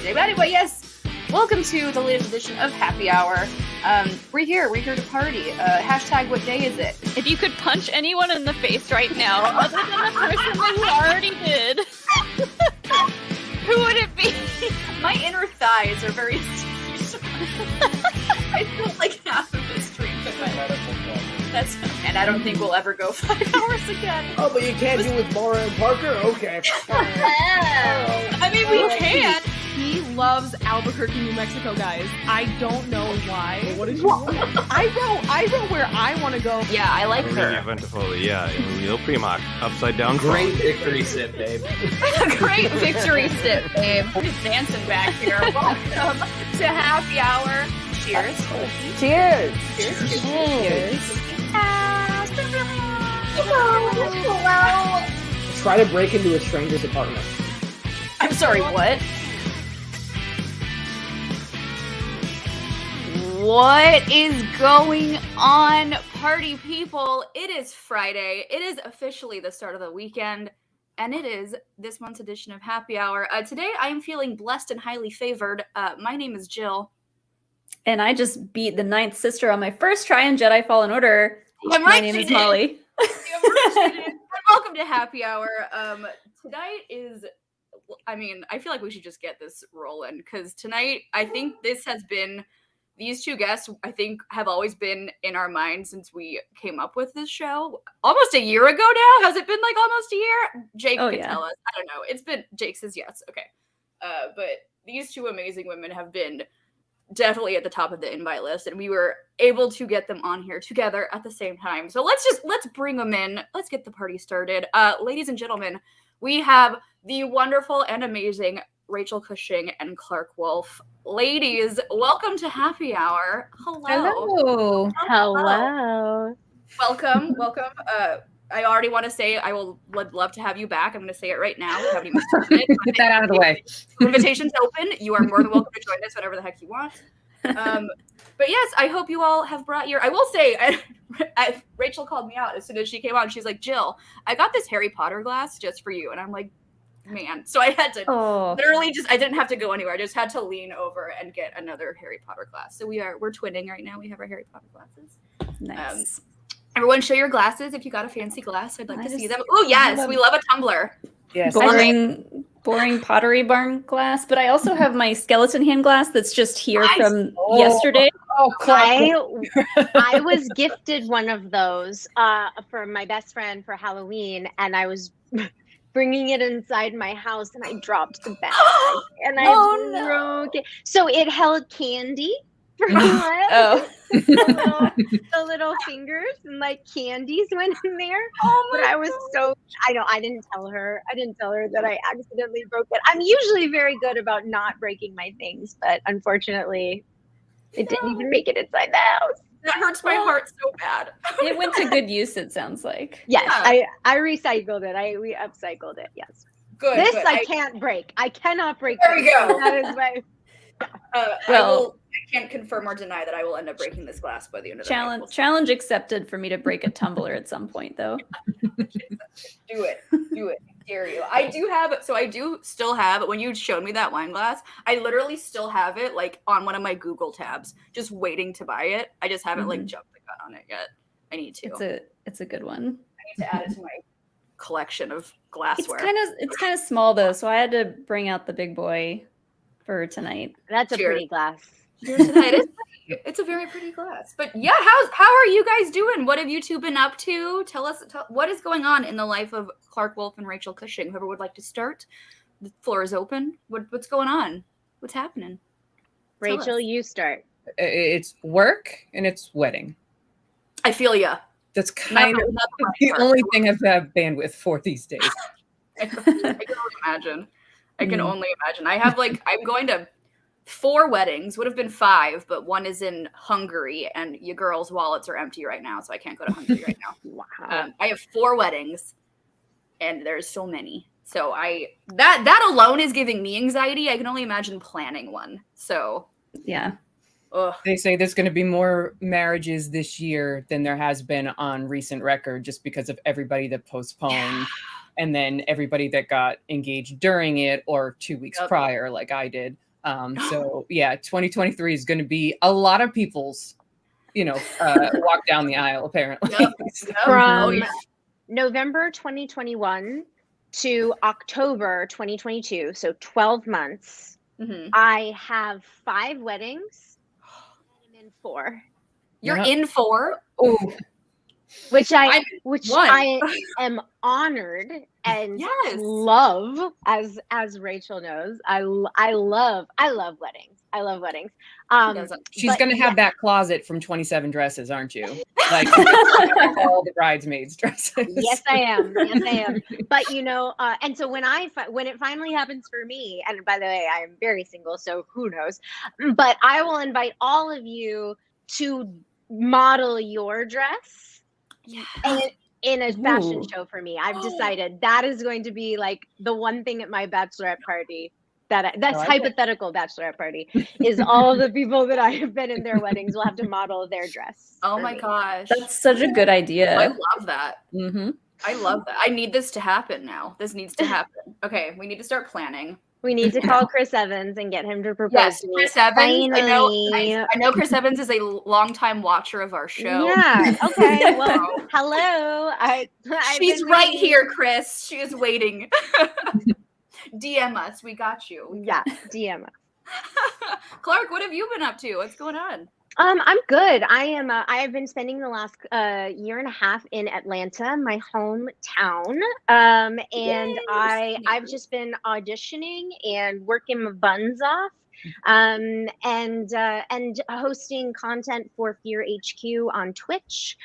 Tuesday. But anyway, yes, welcome to the latest edition of Happy Hour. We're here to party. Hashtag what day is it? If you could punch anyone in the face right now, other than the person that you already did, who would it be? My inner thighs are very sticky. I feel like half of this drink in my life. And I don't think we'll ever go 5 hours again. Oh, but you can't do with Mara and Parker? Okay. I mean, we can. He loves Albuquerque, New Mexico, guys. I don't know why. Well, what did you want? I wrote where I want to go. Yeah, I like her. Yeah, Real Primoc. Upside down. Great victory sip, babe. Great victory sip, babe. Just dancing back here. Welcome to Happy Hour. Cheers. Cheers. Cheers. Cheers. Try to break into a stranger's apartment. I'm sorry, what? What is going on, party people? It is Friday. It is officially the start of the weekend, and it is this month's edition of Happy Hour. Today, I am feeling blessed and highly favored. My name is Jill. And I just beat the ninth sister on my first try in Jedi Fallen Order. My name is Molly. And welcome to Happy Hour. Tonight is, I feel like we should just get this rolling, because tonight, I think this has been, these two guests, I think, have always been in our minds since we came up with this show. Almost a year ago now? Has it been like almost a year? Jake can tell us. I don't know. Jake says yes. Okay. But these two amazing women have been definitely at the top of the invite list, and we were able to get them on here together at the same time. So let's bring them in. Let's get the party started. Ladies and gentlemen, we have the wonderful and amazing Rachel Cushing and Clarke Wolfe. Ladies, welcome to Happy Hour. Hello. Welcome. I already want to say would love to have you back. I'm going to say it right now. We haven't even started. Get that out of the way. Invitation's open. You are more than welcome to join us whenever the heck you want. But yes, I hope you all have brought your. I will say, Rachel called me out as soon as she came on. She's like, Jill, I got this Harry Potter glass just for you, and I'm like, man. So I had to literally I didn't have to go anywhere. I just had to lean over and get another Harry Potter glass. So we're twinning right now. We have our Harry Potter glasses. Nice. Everyone show your glasses if you got a fancy glass. I'd like to see them. Oh, yes. We love a tumbler. Yes. Boring Pottery Barn glass. But I also have my skeleton hand glass that's just here from yesterday. I was gifted one of those from my best friend for Halloween, and I was bringing it inside my house, and I dropped the bag, and I broke it. So it held candy. The little fingers and like candies went in there. But I was I didn't tell her that I accidentally broke it. I'm usually very good about not breaking my things, but unfortunately it didn't even make it inside the house. That hurts my heart so bad. It went to good use, it sounds like. Yes, yeah. I recycled it. We upcycled it. Yes. Good. This I can't break. I cannot break. There we go. That is my. I can't confirm or deny that I will end up breaking this glass by the end of the night. Challenge accepted for me to break a tumbler at some point, though. Do it. I dare you. I do still have, when you showed me that wine glass, I literally still have it like on one of my Google tabs, just waiting to buy it. I just haven't like jumped the gun on it yet. I need to. It's a good one. I need to add it to my collection of glassware. It's kind of small though, so I had to bring out the big boy for tonight. That's a pretty glass. It's a very pretty glass. But yeah, how are you guys doing? What have you two been up to? Tell us what is going on in the life of Clarke Wolfe and Rachel Cushing. Whoever would like to start, the floor is open. What's going on? What's happening? Rachel, you start. It's work and it's wedding. I feel ya. That's kind of the only thing I've had bandwidth for these days. I can only imagine. I have I'm going to 4 weddings, would have been 5, but one is in Hungary, and your girls' wallets are empty right now, so I can't go to Hungary right now. Wow. I have 4 weddings, and there's so many. So that alone is giving me anxiety. I can only imagine planning one. So yeah. Ugh. They say there's going to be more marriages this year than there has been on recent record, just because of everybody that postponed, and then everybody that got engaged during it or 2 weeks prior, like I did. So yeah, 2023 is going to be a lot of people's, walk down the aisle apparently. Yep. From November 2021 to October 2022, so 12 months, Mhm. I have 5 weddings. I'm in 4. You're Yep. in 4? Ooh. Which I'm one. I am honored and Yes. love, as Rachel knows. I love weddings. I love weddings. She's But going to have that closet from 27 Dresses, aren't you? Like all the bridesmaids' dresses. Yes, I am. But and so when it finally happens for me, and by the way, I am very single, so who knows? But I will invite all of you to model your dress in a fashion show for me. I've decided that is going to be like the one thing at my bachelorette party that's hypothetical bachelorette party is all the people that I have been in their weddings will have to model their dress. Oh my gosh. That's such a good idea. I love that. Mm-hmm. I love that. I need this to happen now. This needs to happen. Okay, we need to start planning. We need to call Chris Evans and get him to propose Yes, to me. Chris Evans. Finally. I know Chris Evans is a longtime watcher of our show. Yeah. Okay. Well, hello. I've She's been right waiting. here, Chris. She is waiting. DM us. We got you. Yeah. DM us. Clarke, what have you been up to? What's going on? I'm good. I have been spending the last year and a half in Atlanta, my hometown. And I've just been auditioning and working my buns off. And hosting content for Fear HQ on Twitch,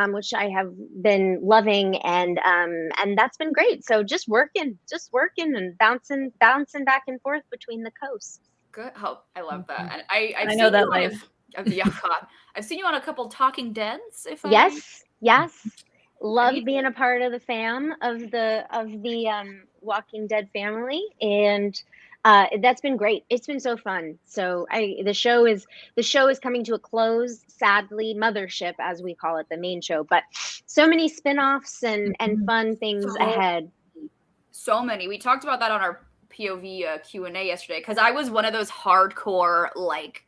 which I have been loving, and that's been great. So just working and bouncing back and forth between the coasts. Good. Oh, I love that. And I know that life. Yeah, God. I've seen you on a couple Talking Deads. Yes. Love being a part of the fam of the Walking Dead family, and that's been great. It's been so fun. So the show is coming to a close, sadly. Mothership, as we call it, the main show, but so many spin-offs and fun things ahead. So many. We talked about that on our POV Q&A yesterday, because I was one of those hardcore, like,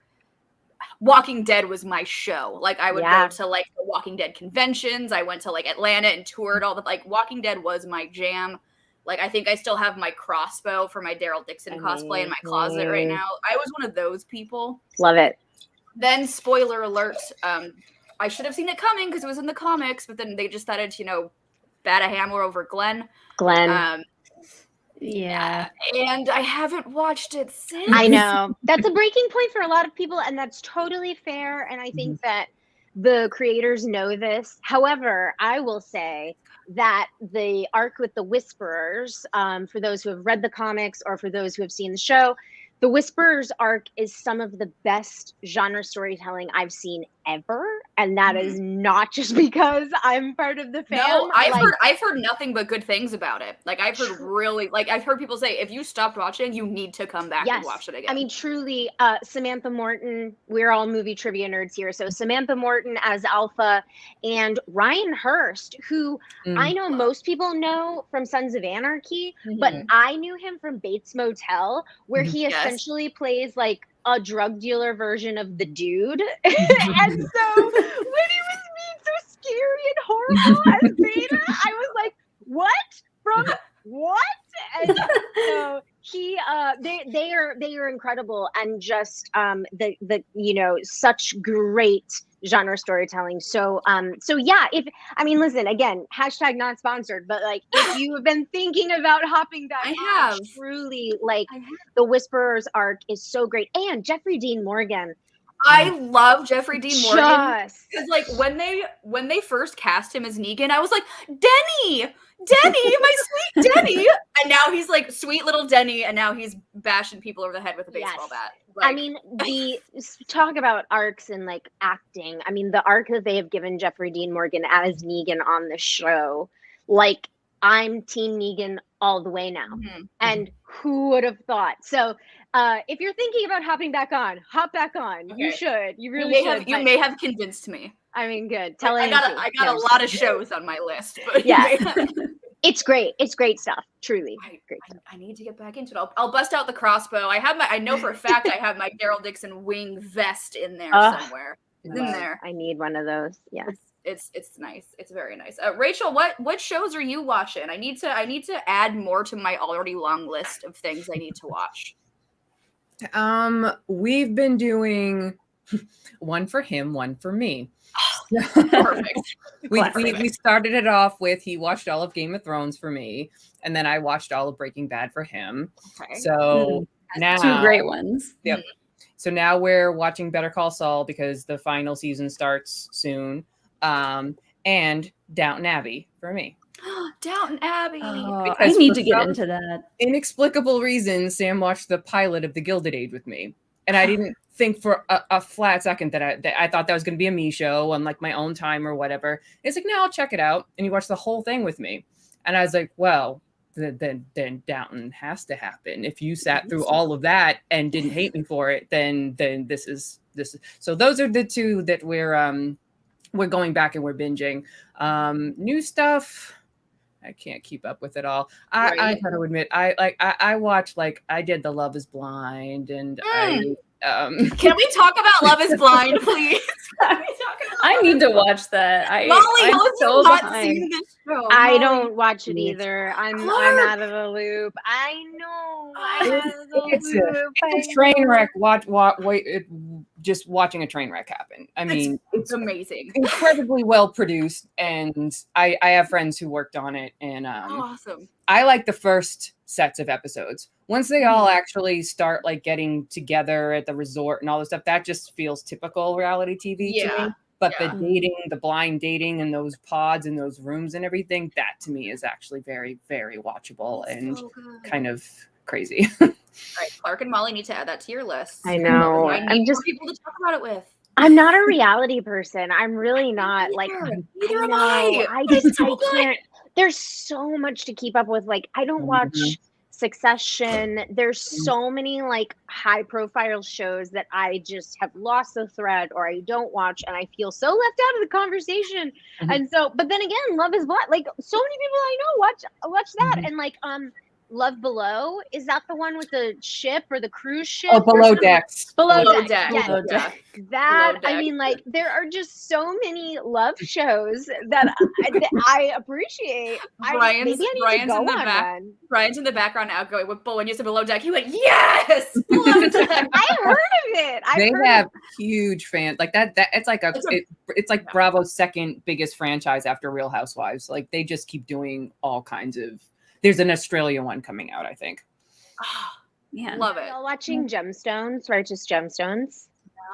Walking Dead was my show. Like, I would go to like the Walking Dead conventions. I went to like Atlanta and toured all the, like, Walking Dead was my jam. Like, I think I still have my crossbow for my Daryl Dixon cosplay in my closet right now. I was one of those people. Love it. Then, spoiler alert, I should have seen it coming because it was in the comics, but then they just decided to, bat a hammer over Glenn. Yeah. And I haven't watched it since. I know. That's a breaking point for a lot of people, and that's totally fair. And I think that the creators know this. However, I will say that the arc with the Whisperers, for those who have read the comics or for those who have seen the show, the Whisperers arc is some of the best genre storytelling I've seen ever. And that is not just because I'm part of the fam. No, I've heard nothing but good things about it. Like, I've heard people say, if you stopped watching, you need to come back and watch it again. I mean, truly, Samantha Morton, we're all movie trivia nerds here. So Samantha Morton as Alpha, and Ryan Hurst, who I know most people know from Sons of Anarchy, but I knew him from Bates Motel, where he essentially plays like a drug dealer version of the Dude. And so when he was being so scary and horrible as Beta, I was like, what? From what? And so they are incredible, and just the such great genre storytelling. So yeah, listen, again, hashtag not sponsored, but like, if you have been thinking about hopping back, truly, like, the Whisperers arc is so great. And Jeffrey Dean Morgan. I love Jeffrey Dean Morgan. Because, like, when they first cast him as Negan, I was like, Denny, my sweet Denny. And now he's like sweet little Denny, and now he's bashing people over the head with a baseball bat. Like, I mean, talk about arcs and like acting. I mean, the arc that they have given Jeffrey Dean Morgan as Negan on the show, like, I'm Team Negan all the way now. And who would have thought? So if you're thinking about hopping back on, hop back on. Okay. You should. You really should. You may have convinced me. I mean, good. I got a lot of shows on my list. But It's great. It's great stuff. Truly great stuff. I need to get back into it. I'll bust out the crossbow. I know for a fact I have my Daryl Dixon wing vest in there somewhere. It's in there. I need one of those. Yes. It's nice. It's very nice. Rachel, what shows are you watching? I need to add more to my already long list of things I need to watch. We've been doing one for him, one for me. Perfect. we started it off with he watched all of Game of Thrones for me, and then I watched all of Breaking Bad for him. Okay. So now 2 great ones. Yep. So now we're watching Better Call Saul because the final season starts soon. And Downton Abbey for me. Downton Abbey. I need to get into that. Inexplicable reasons, Sam watched the pilot of The Gilded Age with me, and I didn't think for a flat second that I thought that was going to be a me show on like my own time or whatever. It's like, no, I'll check it out, and he watched the whole thing with me, and I was like, well, then Downton has to happen. If you sat through all of that and didn't hate me for it, then this is. So those are the 2 that we're going back and we're binging. New stuff, I can't keep up with it all. I got to admit, I watch, like, I did the Love is Blind, and Can we talk about Love is Blind, please? I need to watch that. Molly, I'm how have so you not behind. seen this show? I Molly? don't watch it either. I'm out of the loop. I know. I'm out of the loop. It's a train wreck. Just watching a train wreck happen. I mean, it's amazing, incredibly well produced, and I have friends who worked on it, and awesome. I like the first sets of episodes. Once they all actually start like getting together at the resort and all this stuff, that just feels typical reality TV to me. But the dating, the blind dating, and those pods and those rooms and everything, that to me is actually very, very watchable and kind of crazy. All right, Clarke and Molly need to add that to your list. I know. I need more people to talk about it with. I'm not a reality person. I'm really not. Like, neither am I. I can't. There's so much to keep up with. Like, I don't watch Succession. There's so many like high profile shows that I just have lost the thread or I don't watch, and I feel so left out of the conversation. And so, but then again, Love is Blind. Like, so many people I know watch that, and like Love Below, is that the one with the ship or the cruise ship? Oh, Below Decks. Below Below Deck. Deck. Yes. Below Deck. That, Below Deck. I mean, like, there are just so many love shows that I appreciate. Ryan's in the back. Ryan's in the background now going, but when you said Below Deck, he went, yes! Below Deck. I heard of it. They have huge fans. Like that it's like it's like Bravo's second biggest franchise after Real Housewives. Like, they just keep doing all kinds of. There's an Australia one coming out, I think. Yeah, love it. Y'all watching Gemstones, Righteous Gemstones?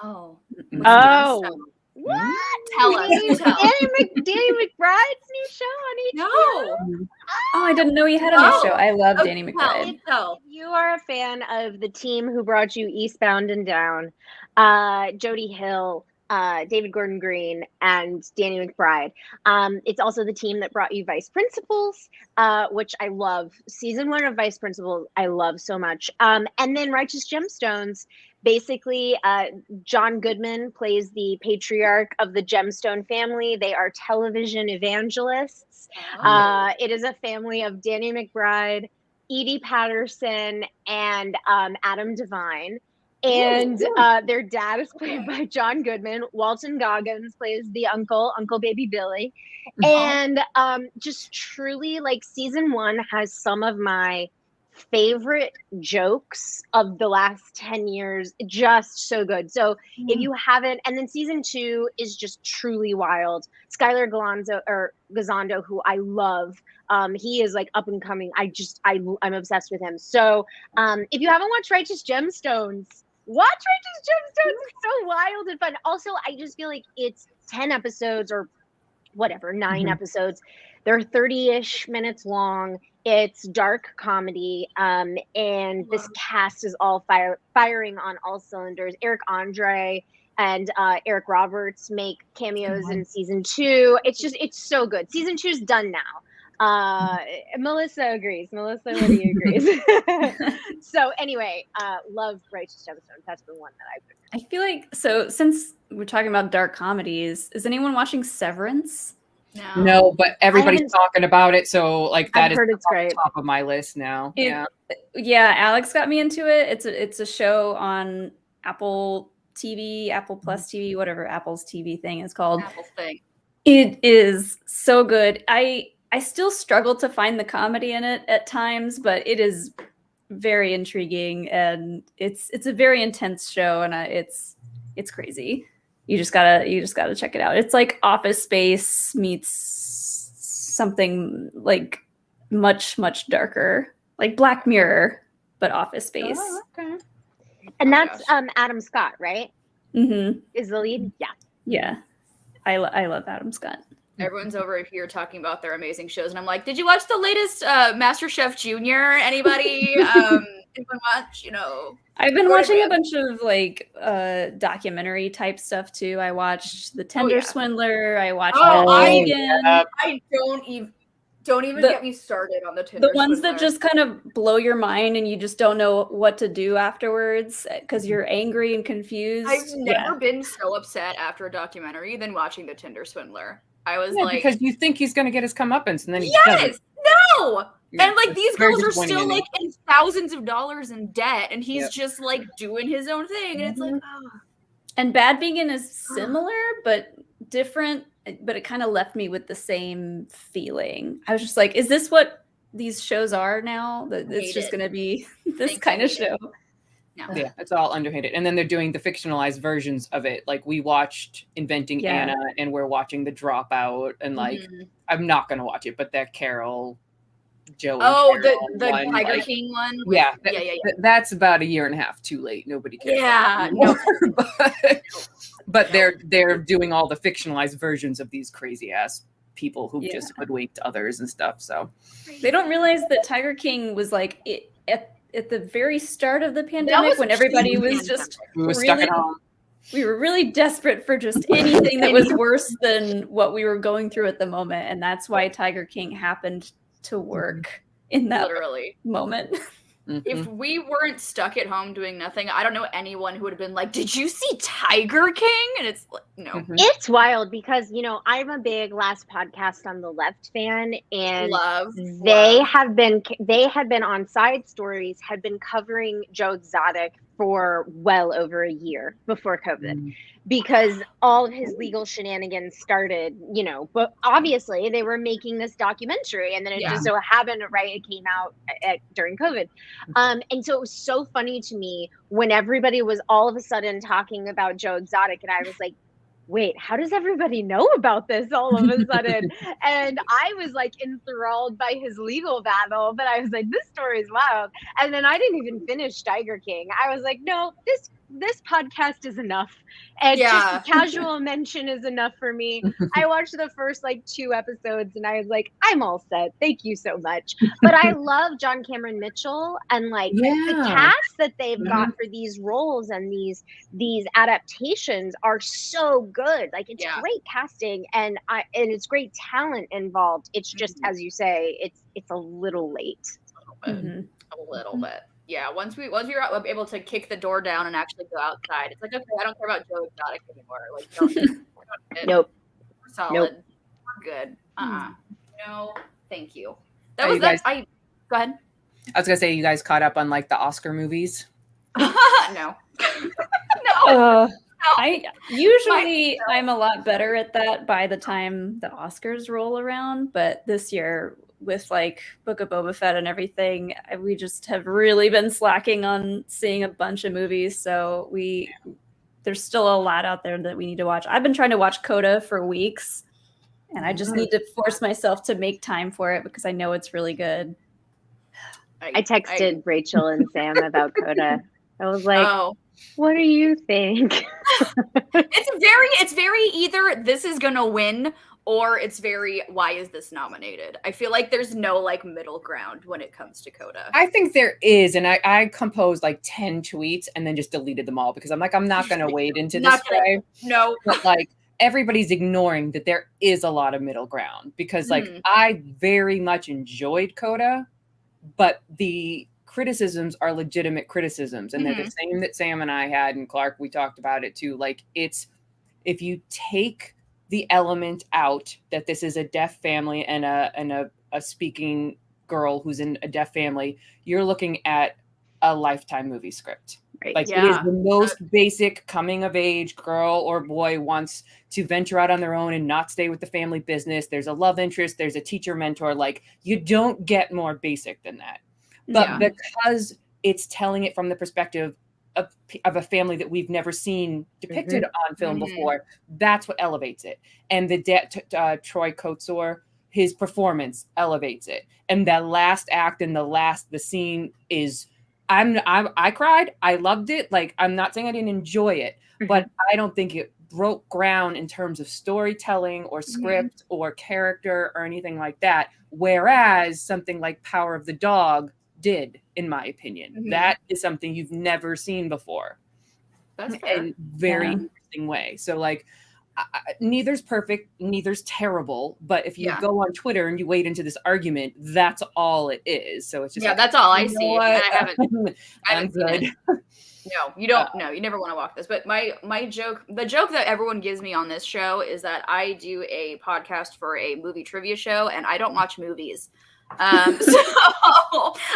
No. Oh, what? Tell us. Danny McBride's new show on HBO. No. Oh, I didn't know you had a new show. I love Danny McBride. If you are a fan of the team who brought you Eastbound and Down, Jody Hill, David Gordon Green, and Danny McBride. It's also the team that brought you Vice Principals, which I love. Season 1 of Vice Principals, I love so much. And then Righteous Gemstones, basically, John Goodman plays the patriarch of the Gemstone family. They are television evangelists. It is a family of Danny McBride, Edie Patterson, and Adam Devine. And their dad is played by John Goodman. Walton Goggins plays the Uncle Baby Billy. And just truly, like, season 1 has some of my favorite jokes of the last 10 years. Just so good. So if you haven't, and then season 2 is just truly wild. Skylar Gazondo, who I love. He is like up and coming. I'm obsessed with him. So if you haven't watched Righteous Gemstones, watch Righteous Gemstones. It's so wild and fun. Also, I just feel like it's 10 episodes or whatever, 9 episodes. They're 30-ish minutes long. It's dark comedy. And this cast is all firing on all cylinders. Eric Andre and Eric Roberts make cameos in season 2. It's so good. Season 2 is done now. Melissa agrees. Melissa Liddy agrees. So anyway, love Righteous Gemstones. That's the one that I feel like, so since we're talking about dark comedies, is anyone watching Severance? No, but everybody's haven't- talking about it, so like that I've is heard it's on great. top of my list now. Yeah. Yeah, Alex got me into it. It's a show on Apple TV, Apple Plus TV, whatever Apple's TV thing is called. Apple's thing. It is so good. I still struggle to find the comedy in it at times, but it is very intriguing, and it's a very intense show, and it's crazy. You just gotta check it out. It's like Office Space meets something like much darker, like Black Mirror, but Office Space. Oh, okay. And that's Adam Scott, right? Mm-hmm. Is the lead? Yeah. Yeah, I love Adam Scott. Everyone's over here talking about their amazing shows, and I'm like, did you watch the latest MasterChef Junior? Anybody? Anyone watch? You know, I've been watching a bunch of like documentary type stuff too. I watched The Tender Swindler. I watched I don't even get me started on the Tinder. The ones Swindler. that just kind of blow your mind and you just don't know what to do afterwards because you're angry and confused. I've never been so upset after a documentary than watching The Tinder Swindler. I was like, because you think he's going to get his comeuppance, and then he doesn't. No. Yeah, and like these girls are disappointing still ending. like in thousands of dollars in debt, and he's just like doing his own thing, and it's like, oh. And Bad Vegan is similar but different, but it kind of left me with the same feeling. I was just like, is this what these shows are now? That it's just going to be this kind of show? No. Yeah, it's all underhanded. And then they're doing the fictionalized versions of it. Like we watched Inventing Anna, and we're watching The Dropout, and like I'm not gonna watch it, but that Carol, Joe. The Tiger King one. Yeah, yeah. That's about a year and a half too late. Nobody cares. Yeah, but they're doing all the fictionalized versions of these crazy ass people who just hoodwinked others and stuff. So they don't realize that Tiger King was like at the very start of the pandemic when everybody was just stuck at home. We were really desperate for just anything that was worse than what we were going through at the moment, and that's why Tiger King happened to work in that moment. If we weren't stuck at home doing nothing, I don't know anyone who would have been like, did you see Tiger King? And it's like, no. It's wild because, you know, I'm a big Last Podcast on the Left fan, and they had been on Side Stories, had been covering Joe Exotic for well over a year before COVID, because all of his legal shenanigans started, you know, but obviously they were making this documentary, and then it just so happened, it came out during COVID. And so it was so funny to me when everybody was all of a sudden talking about Joe Exotic, and I was like, wait, how does everybody know about this all of a sudden? And I was like enthralled by his legal battle, but I was like, this story is wild. And then I didn't even finish Tiger King. I was like, no, this podcast is enough. And just a casual mention is enough for me. I watched the first like 2 episodes and I was like, I'm all set. Thank you so much. But I love John Cameron Mitchell, and like the cast that they've got for these roles and these adaptations are so good. Like it's great casting, and it's great talent involved. It's just as you say, it's a little late. A little bit. Yeah, once we were able to kick the door down and actually go outside, it's like, okay, I don't care about Joe Exotic anymore. Like, nope. We're solid. We're good. No, thank you. Go ahead. I was gonna say, you guys caught up on like the Oscar movies? No. I'm a lot better at that by the time the Oscars roll around, but this year with like Book of Boba Fett and everything, we just have really been slacking on seeing a bunch of movies. So there's still a lot out there that we need to watch. I've been trying to watch Coda for weeks, and I just need to force myself to make time for it because I know it's really good. I texted Rachel and Sam about Coda. I was like, what do you think? It's very either this is gonna win or it's very, why is this nominated? I feel like there's no like middle ground when it comes to Coda. I think there is, and I composed like 10 tweets and then just deleted them all because I'm like, I'm not going to wade into this fray. No. But like everybody's ignoring that there is a lot of middle ground because like I very much enjoyed Coda, but the criticisms are legitimate criticisms, and they're the same that Sam and I had, and Clarke, we talked about it too. Like it's, if you take the element out that this is a deaf family and a speaking girl who's in a deaf family, you're looking at a Lifetime movie script. Right. Like it is the most basic coming of age girl or boy wants to venture out on their own and not stay with the family business. There's a love interest. There's a teacher mentor. Like you don't get more basic than that. But because it's telling it from the perspective of a family that we've never seen depicted on film before, that's what elevates it. And the Troy Kotsur, his performance elevates it. And that last act and the scene is, I cried. I loved it. Like, I'm not saying I didn't enjoy it, but I don't think it broke ground in terms of storytelling or script or character or anything like that. Whereas something like Power of the Dog did, in my opinion. That is something you've never seen before. That's fair. In very interesting way. So like, neither's perfect, neither's terrible, but if you go on Twitter and you wade into this argument, that's all it is. So it's just that's all I see. I haven't seen it. No, you don't. No, you never want to walk this. But my joke, the joke that everyone gives me on this show is that I do a podcast for a movie trivia show, and I don't watch movies. So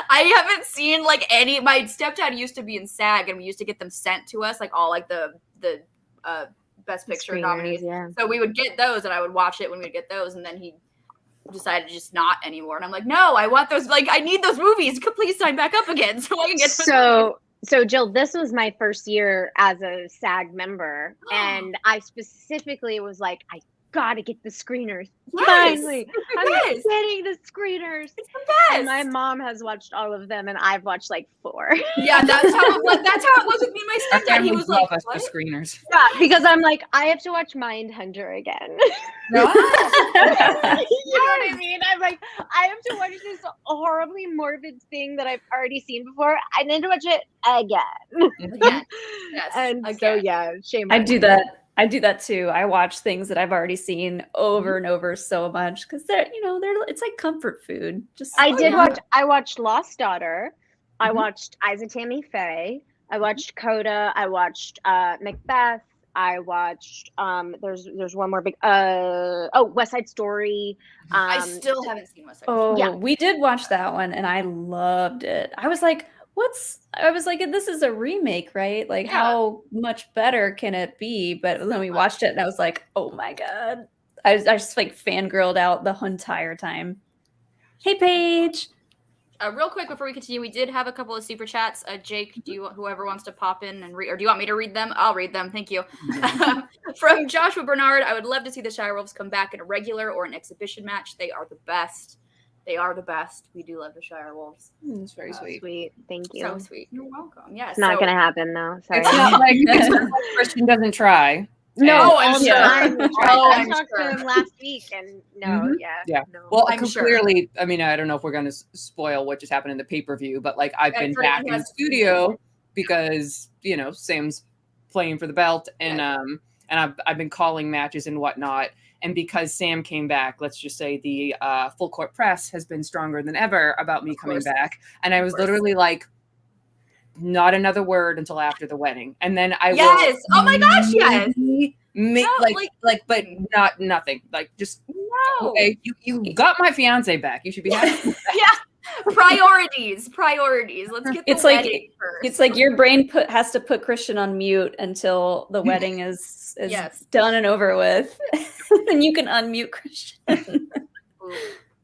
I haven't seen like any. My stepdad used to be in SAG, and we used to get them sent to us, like all like the Best Picture nominees. So we would get those, and I would watch it when we'd get those, and then he decided to just not anymore. And I'm like, no, I want those. Like, I need those movies. Please sign back up again so I can get those. So Jill, this was my first year as a SAG member, and I specifically was like, I gotta get the screeners. Finally, I'm getting the screeners. It's the best. And my mom has watched all of them, and I've watched like 4. Yeah, that's how it was. That's how it was with me and my stepdad. He was like, "What?" The screeners. Yeah, because I'm like, I have to watch Mindhunter again. No. You know what I mean? I'm like, I have to watch this horribly morbid thing that I've already seen before. I need to watch it again. Yes. And again. So yeah, shame. I do that. I do that too. I watch things that I've already seen over and over so much because they're it's like comfort food. Just I watched Lost Daughter. I watched Isa Tammy Faye. I watched Coda. I watched Macbeth. I watched there's one more big West Side Story. I still haven't seen West Side Story. Oh, we did watch that one and I loved it. I was like, this is a remake, right? Like, how much better can it be? But then we watched it and I was like, oh my God. I just like fangirled out the entire time. Hey, Paige. Real quick before we continue, we did have a couple of super chats. Jake, whoever wants to pop in and read, or do you want me to read them? I'll read them. Thank you. From Joshua Bernard, I would love to see the Shire Wolves come back in a regular or an exhibition match. They are the best. They are the best. We do love the Shire Wolves. It's very sweet. Sweet. Thank you. So sweet. You're welcome. Yes. It's not going to happen though. Sorry. It's not like Christian doesn't try. No, I'm sure. I talked to him last week, and no. Well, I'm sure. Clearly, I mean, I don't know if we're going to spoil what just happened in the pay-per-view, but like I've been back in the studio because Sam's playing for the belt, and I've been calling matches and whatnot. And because Sam came back, let's just say the full court press has been stronger than ever about me coming back. And I was literally like, not another word until after the wedding. And then I will oh my gosh, yes. But not nothing. Like just okay, you got my fiance back. You should be happy. Priorities. Let's get the wedding first. It's like your brain has to put Christian on mute until the wedding is done and over with. Then you can unmute Christian.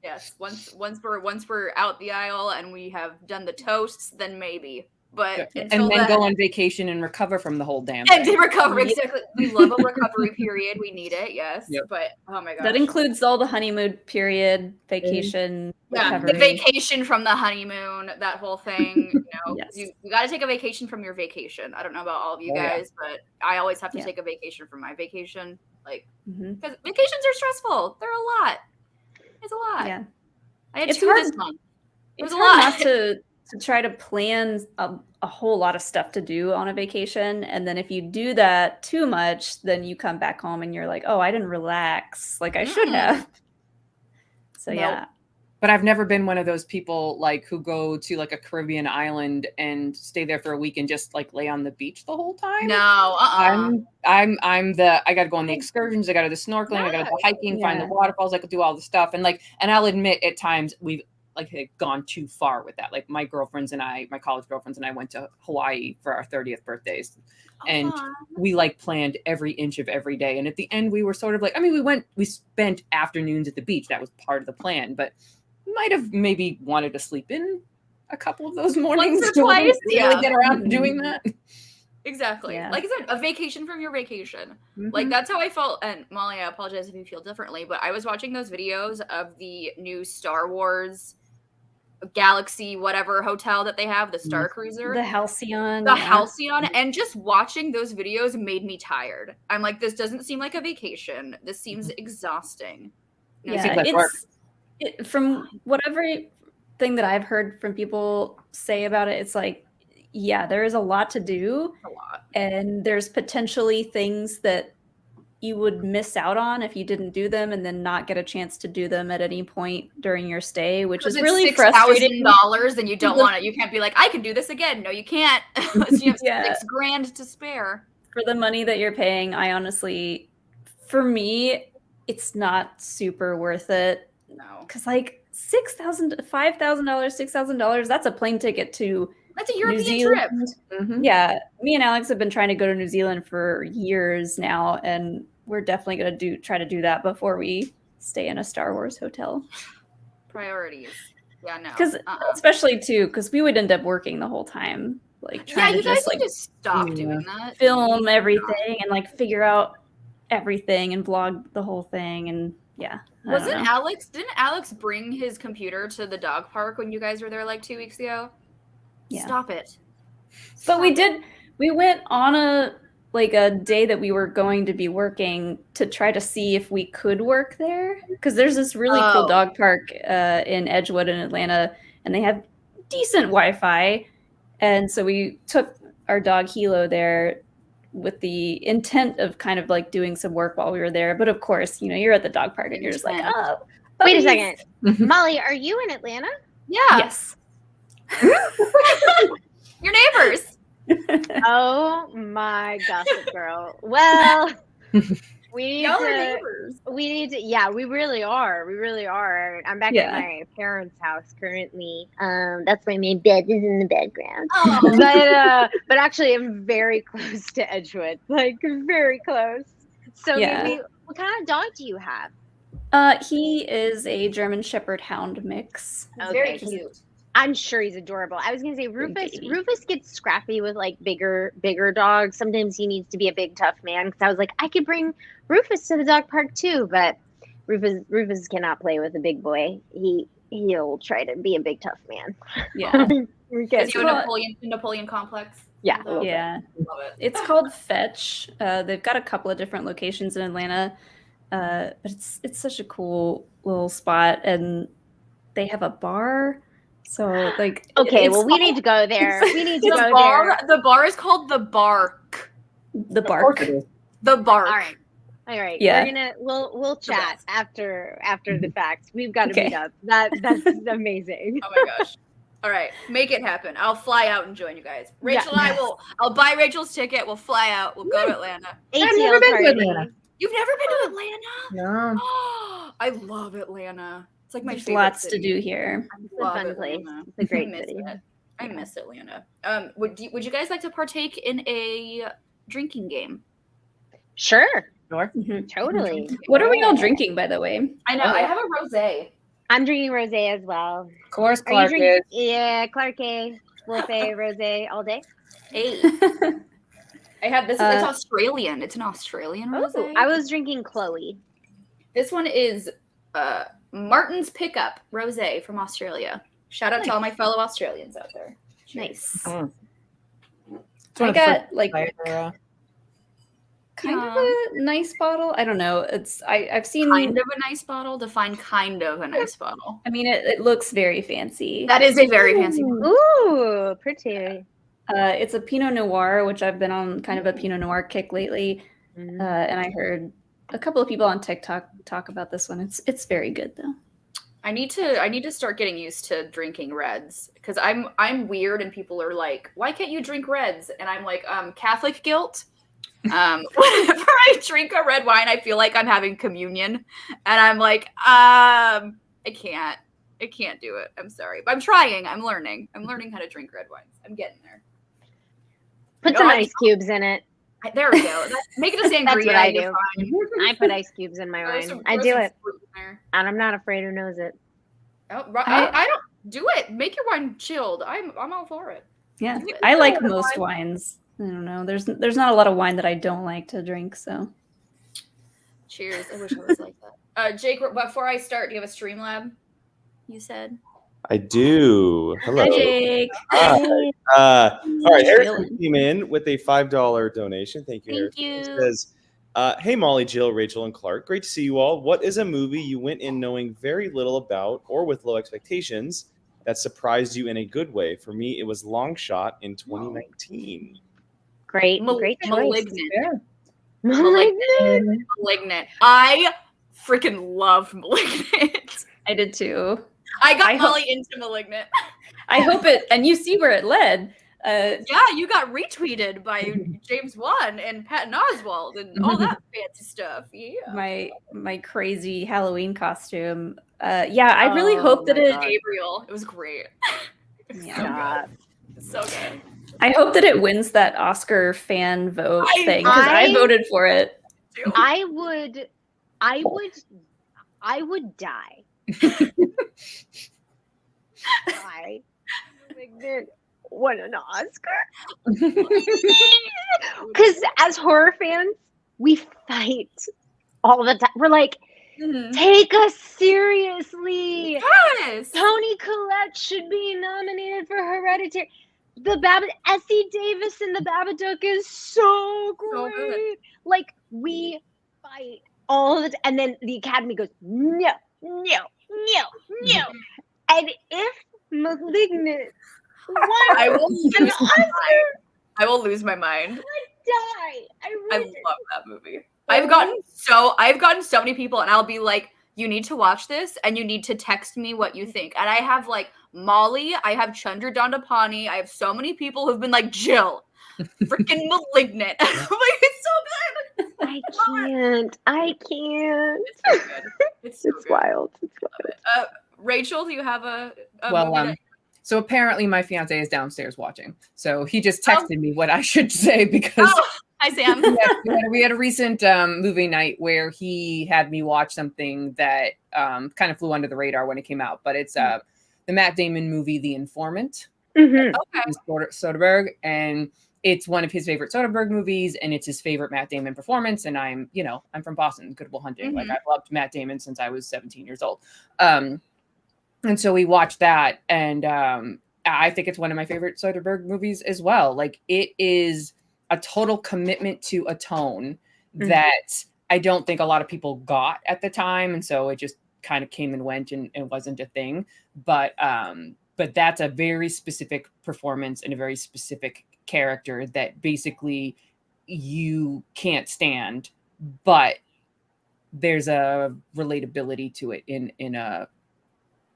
Yes. Once we're out the aisle and we have done the toasts, then maybe. But and then go on vacation and recover from the whole damn thing. And recover, exactly. We love a recovery period. We need it, yes. Yep. But oh my gosh. That includes all the honeymoon period, vacation, recovery. The vacation from the honeymoon, that whole thing. Yes. You got to take a vacation from your vacation. I don't know about all of you guys, but I always have to take a vacation from my vacation. Like, because vacations are stressful. They're a lot. It's a lot. Yeah. I had 2 this month. It was a lot. Not to try to plan a whole lot of stuff to do on a vacation. And then if you do that too much, then you come back home and you're like, oh, I didn't relax like I should have. So But I've never been one of those people like who go to like a Caribbean island and stay there for a week and just like lay on the beach the whole time. No, I'm the I gotta go on the excursions, I gotta do the snorkeling, I gotta go hiking, find the waterfalls, I could do all the stuff. And I'll admit at times we've like had gone too far with that. Like my college girlfriends and I went to Hawaii for our 30th birthdays. And we like planned every inch of every day. And at the end we were sort of like, I mean, we spent afternoons at the beach. That was part of the plan, but might have maybe wanted to sleep in a couple of those mornings once or twice. Really get around to doing that. Exactly. Yeah. Like I said, a vacation from your vacation. Mm-hmm. Like that's how I felt. And Molly, I apologize if you feel differently, but I was watching those videos of the new Star Wars Galaxy whatever hotel that they have, the Star Cruiser. The Halcyon. Halcyon, and just watching those videos made me tired. I'm like, this doesn't seem like a vacation. This seems exhausting. From whatever thing that I've heard from people say about it, it's like, yeah, there is a lot to do. And there's potentially things that you would miss out on if you didn't do them and then not get a chance to do them at any point during your stay, which is really frustrating. $6,000 and you don't want it. You can't be like, I can do this again. No, you can't. So you have $6,000 to spare. For the money that you're paying, I honestly, for me, it's not super worth it. No. Because like $5,000, $6,000, that's a plane ticket to That's a European trip. Mm-hmm. Yeah. Me and Alex have been trying to go to New Zealand for years now, and we're definitely going to try to do that before we stay in a Star Wars hotel. Priorities. Yeah, no. Because especially too, because we would end up working the whole time. Like trying you to guys just need to stop doing that. Film everything and like figure out everything and vlog the whole thing. And yeah. Didn't Alex bring his computer to the dog park when you guys were there like 2 weeks ago? Yeah. Stop it. But we went on a day that we were going to be working to try to see if we could work there. Because there's this really cool dog park in Edgewood in Atlanta, and they have decent Wi-Fi. And so we took our dog Hilo there with the intent of kind of like doing some work while we were there. But of course, you're at the dog park and you're just like, oh, wait a second. Molly, are you in Atlanta? Yeah. Yes. Your neighbors. Oh my gossip girl. Well, we really are. I'm back at my parents' house currently. That's why my bed is in the background. Oh. But actually I'm very close to Edgewood. Like very close. So maybe, what kind of dog do you have? He is a German Shepherd Hound mix. Okay. Very cute. I'm sure he's adorable. I was gonna say Rufus gets scrappy with like bigger dogs. Sometimes he needs to be a big tough man. Because I was like, I could bring Rufus to the dog park too, but Rufus cannot play with a big boy. He'll try to be a big tough man. Yeah. Is he a Napoleon complex? Yeah. Yeah. Love it. It's called Fetch. They've got a couple of different locations in Atlanta, but it's such a cool little spot, and they have a bar. So like, okay, well, we need to go there. We need to go there. The bar is called the Bark. The Bark. The Bark. All right. Yeah. We'll chat after the fact. We've got to meet up. That's amazing. Oh my gosh. All right, make it happen. I'll fly out and join you guys. Rachel and I will. I'll buy Rachel's ticket. We'll fly out. We'll go to Atlanta. I've never been to Atlanta. You've never been to Atlanta? No. I love Atlanta. It's like my There's favorite lots city. to do here. It's a fun place. It's a great city. I miss Atlanta. Would you guys like to partake in a drinking game? Sure. Mm-hmm. Totally. What are we all drinking, by the way? I know. I have a rosé. I'm drinking rosé as well. Of course, Are you Clarke drinking? is. Yeah, Clarke Wolfe rosé all day. Hey. I have this. It's Australian. It's an Australian rosé. I was drinking Chloe. This one is Martin's Pickup Rosé from Australia. Shout out to all my fellow Australians out there. Nice. Mm. I got like kind of a nice bottle. I don't know. I've seen kind of a nice bottle. Define kind of a nice bottle. I mean, it looks very fancy. That is a very fancy bottle. Ooh, pretty. It's a Pinot Noir, which I've been on kind of a Pinot Noir kick lately, and I heard a couple of people on TikTok talk about this one. It's very good though. I need to start getting used to drinking reds because I'm weird and people are like, why can't you drink reds? And I'm like, Catholic guilt. Whenever I drink a red wine, I feel like I'm having communion, and I'm like, I can't do it. I'm sorry, but I'm trying. I'm learning how to drink red wines. I'm getting there. Put some ice cubes in it. There we go. Make it a sangria. That's what I do. Fine. I put ice cubes in my wine. I do it, and I'm not afraid who knows it. Oh, I don't do it. Make your wine chilled. I'm all for it. Yeah, I like most wines. I don't know. There's not a lot of wine that I don't like to drink. So, cheers. I wish I was like that. Jake, before I start, do you have a Streamlab? You said. I do. Hello. Hi, Jake. Hi. All right, Harrison came in with a $5 donation. Thank you, Thank Harrison. you. He says, hey, Molly, Jill, Rachel, and Clark. Great to see you all. What is a movie you went in knowing very little about or with low expectations that surprised you in a good way? For me, it was Long Shot in 2019. Great choice. Malignant. I freaking love Malignant. I did too. I got Molly into Malignant. I hope it, and you see where it led. Yeah, you got retweeted by James Wan and Patton Oswalt and all that fancy stuff. Yeah. My crazy Halloween costume. I really hope that Gabriel. It was great. Yeah. So good. I hope that it wins that Oscar fan vote thing because I voted for it. I would die. Why? Won an Oscar? Because as horror fans, we fight all the time. We're like, take us seriously. Yes. Toni Collette should be nominated for Hereditary. Essie Davis in The Babadook is so great. So good. Like, we fight all the time. And then the Academy goes, no. And if Malignant won I will an Oscar, I will lose my mind. I die. I love that movie. I've gotten so many people, and I'll be like, you need to watch this, and you need to text me what you think. And I have like Molly, I have Chandra Dandapani, I have so many people who've been like, Jill, freaking Malignant. I'm like, it's so good. I can't. It's so good. It's so good. Wild. It's wild. Rachel, do you have a well, so apparently my fiance is downstairs watching. So he just texted me what I should say because hi Sam. we had a recent movie night where he had me watch something that kind of flew under the radar when it came out, but it's the Matt Damon movie, The Informant. Okay. Soderbergh, and it's one of his favorite Soderbergh movies, and it's his favorite Matt Damon performance. And I'm from Boston, Good Will Hunting. Like I've loved Matt Damon since I was 17 years old. And so we watched that, and I think it's one of my favorite Soderbergh movies as well. Like it is a total commitment to a tone that I don't think a lot of people got at the time, and so it just kind of came and went and wasn't a thing. But that's a very specific performance and a very specific character that basically you can't stand, but there's a relatability to it in a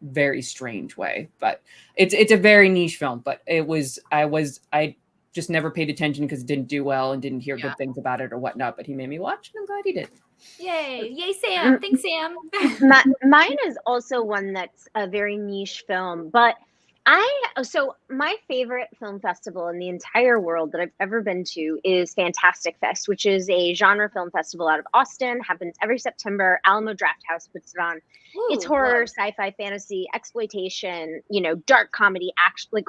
very strange way. But it's a very niche film, but I just never paid attention because it didn't do well and didn't hear good things about it or whatnot, but he made me watch and I'm glad he did. Yay Sam. Thanks Sam. Mine is also one that's a very niche film, but my favorite film festival in the entire world that I've ever been to is Fantastic Fest, which is a genre film festival out of Austin. Happens every September. Alamo Drafthouse puts it on. It's horror, sci-fi, fantasy, exploitation, dark comedy, action, like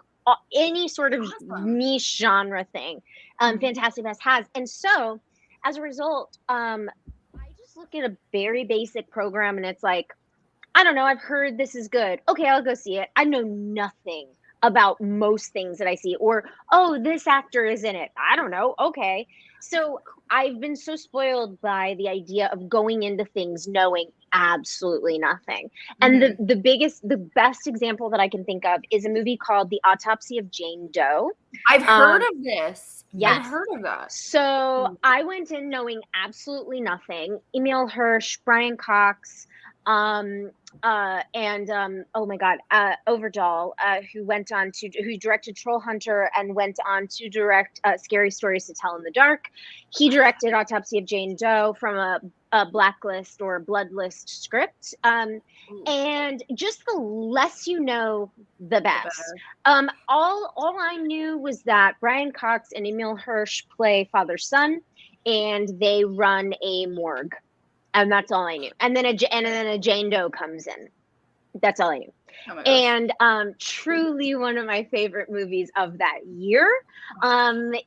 any sort of niche genre thing. Fantastic Fest has, and so as a result, I just look at a very basic program, and it's like, I don't know, I've heard this is good. Okay, I'll go see it. I know nothing about most things that I see. Or, this actor is in it. I don't know. Okay. So I've been so spoiled by the idea of going into things knowing absolutely nothing. And the best example that I can think of is a movie called The Autopsy of Jane Doe. I've heard of this. Yes. I've heard of that. So I went in knowing absolutely nothing. Emil Hirsch, Brian Cox, Oh my God, Overdahl, who directed Troll Hunter and went on to direct Scary Stories to Tell in the Dark. He directed Autopsy of Jane Doe from a blacklist or bloodlist script. And just the less you know, the best. All I knew was that Brian Cox and Emil Hirsch play father-son, and they run a morgue. And that's all I knew. And then a Jane Doe comes in. That's all I knew. Oh my gosh. And truly one of my favorite movies of that year.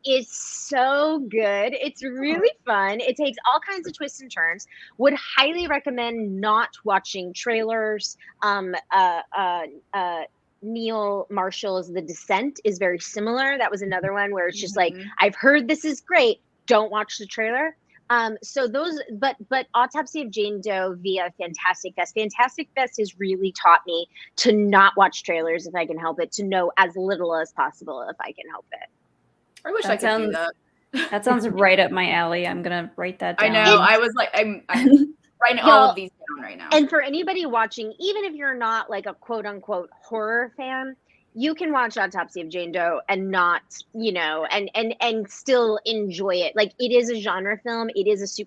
It's so good. It's really fun. It takes all kinds of twists and turns. Would highly recommend not watching trailers. Neil Marshall's The Descent is very similar. That was another one where it's just like, I've heard this is great. Don't watch the trailer. So those, but Autopsy of Jane Doe via Fantastic Fest. Fantastic Fest has really taught me to not watch trailers if I can help it, to know as little as possible if I can help it. I wish I could do that. That sounds right up my alley. I'm gonna write that down. I know. I was like, I'm writing all of these down right now. And for anybody watching, even if you're not like a quote unquote horror fan, you can watch Autopsy of Jane Doe and not, and still enjoy it. Like, it is a genre film. It's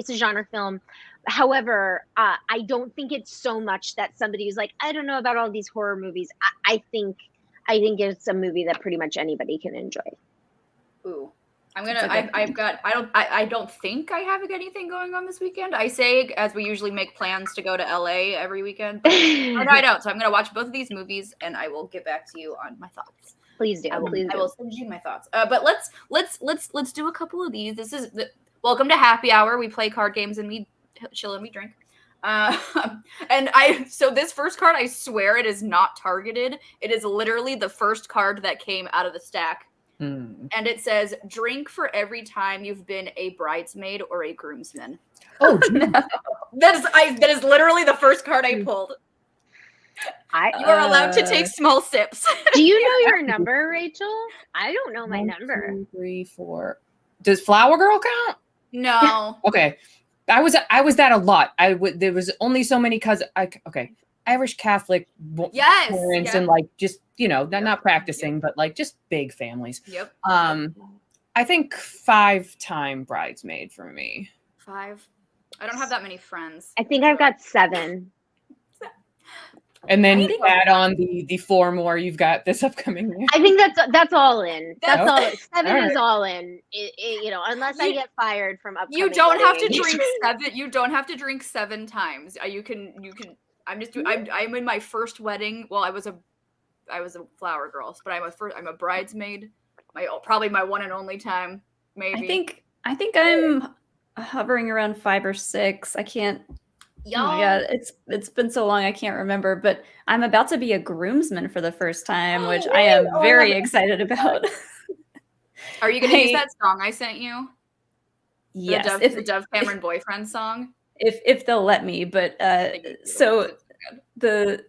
a genre film. However, I don't think it's so much that somebody who's like, I don't know about all these horror movies. I think it's a movie that pretty much anybody can enjoy. Ooh. I don't think I have anything going on this weekend. I say, as we usually make plans to go to LA every weekend, but I don't. So I'm going to watch both of these movies and I will get back to you on my thoughts. Please do. I will send you my thoughts. But let's do a couple of these. This is welcome to Happy Hour. We play card games and we chill and we drink. So this first card, I swear it is not targeted. It is literally the first card that came out of the stack. And it says, drink for every time you've been a bridesmaid or a groomsman. Oh, no. That is literally the first card I pulled. You are allowed to take small sips. Do you know your number, Rachel? I don't know my number. 2, 3, 4. Does Flower Girl count? No. Okay. I was that a lot. There was only so many Irish Catholic parents and like just not practicing, but like just big families. Yep. I think 5-time bridesmaid for me. 5. I don't have that many friends. I think I've got 7. And then you add on the 4 more you've got this upcoming year. I think that's all in. That's all. 7 all is all in. Unless I get fired from upcoming. You don't have to drink 7. You don't have to drink 7 times. You can. I'm in my first wedding. Well, I was a flower girl, but I'm a bridesmaid. Probably my one and only time. Maybe. I think I'm hovering around 5 or 6. I can't. Y'all. Oh my God, it's been so long I can't remember, but I'm about to be a groomsman for the first time, which I am very excited about. Are you going to use that song I sent you? Yes, the Dove Cameron boyfriend song. If they'll let me, but so the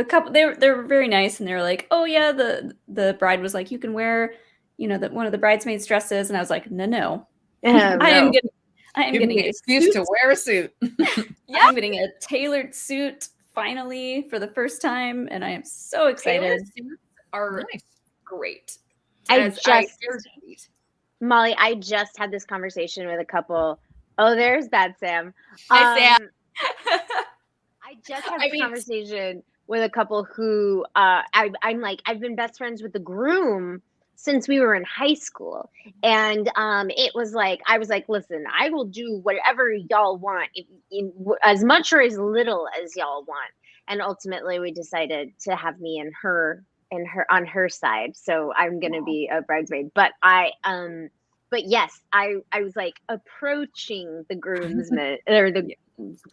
couple they're very nice and they're like, oh yeah, the bride was like, you can wear one of the bridesmaids' dresses, and I was like, no. I am getting an excuse to wear a suit. I'm getting a tailored suit finally for the first time, and I am so excited. Tailored suits are great. Molly, I just had this conversation with a couple. Oh, there's that Sam. Hi, Sam. I just had this conversation with a couple who I'm like, I've been best friends with the groom since we were in high school. And it was like, I was like, listen, I will do whatever y'all want, as much or as little as y'all want. And ultimately we decided to have me and her on her side. So I'm going to be a bridesmaid. But but yes, I was like approaching the groomsman or the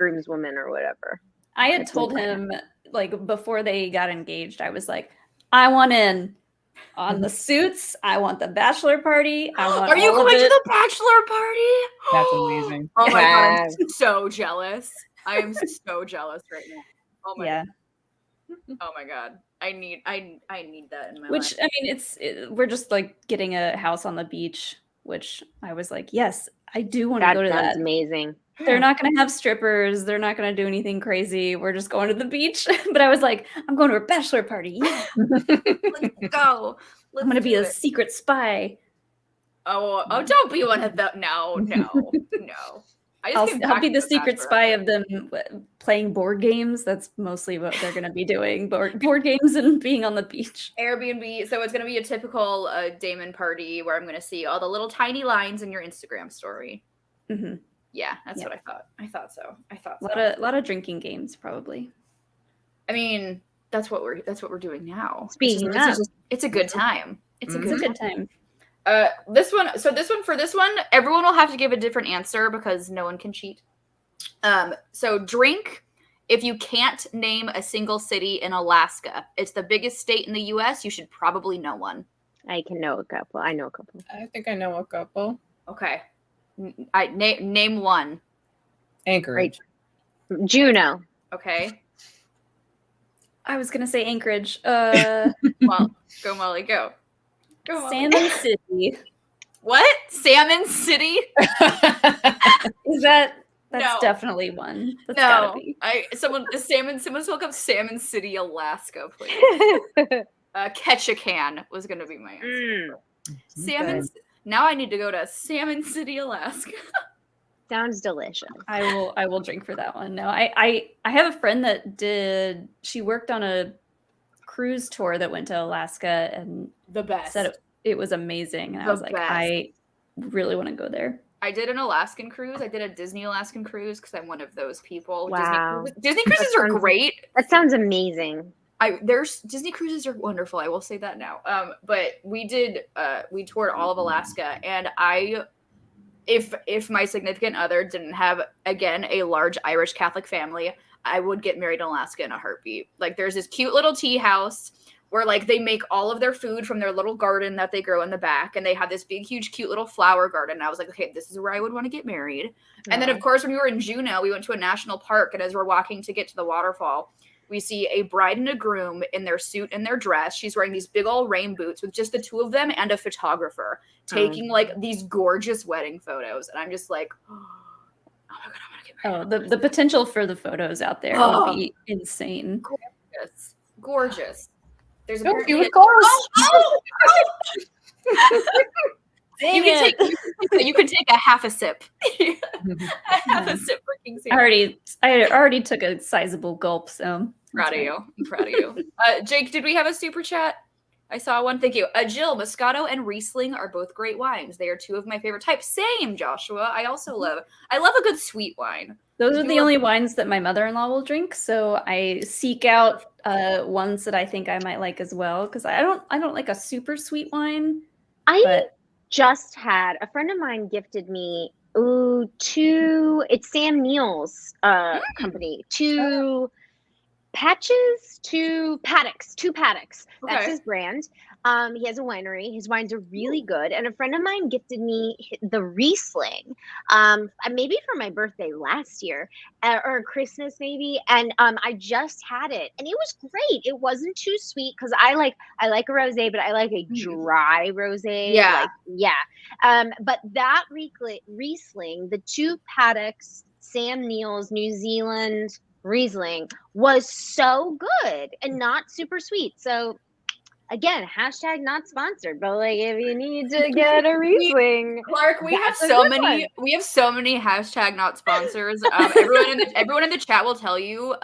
groomswoman or whatever. I had told him, like, before they got engaged, I was like, I want in on the suits. I want the bachelor party. Are you going to the bachelor party? That's amazing. Oh my God, I'm so jealous. I am so jealous right now. Oh my God. Oh my God. I need that in my life. I mean, we're just like getting a house on the beach, which I was like, yes, I do want to go to that. That's amazing. They're not going to have strippers. They're not going to do anything crazy. We're just going to the beach. But I was like, I'm going to a bachelor party. Yeah. Let's go. I'm going to be a secret spy. Oh, don't be one of them. No. I'll be the secret spy of them playing board games. That's mostly what they're going to be doing. Board games and being on the beach. Airbnb. So it's going to be a typical Damon party where I'm going to see all the little tiny lines in your Instagram story. Mm-hmm. Yeah, that's what I thought. I thought so. A lot of drinking games, probably. I mean, that's what we're doing now. Speaking of, it's a good time. It's a good time. This one, everyone will have to give a different answer because no one can cheat. So drink if you can't name a single city in Alaska. It's the biggest state in the US. You should probably know one. I know a couple. I think I know a couple. Okay. Name one. Anchorage. Juneau. Okay. I was gonna say Anchorage. Well, go Molly, go. Salmon City. What? Salmon City? That's No. definitely one. That's No. gotta be. Someone's look up Salmon City, Alaska, please. Ketchikan was gonna be my answer. Salmon. Now I need to go to Salmon City, Alaska. Sounds delicious. I will drink for that one. No, I have a friend that she worked on a cruise tour that went to Alaska and The best. said it was amazing. And I was like, I really want to go there. I did an Alaskan cruise. I did a Disney Alaskan cruise because I'm one of those people. Wow. Disney cruises are great. That sounds amazing. Disney cruises are wonderful. I will say that now. But we toured all of Alaska, and if my significant other didn't have, again, a large Irish Catholic family, I would get married in Alaska in a heartbeat. Like, there's this cute little tea house where, like, they make all of their food from their little garden that they grow in the back, and they have this big, huge, cute little flower garden. And I was like, okay, this is where I would want to get married. Yeah. And then, of course, when we were in Juneau, we went to a national park, and as we're walking to get to the waterfall, we see a bride and a groom in their suit and their dress. She's wearing these big old rain boots with just the two of them and a photographer taking, like, these gorgeous wedding photos. And I'm just like, oh my God, I want to get married. Oh, the potential for the photos out there would be insane. Gorgeous. There's a of course. You can take a half a sip. Half a sip for King Sam. I already took a sizable gulp, so proud of you. I'm proud of you. Jake, did we have a super chat? I saw one. Thank you. Jill, Moscato and Riesling are both great wines. They are two of my favorite types. Same, Joshua. I love a good sweet wine. Those are the only wines that my mother-in-law will drink, so I seek out ones that I think I might like as well, because I don't like a super sweet wine. Just had a friend of mine gifted me it's Sam Neill's company, two paddocks. Okay. That's his brand. He has a winery. His wines are really good. And a friend of mine gifted me the Riesling, maybe for my birthday last year or Christmas maybe. And I just had it, and it was great. It wasn't too sweet because I like a rosé, but I like a dry rosé. Yeah, but that Riesling, the two paddocks, Sam Neill's New Zealand Riesling, was so good and not super sweet. So again, hashtag not sponsored, but like if you need to get a Riesling, Clarke, we have so many hashtag not sponsors. Everyone in the chat will tell you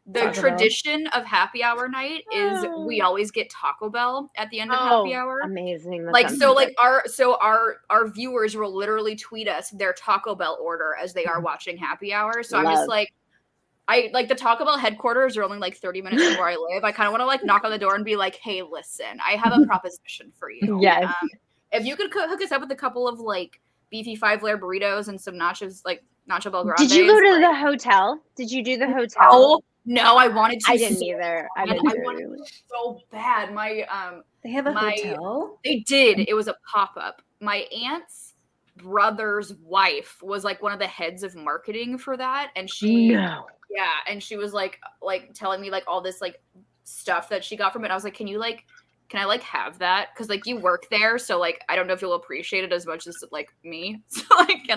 the tradition of happy hour night is we always get Taco Bell at the end of happy hour. Amazing. Our viewers will literally tweet us their Taco Bell order as they are watching happy hour. So I'm just like, the Taco Bell headquarters are only like 30 minutes from where I live. I kind of want to like knock on the door and be like, hey, listen, I have a proposition for you. Yes. If you could hook us up with a couple of like beefy 5-layer burritos and some nachos, like nacho bel grandes. Did you go to the hotel? Did you do the hotel? Oh, no, I wanted to. I didn't either. I wanted so bad. They have a hotel? They did. It was a pop-up. My aunt's brother's wife was like one of the heads of marketing for that. And she and she was like telling me like all this like stuff that she got from it. I was like, can I like have that? Because like you work there, so like I don't know if you'll appreciate it as much as like me. So like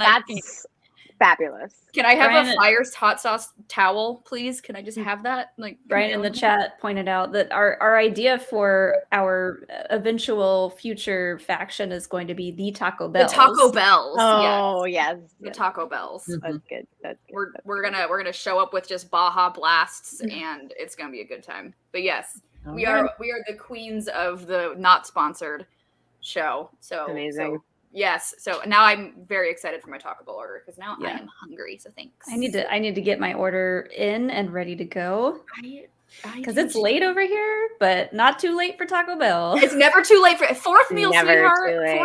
Fabulous. Can I have Brian- a fire hot sauce towel, please? Can I just have that? Like Brian in the chat pointed out that our idea for our eventual future faction is going to be the Taco The Bells. Taco Bells. Oh, yes. yes. The Taco Bells. That's good. That's good. We're gonna show up with just Baja Blasts, and it's gonna be a good time. But yes, we are the queens of the not sponsored show. So Amazing. Yes. So now I'm very excited for my Taco Bell order because now I am hungry. So thanks. I need to get my order in and ready to go because it's late over here, but not too late for Taco Bell. It's never too late for fourth meal, Never sweetheart. too late.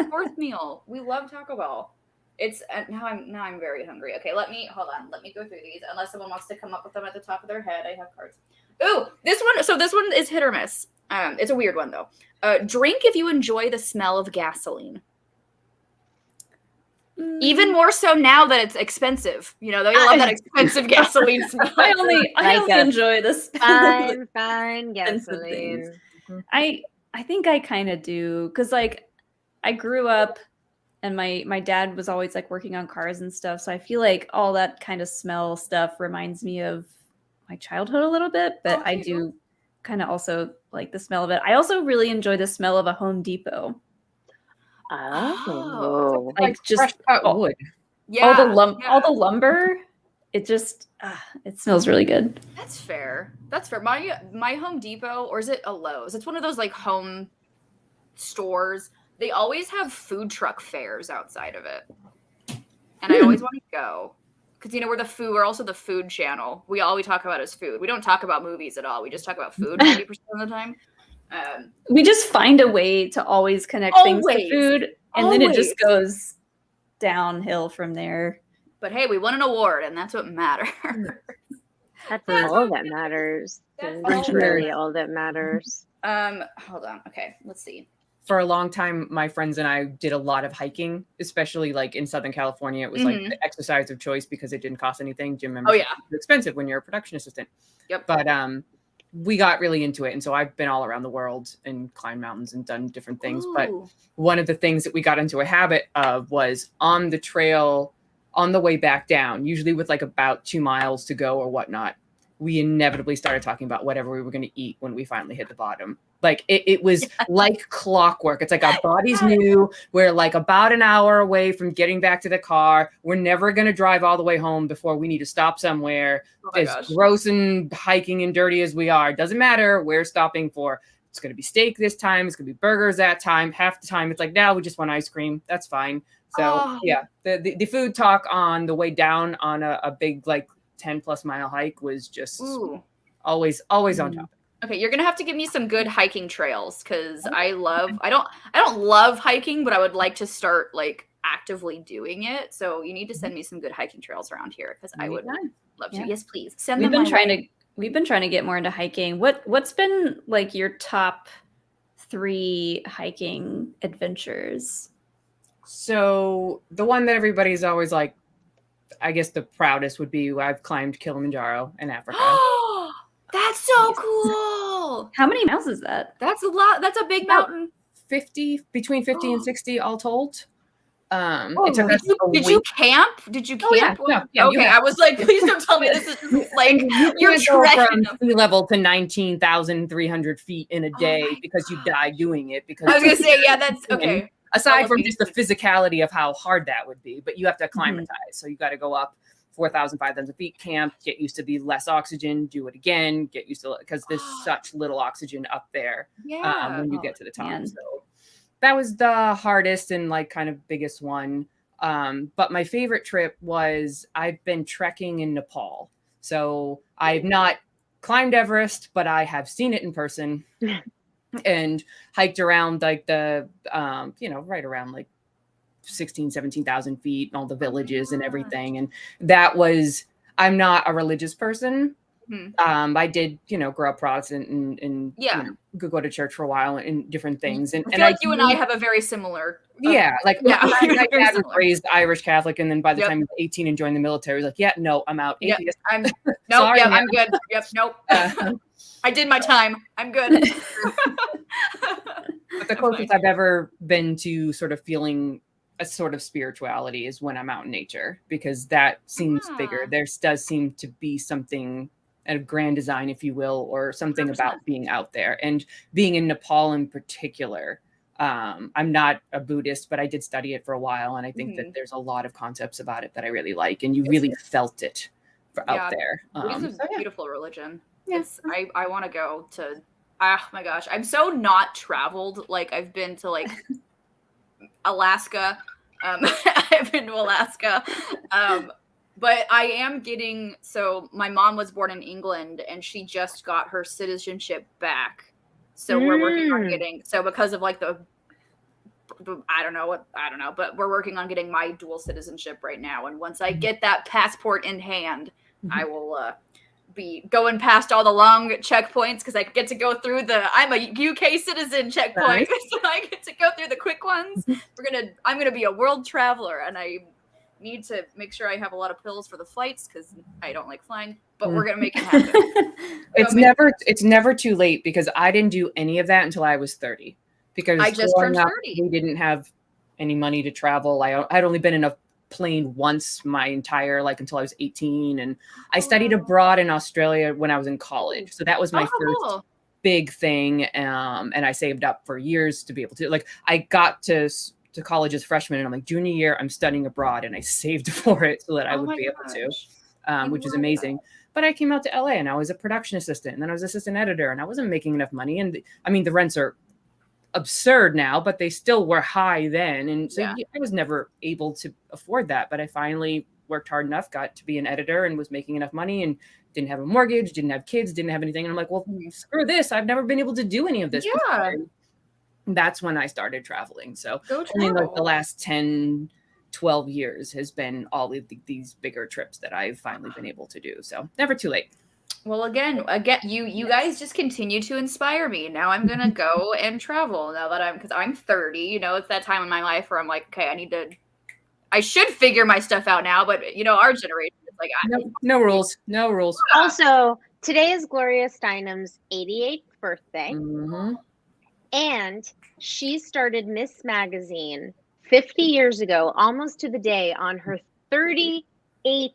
Fourth meal. We love Taco Bell. It's now I'm very hungry. Okay, let me go through these. Unless someone wants to come up with them at the top of their head, I have cards. Ooh, this one. So this one is hit or miss. It's a weird one though. Drink if you enjoy the smell of gasoline. Even more so now that it's expensive. You know, they love that expensive gasoline smell. I only enjoy this. Fine gasoline. I think I kind of do because like I grew up and my dad was always like working on cars and stuff, so I feel like all that kind of smell stuff reminds me of my childhood a little bit, but I do kind of also like the smell of it. I also really enjoy the smell of a Home Depot. Oh, Like just fresh cut wood. Yeah, all the lumber. It just it smells really good. That's fair. My Home Depot, or is it a Lowe's? It's one of those like home stores. They always have food truck fairs outside of it, and I always want to go because we're also the food channel. All we talk about is food. We don't talk about movies at all. We just talk about food 90% of the time. We just find a way to always connect things to food, and then it just goes downhill from there. But hey, we won an award, and that's what matters. That's all that matters. That's really all that matters. Hold on. Okay, let's see. For a long time, my friends and I did a lot of hiking, especially like in Southern California. It was like the exercise of choice because it didn't cost anything. Gym membership is expensive when you're a production assistant. Yep. But we got really into it. And so I've been all around the world and climbed mountains and done different things. Ooh. But one of the things that we got into a habit of was on the trail on the way back down, usually with like about 2 miles to go or whatnot, we inevitably started talking about whatever we were going to eat when we finally hit the bottom. Like it was like clockwork. It's like our bodies knew we're like about an hour away from getting back to the car. We're never going to drive all the way home before we need to stop somewhere. As gross and hiking and dirty as we are, doesn't matter. We're stopping for, it's going to be steak this time. It's going to be burgers that time. Half the time it's like, now we just want ice cream. That's fine. So yeah, the food talk on the way down on a big like 10+ mile hike was just always on top. Okay, you're gonna have to give me some good hiking trails because I don't love hiking, but I would like to start like actively doing it. So you need to send me some good hiking trails around here because I would love to. Yes, please. We've been trying to get more into hiking. What's been like your top 3 hiking adventures? So the one that everybody's always like, I guess the proudest would be I've climbed Kilimanjaro in Africa. That's so cool. How many miles is that? That's a lot. That's a big mountain. 50, between 50 and 60 all told. Did you camp? Did you camp? Yeah, okay, I was like, please don't tell me this is just like you're trekking from sea level to 19,300 feet in a day because you die doing it. Because I was gonna say, yeah, that's okay. Aside from just the physicality of how hard that would be, but you have to acclimatize. So you got to go up 4,500 feet, camp, get used to the less oxygen, do it again, get used to it because there's such little oxygen up there when you get to the top. So that was the hardest and like kind of biggest one. But my favorite trip was I've been trekking in Nepal. So I've not climbed Everest, but I have seen it in person. And hiked around like the, right around like 17,000 feet and all the villages and everything. And that was, I'm not a religious person. I did, grow up Protestant and go to church for a while and different things. And I feel like you and I have a very similar. My dad was raised Irish Catholic. And then by the time he was 18 and joined the military, he was like, I'm out. Atheist. I'm good. Yep. Nope. I did my time. I'm good. But the closest I've ever been to sort of feeling a sort of spirituality is when I'm out in nature, because that seems bigger. There does seem to be something, a grand design, if you will, or something 100%. about being out there. And being in Nepal in particular, I'm not a Buddhist, but I did study it for a while, and I think that there's a lot of concepts about it that I really like, and you really felt it out there. Buddhism is a beautiful religion. Yes, I want to go to. Oh my gosh, I'm so not traveled. Like I've been to like Alaska. I've been to Alaska. But I am getting, so my mom was born in England and she just got her citizenship back. So we're working on getting, so because of like the I don't know, but we're working on getting my dual citizenship right now. And once I get that passport in hand, I will be going past all the long checkpoints because I get to go through I'm a UK citizen checkpoint. Nice. So I get to go through the quick ones. I'm gonna be a world traveler, and I need to make sure I have a lot of pills for the flights because I don't like flying, but we're gonna make it happen. It's never too late, because I didn't do any of that until I was 30. Because I just turned 30. We didn't have any money to travel. I'd only been in a plane once my entire until I was 18, and I studied abroad in Australia when I was in college. So that was my first big thing, and I saved up for years to be able to. I got to college as a freshman, and I'm like, junior year I'm studying abroad, and I saved for it so that I would be able to, which is amazing. But I came out to LA and I was a production assistant, and then I was assistant editor, and I wasn't making enough money. And I mean, the rents are absurd now, but they still were high then. And so I was never able to afford that. But I finally worked hard enough, got to be an editor, and was making enough money, and didn't have a mortgage, didn't have kids, didn't have anything. And I'm like, well, screw this. I've never been able to do any of this before. That's when I started traveling. So only the last 10, 12 years has been all of these bigger trips that I've finally been able to do. So never too late. Well, again, you guys just continue to inspire me. Now I'm gonna go and travel. Now that because I'm 30, it's that time in my life where I'm like, okay, I should figure my stuff out now. But our generation is like, no rules. Also, today is Gloria Steinem's 88th birthday, and she started Miss Magazine 50 years ago, almost to the day, on her 38th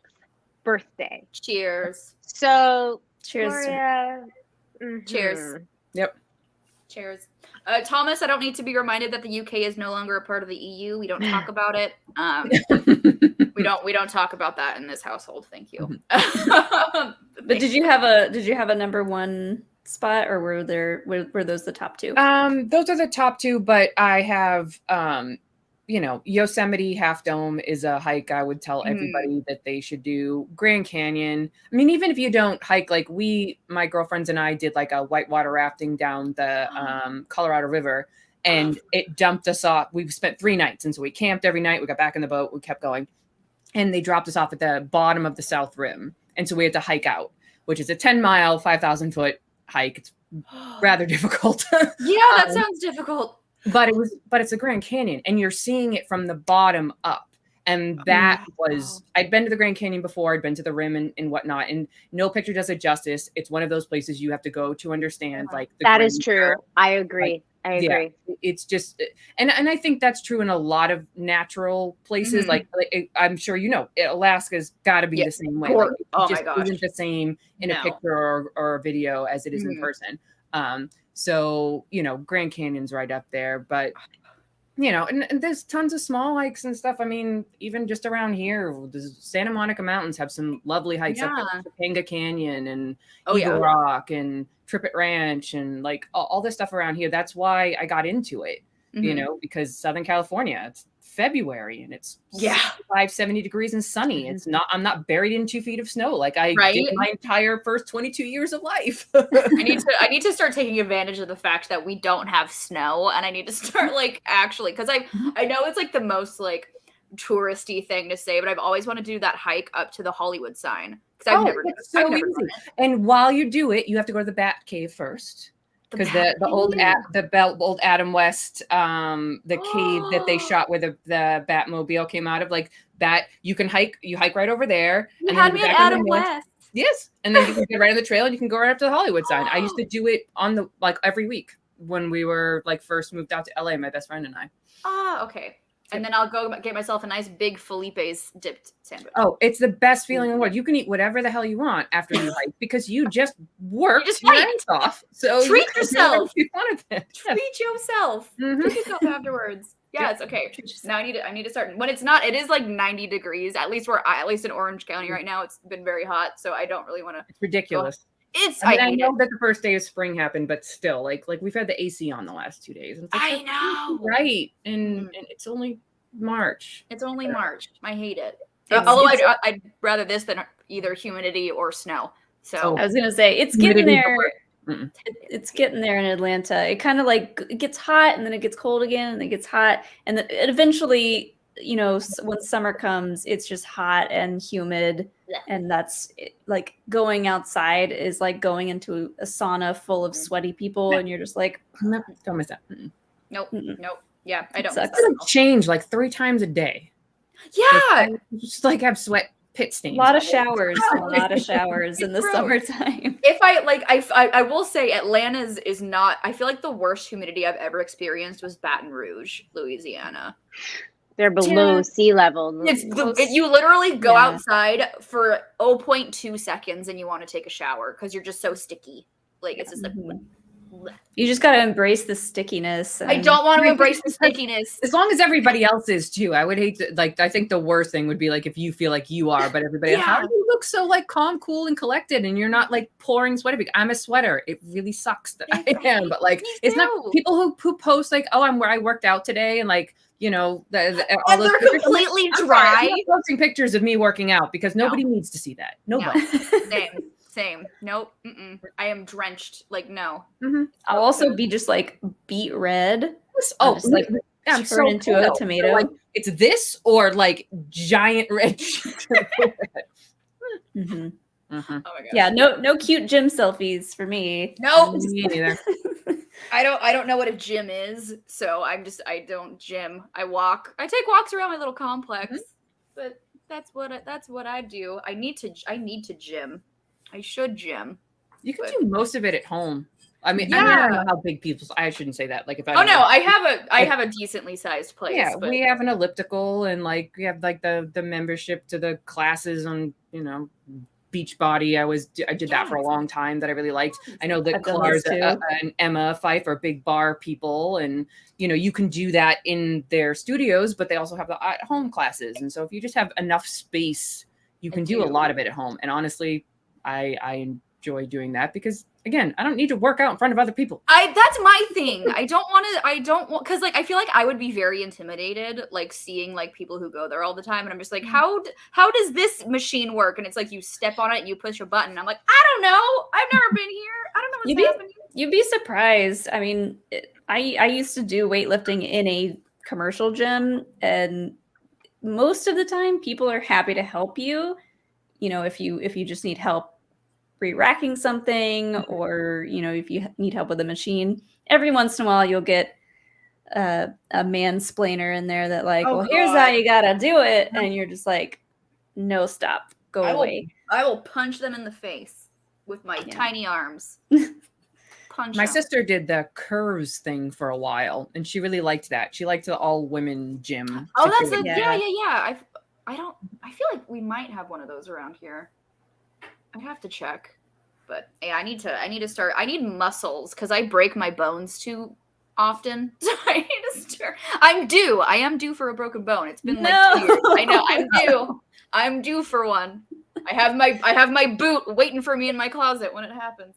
birthday. Cheers. So, cheers. Gloria, cheers. Yep. Cheers. Thomas, I don't need to be reminded that the UK is no longer a part of the EU. We don't talk about it. We don't talk about that in this household. Thank you. But did you have a number one spot, or were those the top two? Those are the top two, but I have Yosemite Half Dome is a hike I would tell everybody that they should do. Grand Canyon. I mean, even if you don't hike, my girlfriends and I did a whitewater rafting down the Colorado River, and it dumped us off. We spent 3 nights, and so we camped every night. We got back in the boat. We kept going, and they dropped us off at the bottom of the South Rim, and so we had to hike out, which is a 10-mile, 5,000-foot hike. It's rather difficult. Yeah, that sounds difficult. But it's a Grand Canyon, and you're seeing it from the bottom up. And that I'd been to the Grand Canyon before, I'd been to the rim and whatnot, and no picture does it justice. It's one of those places you have to go to understand. That is true. I agree. I agree. Yeah, it's just, and I think that's true in a lot of natural places. I'm sure Alaska's got to be the same way. Oh my gosh, isn't the same in a picture or a video as it is in person. So, Grand Canyon's right up there, but, and there's tons of small hikes and stuff. I mean, even just around here, the Santa Monica Mountains have some lovely hikes up there. Topanga Canyon and Eagle Rock and Trippet Ranch and all this stuff around here. That's why I got into it, because Southern California, it's February and it's 70 degrees and sunny. I'm not buried in 2 feet of snow I did my entire first 22 years of life. I need to start taking advantage of the fact that we don't have snow, and I need to start actually, because I know it's the most touristy thing to say, but I've always wanted to do that hike up to the Hollywood sign because I've never done it. And while you do it, you have to go to the Bat Cave first. Because the old Adam West, the cave that they shot where the Batmobile came out of, you hike right over there. You had me at Adam West. Yes, and then you can get right on the trail and you can go right up to the Hollywood sign. I used to do it on every week when we were first moved out to LA, my best friend and I. Okay. And then I'll go get myself a nice big Felipe's dipped sandwich. Oh, it's the best feeling in the world. You can eat whatever the hell you want after you hike because you just worked just your hiked. ass off. So Treat you can do yourself. whatever you want with it. Yeah. Treat yourself. Mhm. Treat yourself afterwards. Yeah, it's okay. Now I need to start. When it's not, it is like 90 degrees. At least in Orange County right now, it's been very hot. So I don't really want to. It's ridiculous. I know that the first day of spring happened, but still, like we've had the AC on the last 2 days. And it's like, I know. right? And it's only March. It's only March. I hate it. It's- Although I'd rather this than either humidity or snow. So I was gonna say it's getting there. It's getting there in Atlanta. It kind of like it gets hot and then it gets cold again and it gets hot and then eventually, you know, when summer comes, it's just hot and humid, and that's like going outside is like going into a sauna full of sweaty people, and you're just like, don't miss that. Nope. Yeah, I don't. Sucks. It's change like 3 times a day. Yeah, just like have sweat pit stains. a lot of showers in the Gross. summertime. If I will say Atlanta's is not. I feel like the worst humidity I've ever experienced was Baton Rouge, Louisiana. They're below sea level. You literally go outside for 0.2 seconds and you want to take a shower because you're just so sticky. Like it's just like. You just got to embrace the stickiness. I don't want to embrace the stickiness. As long as everybody else is too. I would hate to, like, I think the worst thing would be like if you feel like you are, but everybody, how do you look so like calm, cool, and collected and you're not like pouring sweat? I'm a sweater. It really sucks that I am, but like it's not people who post like, oh, I worked out today and like, you know, all those they're completely dry. I'm not posting pictures of me working out because nobody needs to see that. Nobody. Same. Nope. I am drenched. Like, no. I'll also be just like beet red. Oh, just like I'm turn into a tomato. So, like, it's this or like giant red. Oh my god. Yeah, no cute gym selfies for me. Nope. Me neither. I don't know what a gym is, so I don't gym. I walk. I take walks around my little complex, but that's what I do. I need to gym. I should gym. You can do most of it at home. I mean, Yeah. I don't know how big people's. I shouldn't say that. Like if I. Oh no, I have a decently sized place. Yeah, but we have an elliptical, and like we have like the membership to the classes on Beachbody. I did that for a long time that I really liked. I know that Clarke and Emma Fife are big bar people, and you can do that in their studios, but they also have the at-home classes. And so if you just have enough space, you can do a lot of it at home. And honestly, I enjoy doing that because again, I don't need to work out in front of other people. That's my thing. I don't want because like I feel like I would be very intimidated like seeing like people who go there all the time, and I'm just like, how does this machine work? And it's like you step on it and you push a button. I'm like, I don't know. I've never been here. I don't know what's happening. You'd be surprised. I mean, I used to do weightlifting in a commercial gym, and most of the time people are happy to help you. If you just need help re-racking something, or if you need help with a machine, every once in a while you'll get a mansplainer in there that like, here's how you gotta do it, and you're just like, no, stop, go away. I will punch them in the face with my tiny arms. Punch My them. sister did the curves thing for a while, and she really liked that. She liked the all-women gym. Oh, that's yeah. I feel like we might have one of those around here. I have to check, but hey, I need to start. I need muscles because I break my bones too often. So I need to start. I am due for a broken bone. It's been like 2 years. I know. I'm due for one. I have my boot waiting for me in my closet when it happens.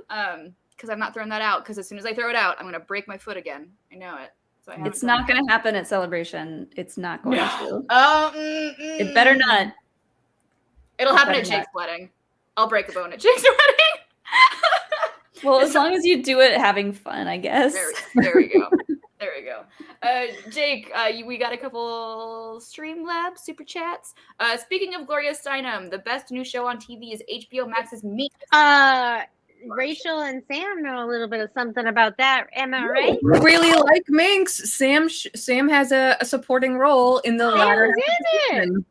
Because I'm not throwing that out. Because as soon as I throw it out, I'm gonna break my foot again. I know it. So it's not going to happen at Celebration. It's not going to. It It better not. It'll happen at Jake's wedding. I'll break a bone at Jake's wedding. Well, as long as you do it having fun, I guess. There we go. There we go. Jake, we got a couple Streamlabs super chats. Speaking of Gloria Steinem, the best new show on TV is HBO Max's Minx. Rachel and Sam know a little bit of something about that. Am I right? Really like Minx. Sam has a supporting role in the latter half of the season.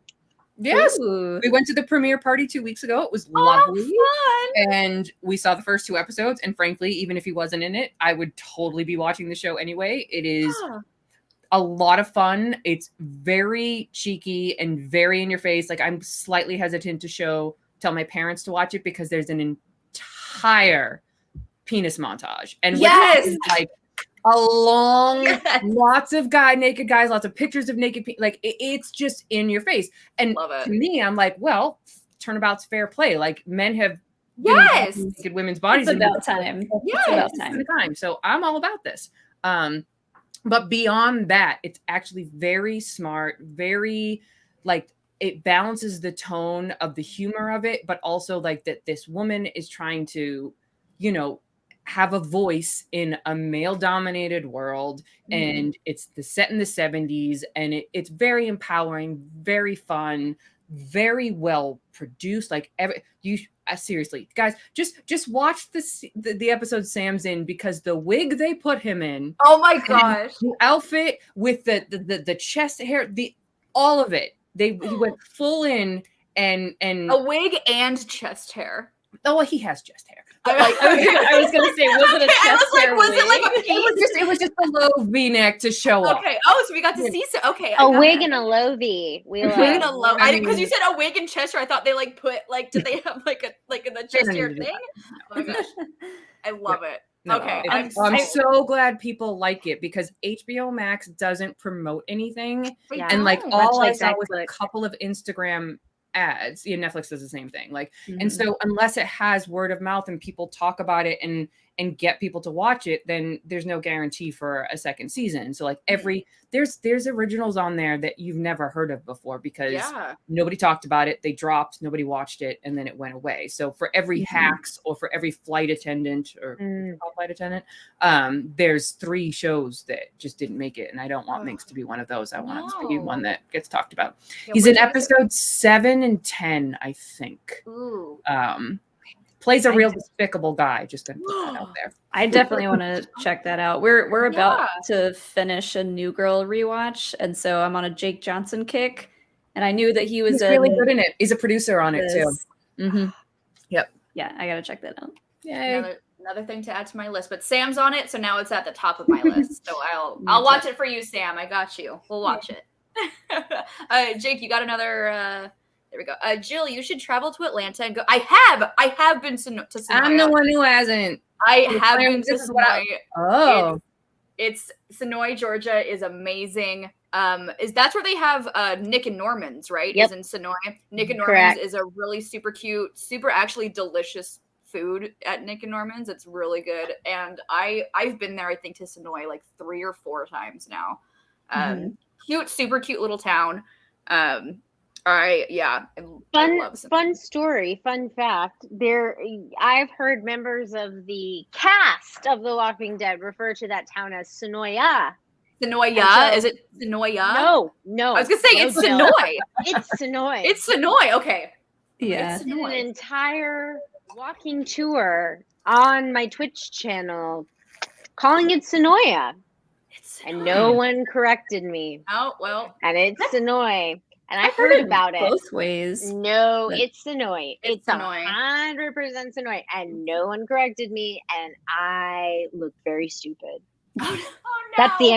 Yes. Ooh. We went to the premiere party 2 weeks ago. It was lovely. Fun. And we saw the first 2 episodes. And frankly, even if he wasn't in it, I would totally be watching the show anyway. It is a lot of fun. It's very cheeky and very in your face. Like I'm slightly hesitant to tell my parents to watch it because there's an entire penis montage. And Yes! like a long, lots of naked guys, lots of pictures of naked people. Like it's just in your face. And to me, I'm like, well, turnabout's fair play. Like men have naked women's bodies. It's about time. It's about time. So I'm all about this. But beyond that, it's actually very smart, very like it balances the tone of the humor of it, but also like that this woman is trying to, you know, have a voice in a male dominated world. And it's set in the 70s and it's very empowering, very fun, very well produced. Like seriously, guys, just watch the episode Sam's in because the wig they put him in. Oh my gosh. The outfit with the chest hair, all of it. He went full in and a wig and chest hair. Oh, well, he has chest hair. I was gonna say, was it a chest hair? Was it like a piece? It was just a low V-neck to show up. Okay. Oh, so we got to see a wig and a low V. Wig and a low. Because you said a wig and chest hair, I thought they like put like did they have like the chest hair thing? Oh my gosh, I love it. No, okay, I'm so glad people like it because HBO Max doesn't promote anything, and like all I saw was a couple of Instagram ads. Netflix does the same thing. Like, and so unless it has word of mouth and people talk about it and get people to watch it, then there's no guarantee for a second season. So like there's originals on there that you've never heard of before because nobody talked about it. They dropped, nobody watched it, and then it went away. So for every hacks or for every flight attendant or flight attendant, there's 3 shows that just didn't make it. And I don't want Minx to be one of those. I want it to be one that gets talked about. He's in episode 7 and 10, I think. Ooh. Plays a real despicable guy. Just gonna put that out there. I definitely want to check that out. We're about to finish a New Girl rewatch, and so I'm on a Jake Johnson kick. And I knew that he was really good in it. He's a producer on it too. Yep. Yeah, I gotta check that out. Yay. Another thing to add to my list, but Sam's on it, so now it's at the top of my list. So I'll watch it for you, Sam. I got you. We'll watch it. Jake, you got another. There we go. Jill, you should travel to Atlanta and go. I have been to Sonoya. I'm the one who hasn't. I have been to Sonoya. Oh. It's Sonoya, Georgia is amazing. That's where they have Nick and Norman's, right? Yep. Is in Sonoya. Nick and Norman's is a really super cute, super actually delicious food at Nick and Norman's. It's really good. And I've been there, I think, to Sonoya like 3 or 4 times now. Cute, super cute little town. I love fun story, fun fact. I've heard members of the cast of The Walking Dead refer to that town as Sonoya. Sonoya? Is it Sonoya? No. I was gonna say it's Sonoy. It's Sonoy. It's Sonoy. Okay. Yeah. I did an entire walking tour on my Twitch channel, calling it Sonoya, and no one corrected me. Oh well. And it's Sonoy. And I heard about it both ways. No, it's Sonoy. It's Sonoy. 100% Sonoy. And no one corrected me. And I look very stupid. Oh no. That's the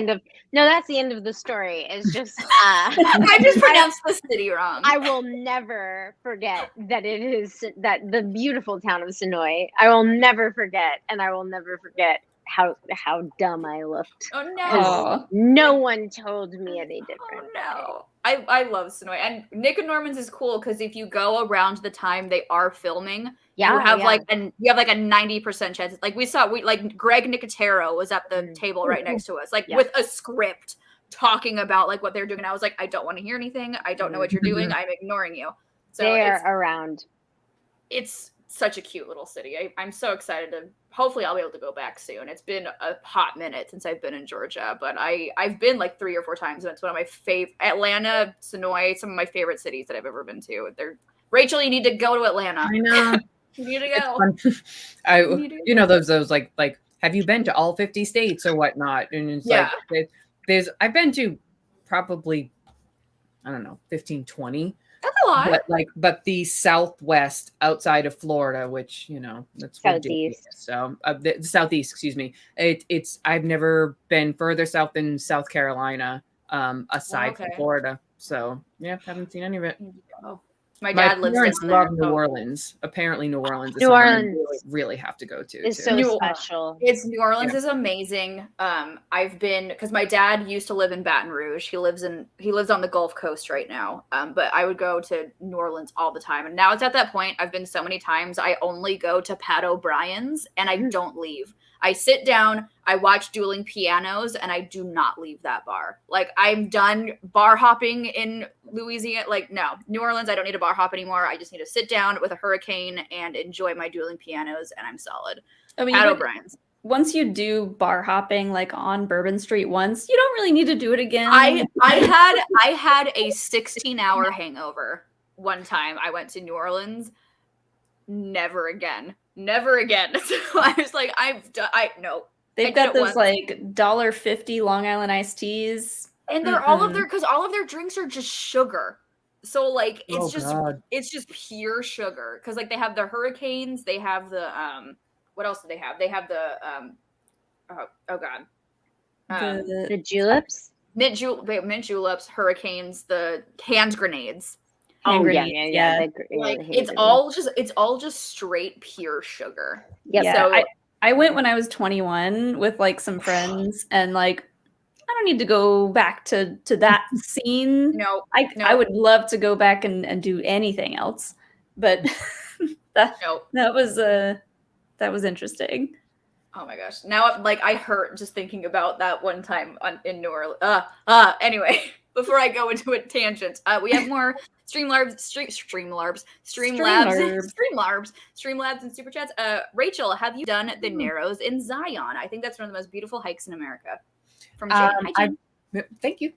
end of the story. It's just I just pronounced the city wrong. I will never forget that it is that the beautiful town of Sonoy. I will never forget, and I will never forget how dumb I looked. Oh no. No one told me any different. Oh no. I love Sonoy. And Nick and Norman's is cool because if you go around the time they are filming, you have like a 90% chance. Like like Greg Nicotero was at the table right next to us, like with a script talking about like what they're doing. And I was like, I don't want to hear anything. I don't know what you're doing. I'm ignoring you. So they're around. It's such a cute little city. I'm so excited to. Hopefully, I'll be able to go back soon. It's been a hot minute since I've been in Georgia, but I've been like 3 or 4 times, and it's one of my favorite. Atlanta, Sonoy, some of my favorite cities that I've ever been to. Rachel, you need to go to Atlanta. I know. You need to go. You know those like have you been to all 50 states or whatnot? And it's like I've been to probably 15, 20. That's a lot. But the Southwest outside of Florida, which that's Southeast. ridiculous. So the Southeast, excuse me. It's I've never been further south than South Carolina, aside from Okay. Florida. So yeah, haven't seen any of it. Oh. My dad lives parents down there. love New Orleans. Apparently, New Orleans is New somewhere I Orleans really have to go to. It's too. so special. New Orleans is amazing. I've been because my dad used to live in Baton Rouge. He lives on the Gulf Coast right now. But I would go to New Orleans all the time, and now it's at that point. I've been so many times. I only go to Pat O'Brien's, and I don't leave. I sit down, I watch Dueling Pianos, and I do not leave that bar. Like, I'm done bar hopping in Louisiana. Like, no, New Orleans, I don't need to bar hop anymore. I just need to sit down with a hurricane and enjoy my Dueling Pianos, and I'm solid. I mean, Pat O'Brien's. Once you do bar hopping, like on Bourbon Street once, you don't really need to do it again. I had a 16-hour hangover one time. I went to New Orleans. Never again. So I was like, no. They've got those like $1.50 Long Island iced teas. And they're all of their drinks are just sugar. So like it's just pure sugar. Cause like they have the hurricanes, they have the what else do they have? They have the the juleps? Mint juleps, hurricanes, the hand grenades. Hand grenades, yeah. It's all just straight pure sugar. Yep. Yeah, So I went when I was 21 with like some friends, and like I don't need to go back to that scene. No, I would love to go back and do anything else, but that was interesting. Oh my gosh! Now I hurt just thinking about that one time in New Orleans. Anyway, before I go into a tangent, we have more Streamlabs and Super Chats. Rachel, have you done the Narrows in Zion? I think that's one of the most beautiful hikes in America. From Jane. Hi, Jane. Thank you.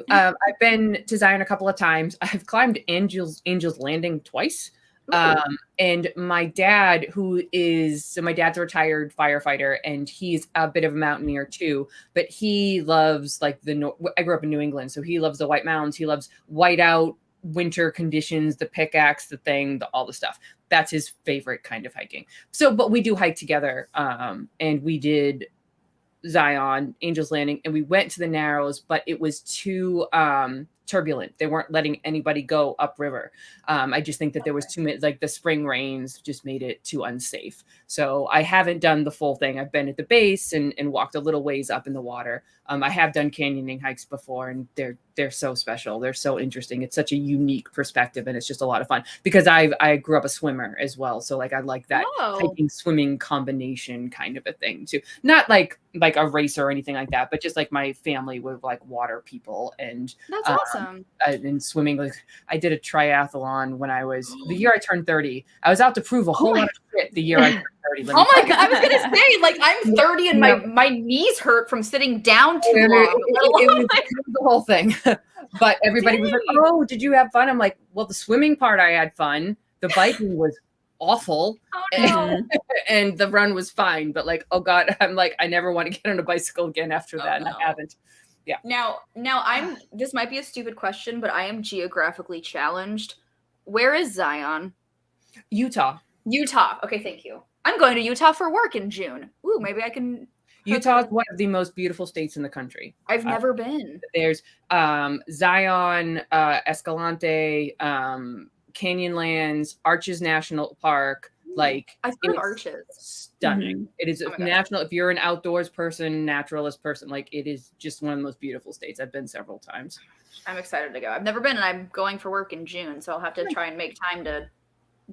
I've been to Zion a couple of times. I've climbed Angel's Landing twice. And my dad, my dad's a retired firefighter, and he's a bit of a mountaineer too, but he loves like I grew up in New England, so he loves the White Mountains. He loves whiteout winter conditions, the pickaxe, the thing, all the stuff. That's his favorite kind of hiking. So, but we do hike together. And we did Zion, Angel's Landing, and we went to the Narrows, but it was too turbulent. They weren't letting anybody go upriver. I just think that there was too many, like the spring rains just made it too unsafe. So I haven't done the full thing. I've been at the base and walked a little ways up in the water. I have done canyoning hikes before, and they're so special. They're so interesting. It's such a unique perspective, and it's just a lot of fun because I grew up a swimmer as well. So like I like that hiking swimming combination kind of a thing too. Not like a racer or anything like that, but just like my family with like water people and that's awesome. And swimming. Like I did a triathlon when I was the year I turned 30. I was out to prove a whole lot of shit the year I turned 30. Oh my god! I was gonna say, like, I'm 30 and my knees hurt from sitting down too long. It was the whole thing. But everybody was like, "Oh, did you have fun?" I'm like, "Well, the swimming part I had fun. The biking was awful, and the run was fine. But like, oh god, I'm like, I never want to get on a bicycle again after that, and I haven't." Yeah. Now I'm. This might be a stupid question, but I am geographically challenged. Where is Zion? Utah. Okay, thank you. I'm going to Utah for work in June. Ooh, maybe I can. Utah is one of the most beautiful states in the country. I've never been. There's Zion, Escalante, Canyonlands, Arches National Park. Like I've heard of Arches. Stunning. Mm-hmm. It is national. If you're an outdoors person, naturalist person, like it is just one of the most beautiful states. I've been several times. I'm excited to go. I've never been, and I'm going for work in June, so I'll have to try and make time to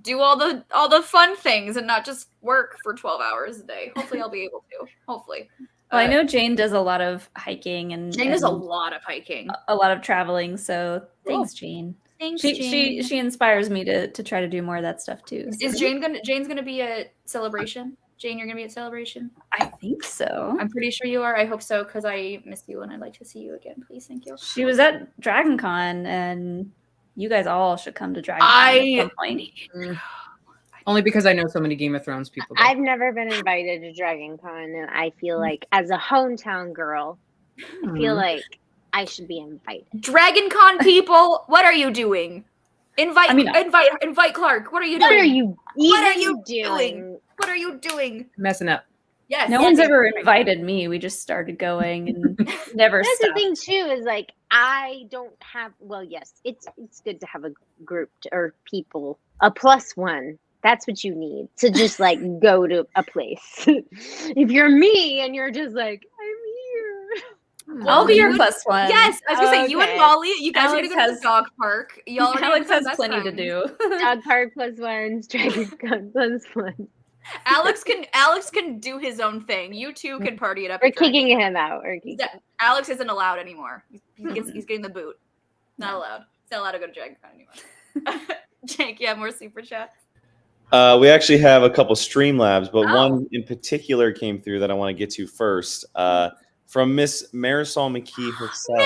do all the fun things and not just work for 12 hours a day. Hopefully I'll be able to. Hopefully. Well, I know Jane does a lot of hiking and Jane does a lot of hiking. A lot of traveling, so thanks, Jane. Thanks, Jane. She inspires me to try to do more of that stuff too. So. Is Jane's gonna be at Celebration? Jane, you're gonna be at Celebration? I think so. I'm pretty sure you are. I hope so, because I miss you and I'd like to see you again. Please, thank you. She was at Dragon Con, and you guys all should come to Dragon Con at some point. Only because I know so many Game of Thrones people. I've never been invited to Dragon Con, and I feel like, as a hometown girl, I feel like I should be invited. Dragon Con people, what are you doing? Invite, I mean, invite Clarke. What are you What doing? are you What are even you doing? What are you doing? Messing up. Yes. no yes, one's yes. ever invited me. We just started going and never That's the stopped. thing too, is like I don't have. Well, yes, it's good to have a group or people, a plus one. That's what you need to just like go to a place. If you're me and you're just like, I'm here. I'll be your you- plus one. Yes, I was gonna say you and Okay. Molly. You guys Alex are gonna go to has- the dog park. Y'all are Alex has best plenty to friends. do. Dog park plus ones, Dragon Con plus one. Alex can do his own thing. You two can party it up. We're at Dragon. kicking him out. Alex isn't allowed anymore. He's getting the boot. Not allowed. He's not allowed to go to Dragon Con anymore. Jake, you have more super chat? We actually have a couple Streamlabs, but Oh. one in particular came through that I want to get to first. From Miss Marisol McKee herself,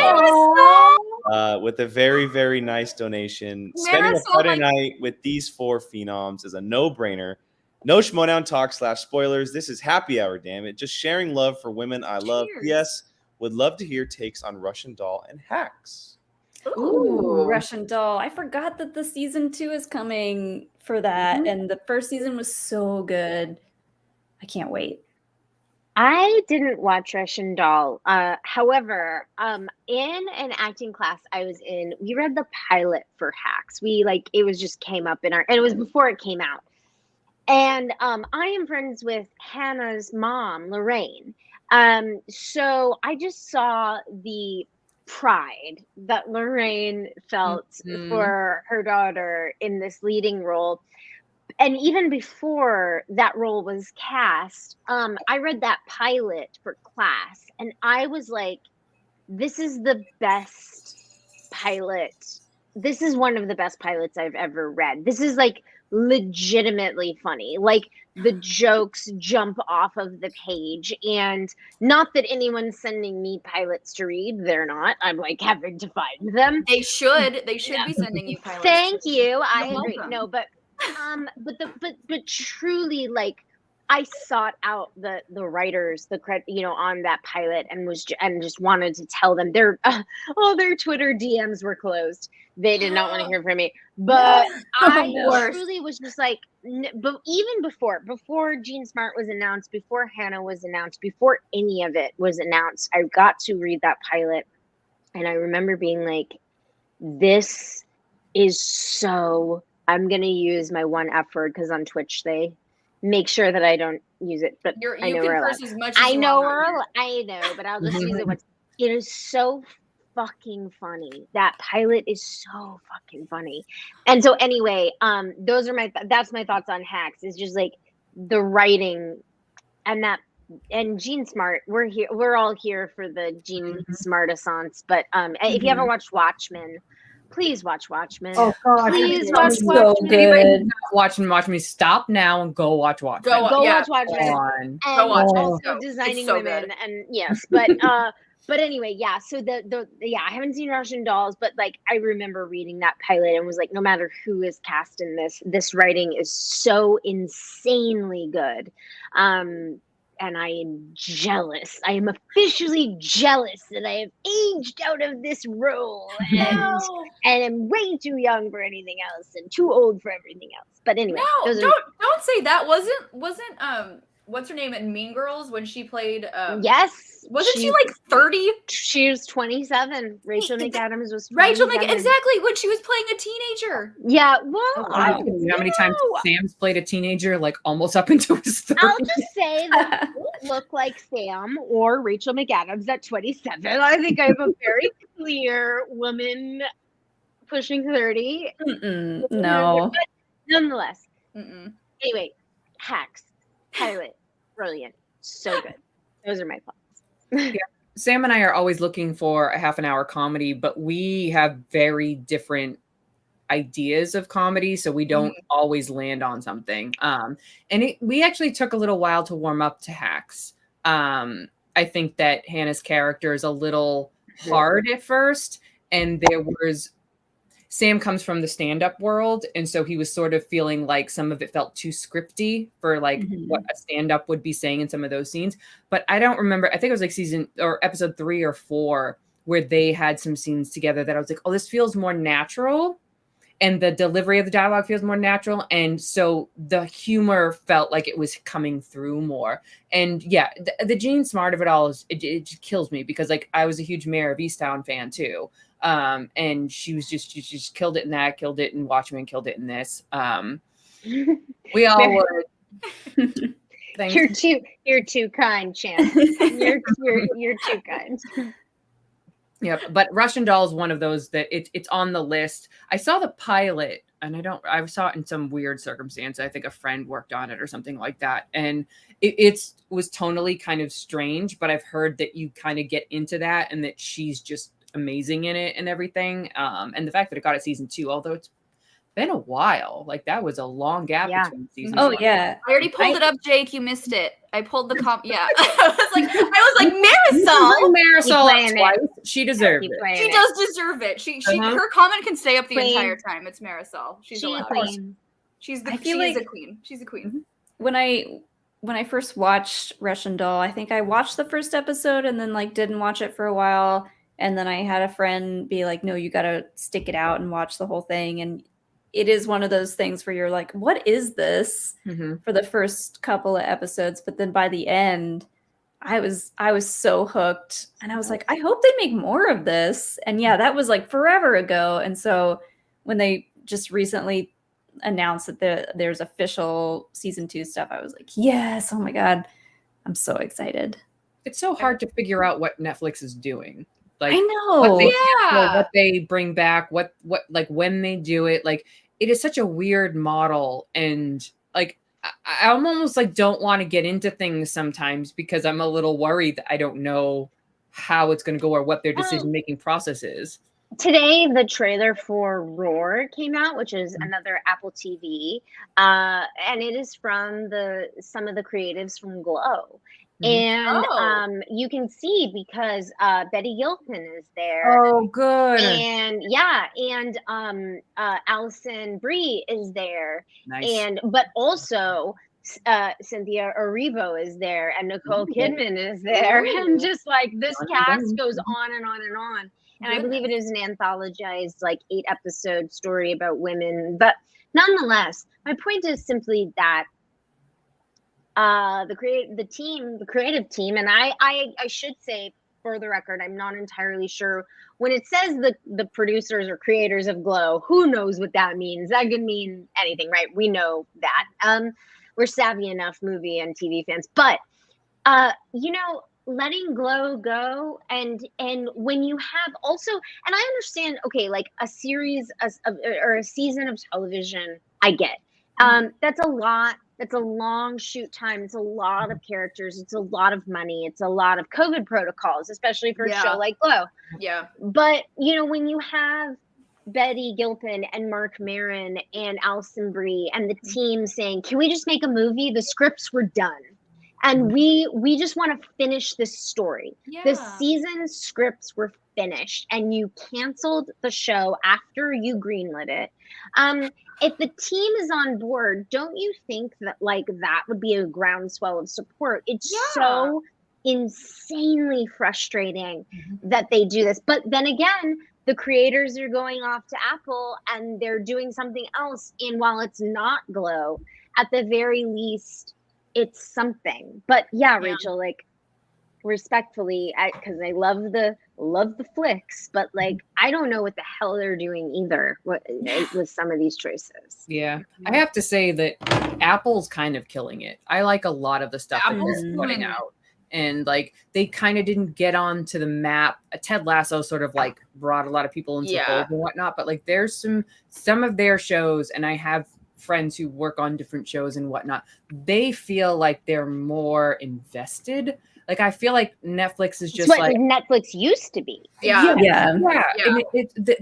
with a very, very nice donation. Spending a Marisol, Friday night with these four phenoms is a no-brainer. No Schmoedown talk / spoilers. This is happy hour, damn it. Just sharing love for women I love. Cheers. P.S. Would love to hear takes on Russian Doll and Hacks. Ooh, Russian Doll. I forgot that the season 2 is coming for that. And the first season was so good. I can't wait. I didn't watch Russian Doll. However, in an acting class I was in, we read the pilot for Hacks. It was just came up in our, and it was before it came out. And I am friends with Hannah's mom, Lorraine. So I just saw the pride that Lorraine felt for her daughter in this leading role. And even before that role was cast, I read that pilot for class, and I was like, this is the best pilot. This is one of the best pilots I've ever read. This is like legitimately funny. Like the jokes jump off of the page, and not that anyone's sending me pilots to read. They're not. I'm like having to find them. They should be sending you pilots. Thank you. I You're agree. welcome. No, but truly, like I sought out the writers, the credit, on that pilot, and just wanted to tell them their Twitter DMs were closed. They did not want to hear from me, but I truly was just like, but even before Gene Smart was announced, before Hannah was announced, before any of it was announced, I got to read that pilot, and I remember being like, this is so. I'm gonna use my one F word because on Twitch they make sure that I don't use it, but I know we're allowed. I know, but I'll just use it once. It is so fucking funny. That pilot is so fucking funny. And so anyway, those are that's my thoughts on Hacks. It's just like the writing and Gene Smart. We're all here for the Gene Smart assance. But if you haven't watched Watchmen, please watch Watchmen. Oh God, please it's watch so Watchmen. good. Watch me. Stop now and go watch Watchmen. Go watch Watchmen. Go on. And watch it. also It's designing so women, good. and yes, but but anyway, yeah. So I haven't seen Russian Dolls, but like I remember reading that pilot and was like, no matter who is cast in this writing is so insanely good. And I am jealous. I am officially jealous that I have aged out of this role and am way too young for anything else and too old for everything else. But anyway, No, don't say that. Wasn't what's her name in Mean Girls when she played? Yes, wasn't she like 30? She was 27. Rachel McAdams was 27. Rachel exactly when she was playing a teenager. Yeah, well, You know how many times Sam's played a teenager, like almost up into his 30s? I'll just say that I don't look like Sam or Rachel McAdams at 27. I think I have a very clear woman pushing 30. No. But nonetheless. Anyway, Hacks, pilot, brilliant, so good. Those are my thoughts. Yeah. Sam and I are always looking for a half an hour comedy, but we have very different ideas of comedy, so we don't always land on something. We actually took a little while to warm up to Hacks. I think that Hannah's character is a little hard at first, and Sam comes from the stand-up world, and so he was sort of feeling like some of it felt too scripty for like what a stand-up would be saying in some of those scenes. But I don't remember. I think it was like episode 3 or 4 where they had some scenes together that I was like, oh, this feels more natural. and the delivery of the dialogue feels more natural, and so the humor felt like it was coming through more. And yeah, the Jean Smart of it all is it just kills me, because like I was a huge Mayor of Easttown fan too, and she just killed it in that, killed it in Watchmen, killed it in this. We all were. Thanks. You're too kind, Champ. You're too kind. Yep, but Russian Doll is one of those that it's on the list. I saw the pilot, and I saw it in some weird circumstance. I think a friend worked on it or something like that, and it was tonally kind of strange. But I've heard that you kind of get into that, and that she's just amazing in it and everything. And the fact that it got a season 2, although it's been a while, like that was a long gap between seasons. Oh yeah, I already pulled it up, Jake. You missed it. I pulled the Yeah, I was like Marisol up twice. She deserved it. She does deserve it. She her comment can stay up the entire time. It's Marisol. She's allowed. Queen. She is a queen. She's a queen. When I first watched Russian Doll, I think I watched the first episode and then like didn't watch it for a while, and then I had a friend be like, "No, you got to stick it out and watch the whole thing." And it is one of those things where you're like, what is this for the first couple of episodes? But then by the end, I was so hooked, and I was like, I hope they make more of this. And yeah, that was like forever ago. And so when they just recently announced that there's official season 2 stuff, I was like, yes, oh my God, I'm so excited. It's so hard to figure out what Netflix is doing. Like, I know. What they bring back, what like when they do it, like it is such a weird model, and like I almost like don't want to get into things sometimes because I'm a little worried that I don't know how it's going to go or what their decision making process is. Today, the trailer for Roar came out, which is another Apple TV, and it is from some of the creatives from Glow. And you can see because Betty Gilpin is there. Oh, good. And yeah, and Alison Brie is there. Nice. But also Cynthia Erivo is there, and Nicole Kidman is there. And just like this cast goes on and on and on. And I believe it is an anthologized, like 8-episode story about women. But nonetheless, my point is simply that the creative team, and I should say, for the record, I'm not entirely sure when it says the producers or creators of Glow, who knows what that means? That could mean anything, right? We know that. We're savvy enough, movie and TV fans, but letting Glow go, and when you have also, and I understand, okay, like a series or a season of television, I get. That's a lot. It's a long shoot time. It's a lot of characters. It's a lot of money. It's a lot of COVID protocols, especially for a show like Glow. Yeah. But, when you have Betty Gilpin and Mark Maron and Alison Brie and the team saying, can we just make a movie? The scripts were done. And we just want to finish this story. Yeah. The season scripts were finished, and you canceled the show after you greenlit it. If the team is on board, don't you think that like that would be a groundswell of support? It's so insanely frustrating that they do this. But then again, the creators are going off to Apple and they're doing something else. And while it's not Glow, at the very least, it's something. But yeah, Rachel, like respectfully, because I love the flicks, but like I don't know what the hell they're doing either with some of these choices. Yeah, I have to say that Apple's kind of killing it. I like a lot of the stuff that they're putting out, and like they kind of didn't get onto the map. Ted Lasso sort of like brought a lot of people into the fold and whatnot, but like there's some of their shows, and I have friends who work on different shows and whatnot. They feel like they're more invested. Like I feel like Netflix is just what like Netflix used to be. Yeah.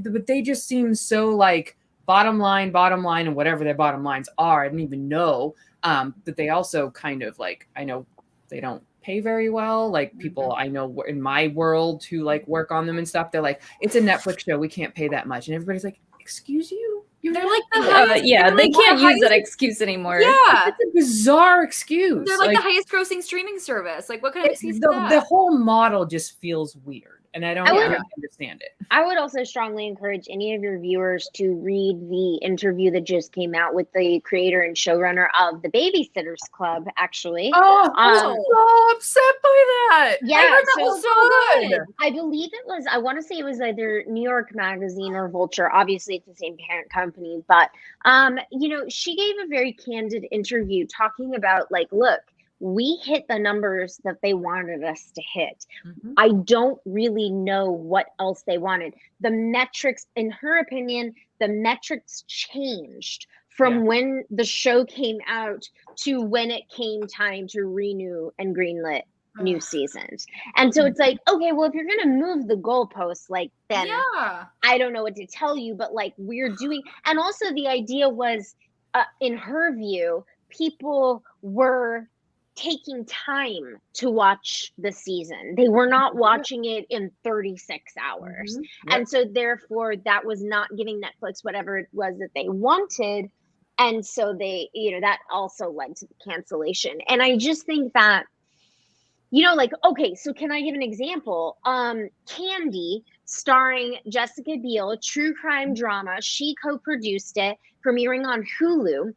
But they just seem so like bottom line, and whatever their bottom lines are. I didn't even know. But they also kind of like, I know they don't pay very well. Like people I know in my world who like work on them and stuff. They're like, it's a Netflix show. We can't pay that much. And everybody's like, excuse you? They're like they can't use that excuse anymore. Yeah, it's a bizarre excuse. They're like the highest grossing streaming service. Like, what kind of excuse is that? The whole model just feels weird. and I don't I would- really understand it. I would also strongly encourage any of your viewers to read the interview that just came out with the creator and showrunner of the Babysitters Club, actually. Oh, I'm so upset by that. Yeah, I heard that was so good. I believe it was, I want to say it was either New York Magazine or Vulture. Obviously, it's the same parent company. But, she gave a very candid interview talking about, like, look, we hit the numbers that they wanted us to hit. Mhm. I don't really know what else they wanted. The metrics, in her opinion, the metrics changed from when the show came out to when it came time to renew and greenlit new seasons. And so it's like, okay, well, if you're going to move the goalposts, like, then I don't know what to tell you, but like we're doing. And also the idea was, in her view, people were taking time to watch the season. They were not watching it in 36 hours. And so therefore that was not giving Netflix whatever it was that they wanted. And so they, that also led to the cancellation. And I just think that, okay, so can I give an example? Candy, starring Jessica Biel, a true crime drama. She co-produced it, premiering on Hulu.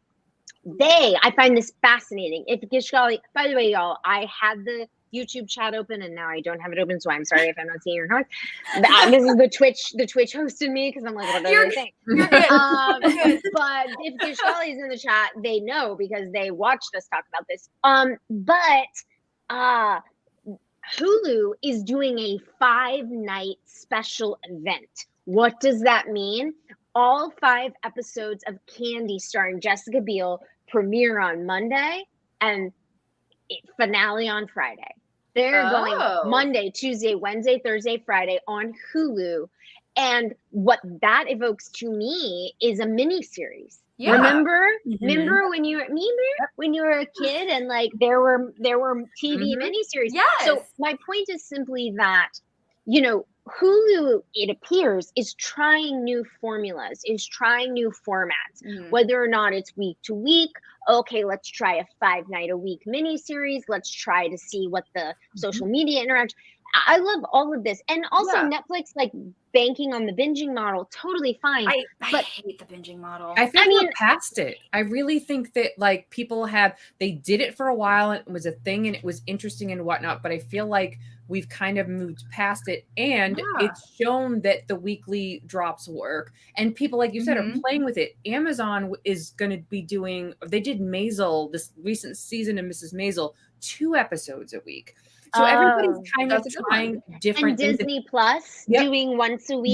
I find this fascinating. If Gishgali, by the way, y'all, I had the YouTube chat open and now I don't have it open, so I'm sorry if I'm not seeing your comments. This is the Twitch hosted me because I'm like, what are they saying? You're good. But if Gishgali is in the chat, they know because they watched us talk about this. Hulu is doing a 5-night special event. What does that mean? All 5 episodes of Candy starring Jessica Biel premiere on Monday and finale on Friday. They're going Monday, Tuesday, Wednesday, Thursday, Friday on Hulu. And what that evokes to me is a mini series. Yeah. Remember when you were a kid and like there were TV miniseries. Yes. So my point is simply that, Hulu, it appears, is trying new formulas, is trying new formats, whether or not it's week to week. Okay, let's try a 5-night-a-week miniseries. Let's try to see what the social media interaction. I love all of this. And also Netflix, like, banking on the binging model, totally fine. I hate the binging model. I think we're past it. I really think that, like, people they did it for a while and it was a thing and it was interesting and whatnot, but I feel like we've kind of moved past it, and it's shown that the weekly drops work, and people, like you said, are playing with it. Amazon is going to be they did Maisel, this recent season of Mrs. Maisel, 2 episodes a week. So everybody's kind of trying different things. And Disney Plus doing once a week.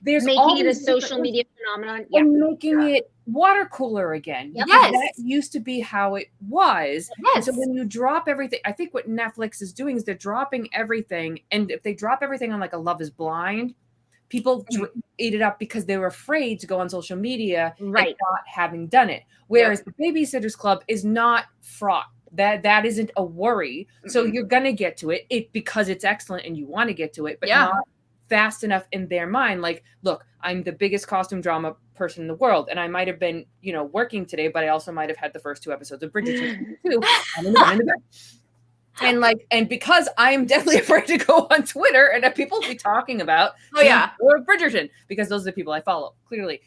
There's making it a social media phenomenon. And making it water cooler again. Yes. That used to be how it was. Yes. And so when you drop everything, I think what Netflix is doing is they're dropping everything. And if they drop everything on like a Love is Blind, people ate it up because they were afraid to go on social media and not having done it. Whereas the Babysitters Club is not fraught. That isn't a worry. So you're gonna get to it because it's excellent and you want to get to it, but not fast enough in their mind. Like, look, I'm the biggest costume drama person in the world, and I might have been, working today, but I also might have had the first 2 episodes of Bridgerton too. And because I'm definitely afraid to go on Twitter and people be talking about or Bridgerton, because those are the people I follow, clearly.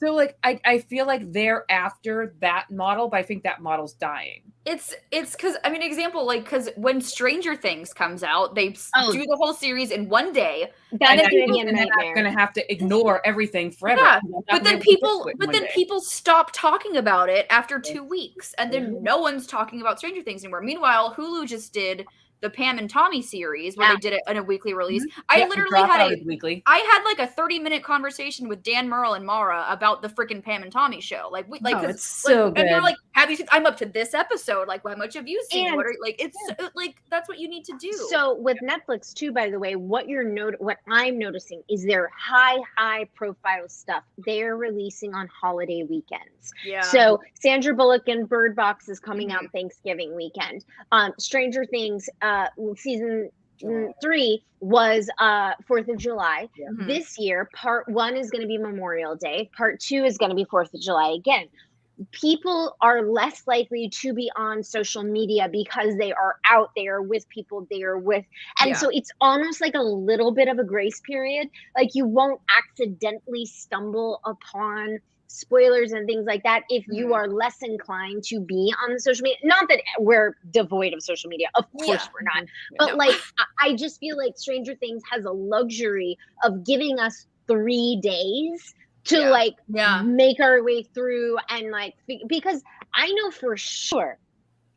So like I feel like they're after that model, but I think that model's dying. It's because example, like, because when Stranger Things comes out, they do the whole series in one day. That is going to be a nightmare. They're going to have to ignore everything forever. Yeah, but then people stop talking about it after 2 weeks, and then no one's talking about Stranger Things anymore. Meanwhile, Hulu just did the Pam and Tommy series where they did it in a weekly release. I literally had like a 30-minute conversation with Dan Merle and Mara about the freaking Pam and Tommy show. It's so good. And they're like, "Have you seen? I'm up to this episode. Like, how much have you seen? And that's what you need to do." So with Netflix too, by the way, what I'm noticing is their high profile stuff they're releasing on holiday weekends. Yeah. So Sandra Bullock and Bird Box is coming out Thanksgiving weekend. Stranger Things season 3 was 4th of July. This year, part 1 is going to be Memorial Day. Part 2 is going to be 4th of July again. people are less likely to be on social media because they are out there with people they are with. And so it's almost like a little bit of a grace period. Like you won't accidentally stumble upon spoilers and things like that if you are less inclined to be on the social media. Not that we're devoid of social media, of course we're not, but like I just feel like Stranger Things has a luxury of giving us 3 days to like make our way through and like, because I know for sure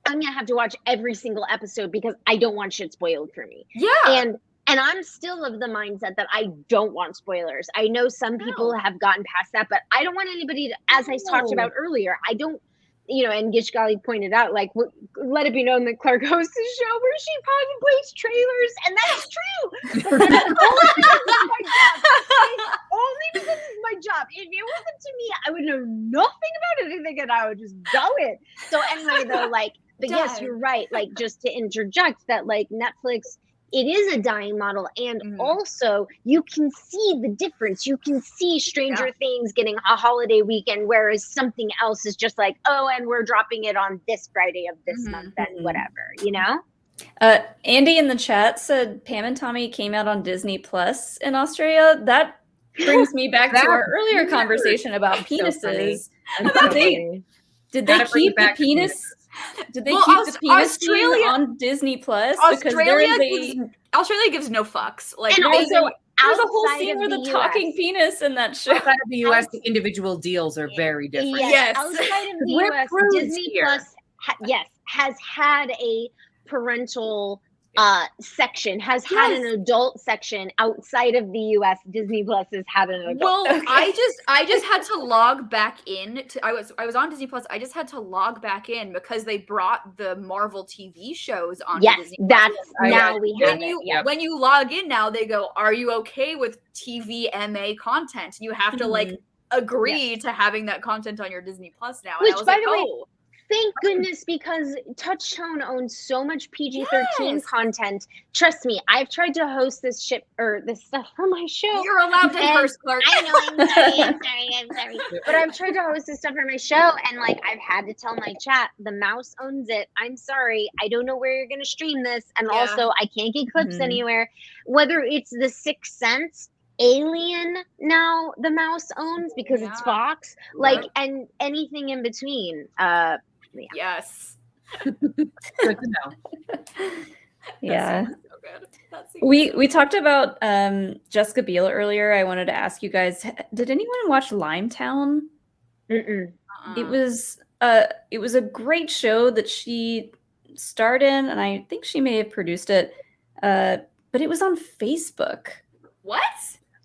I'm gonna have to watch every single episode because I don't want shit spoiled for me. And I'm still of the mindset that I don't want spoilers. I know some people have gotten past that, but I don't want anybody to, as I talked about earlier, I don't, you know, and Gishgali pointed out, like, let it be known that Clarke hosts a show where she contemplates trailers, and that's true. But that's only because it's my job. It's only because it's my job. If it wasn't to me, I would know nothing about anything, and I would just go in. So anyway, though, like, but yes, you're right. Like, just to interject that, like, Netflix, it is a dying model, and also you can see the difference. You can see Stranger Things getting a holiday weekend, whereas something else is just like, oh, and we're dropping it on this Friday of this month and whatever, you know? Andy in the chat said Pam and Tommy came out on Disney Plus in Australia. That brings me back to our earlier conversation about penises. Did they keep the penis? Did they keep the penis scene on Disney Plus? Australia gives no fucks. Like, and also, there's a whole scene with a talking penis in that show. Outside of the US, the individual deals are very different. Yes. Outside of the US, Disney Plus, has had a parental section, has had an adult section. Outside of the US, Disney Plus has had an adult. Well, I just had to log back in. I was on Disney Plus. I just had to log back in because they brought the Marvel TV shows on. Disney Plus. That's now we have it. When you log in now, they go, "Are you okay with TV MA content?" You have to like agree to having that content on your Disney Plus now. Which, by the way, thank goodness, because Touchstone owns so much PG-13 content. Trust me, I've tried to host this stuff for my show. You're allowed to curse, Clarke. I know, I'm sorry. But I've tried to host this stuff for my show, and like I've had to tell my chat, the mouse owns it. I'm sorry, I don't know where you're gonna stream this, and also I can't get clips anywhere. Whether it's The Sixth Sense, Alien now the mouse owns because it's Fox, like, and anything in between. Yes. Good to know. Yeah. So we talked about Jessica Biel earlier. I wanted to ask you guys, did anyone watch Limetown? It was a great show that she starred in, and I think she may have produced it. But it was on Facebook. What?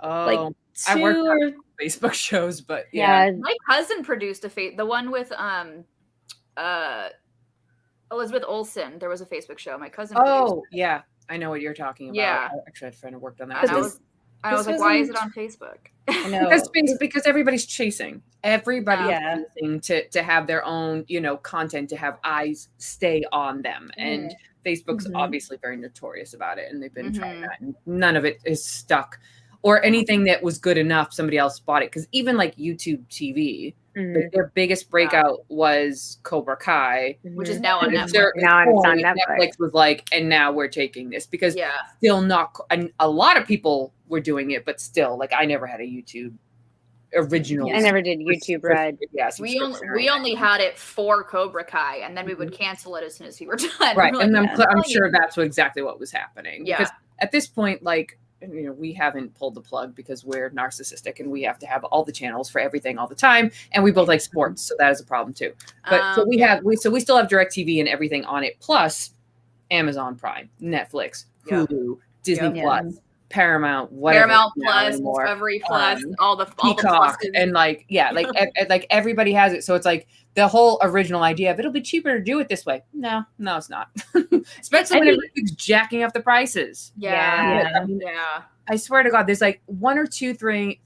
Oh, like I worked on Facebook shows, but my cousin produced the one with Elizabeth Olsen. There was a Facebook show. My cousin. Oh, yeah, I know what you're talking about. Yeah, actually, I had a friend who worked on that. I was like, why is it on Facebook? No, because everybody's chasing. Everybody is chasing to have their own, content, to have eyes stay on them, and Facebook's obviously very notorious about it, and they've been trying that, and none of it is stuck. Or anything that was good enough, somebody else bought it. Because even like YouTube TV, their biggest breakout was Cobra Kai, which is now on Netflix. Now it's on Netflix. Netflix was like, and now we're taking this, because still not. And a lot of people were doing it, but still, like, I never had a YouTube original. I never did YouTube Red. We only had it for Cobra Kai, and then we would cancel it as soon as we were done. Right, like, and I'm sure that's exactly what was happening. Yeah. Because at this point, like, we haven't pulled the plug because we're narcissistic and we have to have all the channels for everything all the time, and we both like sports, so that is a problem too. But so we still have DirecTV and everything on it, plus Amazon Prime, Netflix, Hulu, Disney Plus, Paramount, whatever. Paramount Plus, Discovery Plus, all the Peacock, and like everybody has it. So it's like the whole original idea of it'll be cheaper to do it this way. No, it's not. Especially when everything's jacking up the prices. Yeah. I swear to God, there's like one or two, three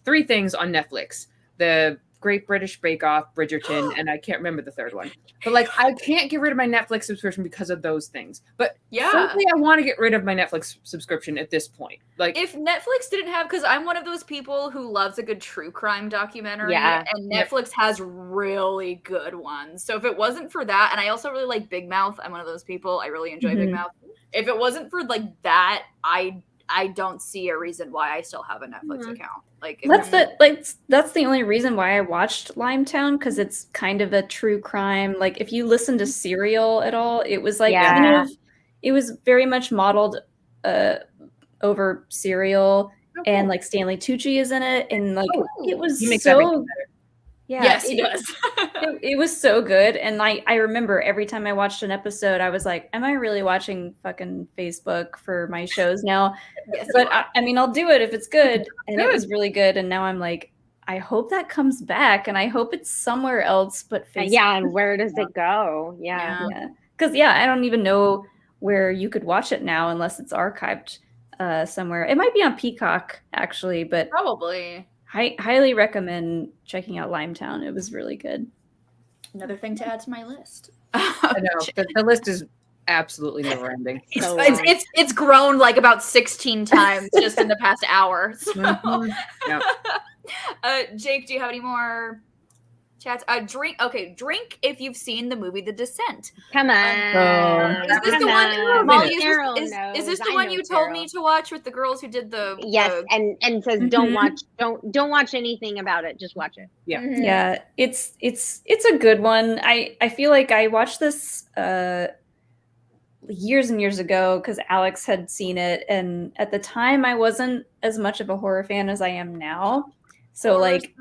things on Netflix. The Great British Bake Off, Bridgerton, and I can't remember the third one. But like, I can't get rid of my Netflix subscription because of those things. But frankly, I want to get rid of my Netflix subscription at this point. Like, if Netflix didn't have, because I'm one of those people who loves a good true crime documentary, and Netflix has really good ones. So if it wasn't for that, and I also really like Big Mouth. I'm one of those people. I really enjoy Big Mouth. If it wasn't for like that, I don't see a reason why I still have a Netflix account. Like that's the only reason why I watched Limetown, because it's kind of a true crime. Like if you listen to Serial at all, it was like kind of, it was very much modeled over Serial, and like Stanley Tucci is in it, and like it was so. Yeah, yes, he does. It was so good. And I remember every time I watched an episode, I was like, am I really watching fucking Facebook for my shows now? Yes, but I mean, I'll do it if it's good. And it was really good. And now I'm like, I hope that comes back. And I hope it's somewhere else but Facebook. Yeah, and where does it go? Yeah. Because, I don't even know where you could watch it now unless it's archived somewhere. It might be on Peacock, actually. But probably. Highly recommend checking out Limetown. It was really good. Another thing to add to my list. I know the list is absolutely never ending. It's grown like about 16 times just in the past hour. So. Jake, do you have any more chats? Drink if you've seen the movie The Descent. Come on. Is this the one, Molly? Is this the one you told me to watch with the girls who did the? Yes, and says don't watch anything about it. Just watch it. Yeah, yeah. It's a good one. I feel like I watched this years and years ago because Alex had seen it, and at the time I wasn't as much of a horror fan as I am now. So like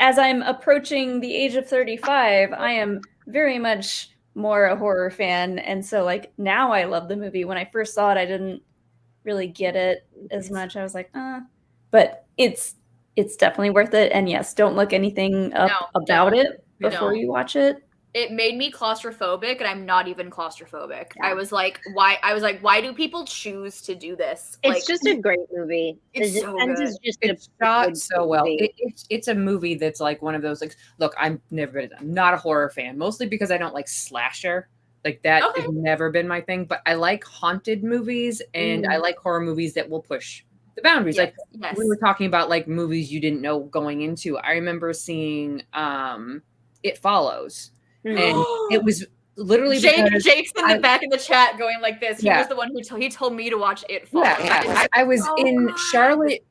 as I'm approaching the age of 35, I am very much more a horror fan. And so like now I love the movie. When I first saw it, I didn't really get it as much. I was like, but it's definitely worth it. And yes, don't look anything up about it before you watch it. It made me claustrophobic, and I'm not even claustrophobic. Yeah. I was like, why do people choose to do this? It's just a great movie. It's so good. It's shot so well. It's a movie that's like one of those, like, look, I'm not a horror fan, mostly because I don't like slasher. Like that has never been my thing, but I like haunted movies, and I like horror movies that will push the boundaries. We were talking about like movies you didn't know going into. I remember seeing It Follows. And it was literally Jake's in the back of the chat going like this. He was the one who he told me to watch It Follows. I was in Charlotte,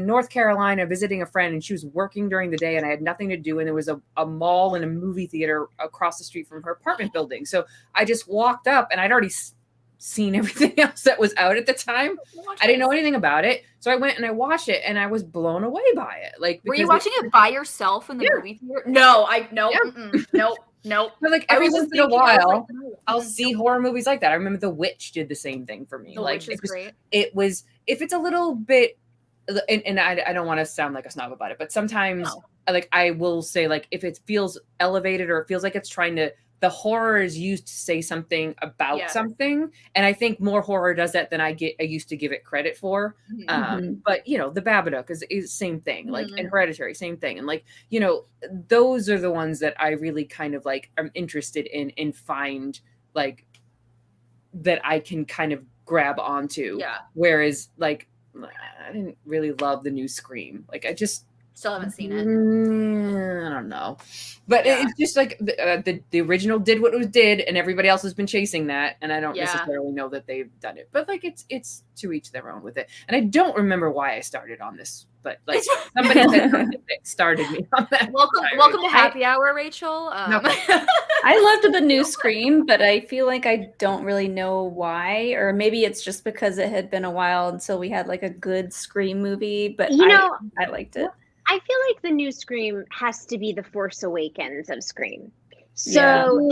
North Carolina, visiting a friend, and she was working during the day, and I had nothing to do. And there was a mall and a movie theater across the street from her apartment building. So I just walked up, and I'd already seen everything else that was out at the time. I didn't know anything about it. So I went and I watched it, and I was blown away by it. Like, were you watching it by yourself in the movie theater? No. But like every once in a while, I'll see horror movies like that. I remember The Witch did the same thing for me. The Witch is great. It was, if it's a little bit, and I don't want to sound like a snob about it, but sometimes like I will say, like, if it feels elevated or it feels like it's trying to, the horror is used to say something about something, and I think more horror does that than I used to give it credit for. But you know, The Babadook is same thing, like, and Hereditary, same thing, and like, you know, those are the ones that I really kind of like am interested in and find like that I can kind of grab onto. Whereas like I didn't really love the new Scream. Like I just still haven't seen it. I don't know, but it's just like the original did what it did, and everybody else has been chasing that, and I don't necessarily know that they've done it. But like it's to each their own with it. And I don't remember why I started on this, but like somebody started me on that. Welcome to Happy Hour, Rachel. I loved the new Scream, but I feel like I don't really know why, or maybe it's just because it had been a while until we had like a good Scream movie. But I liked it. I feel like the new Scream has to be the Force Awakens of Scream. So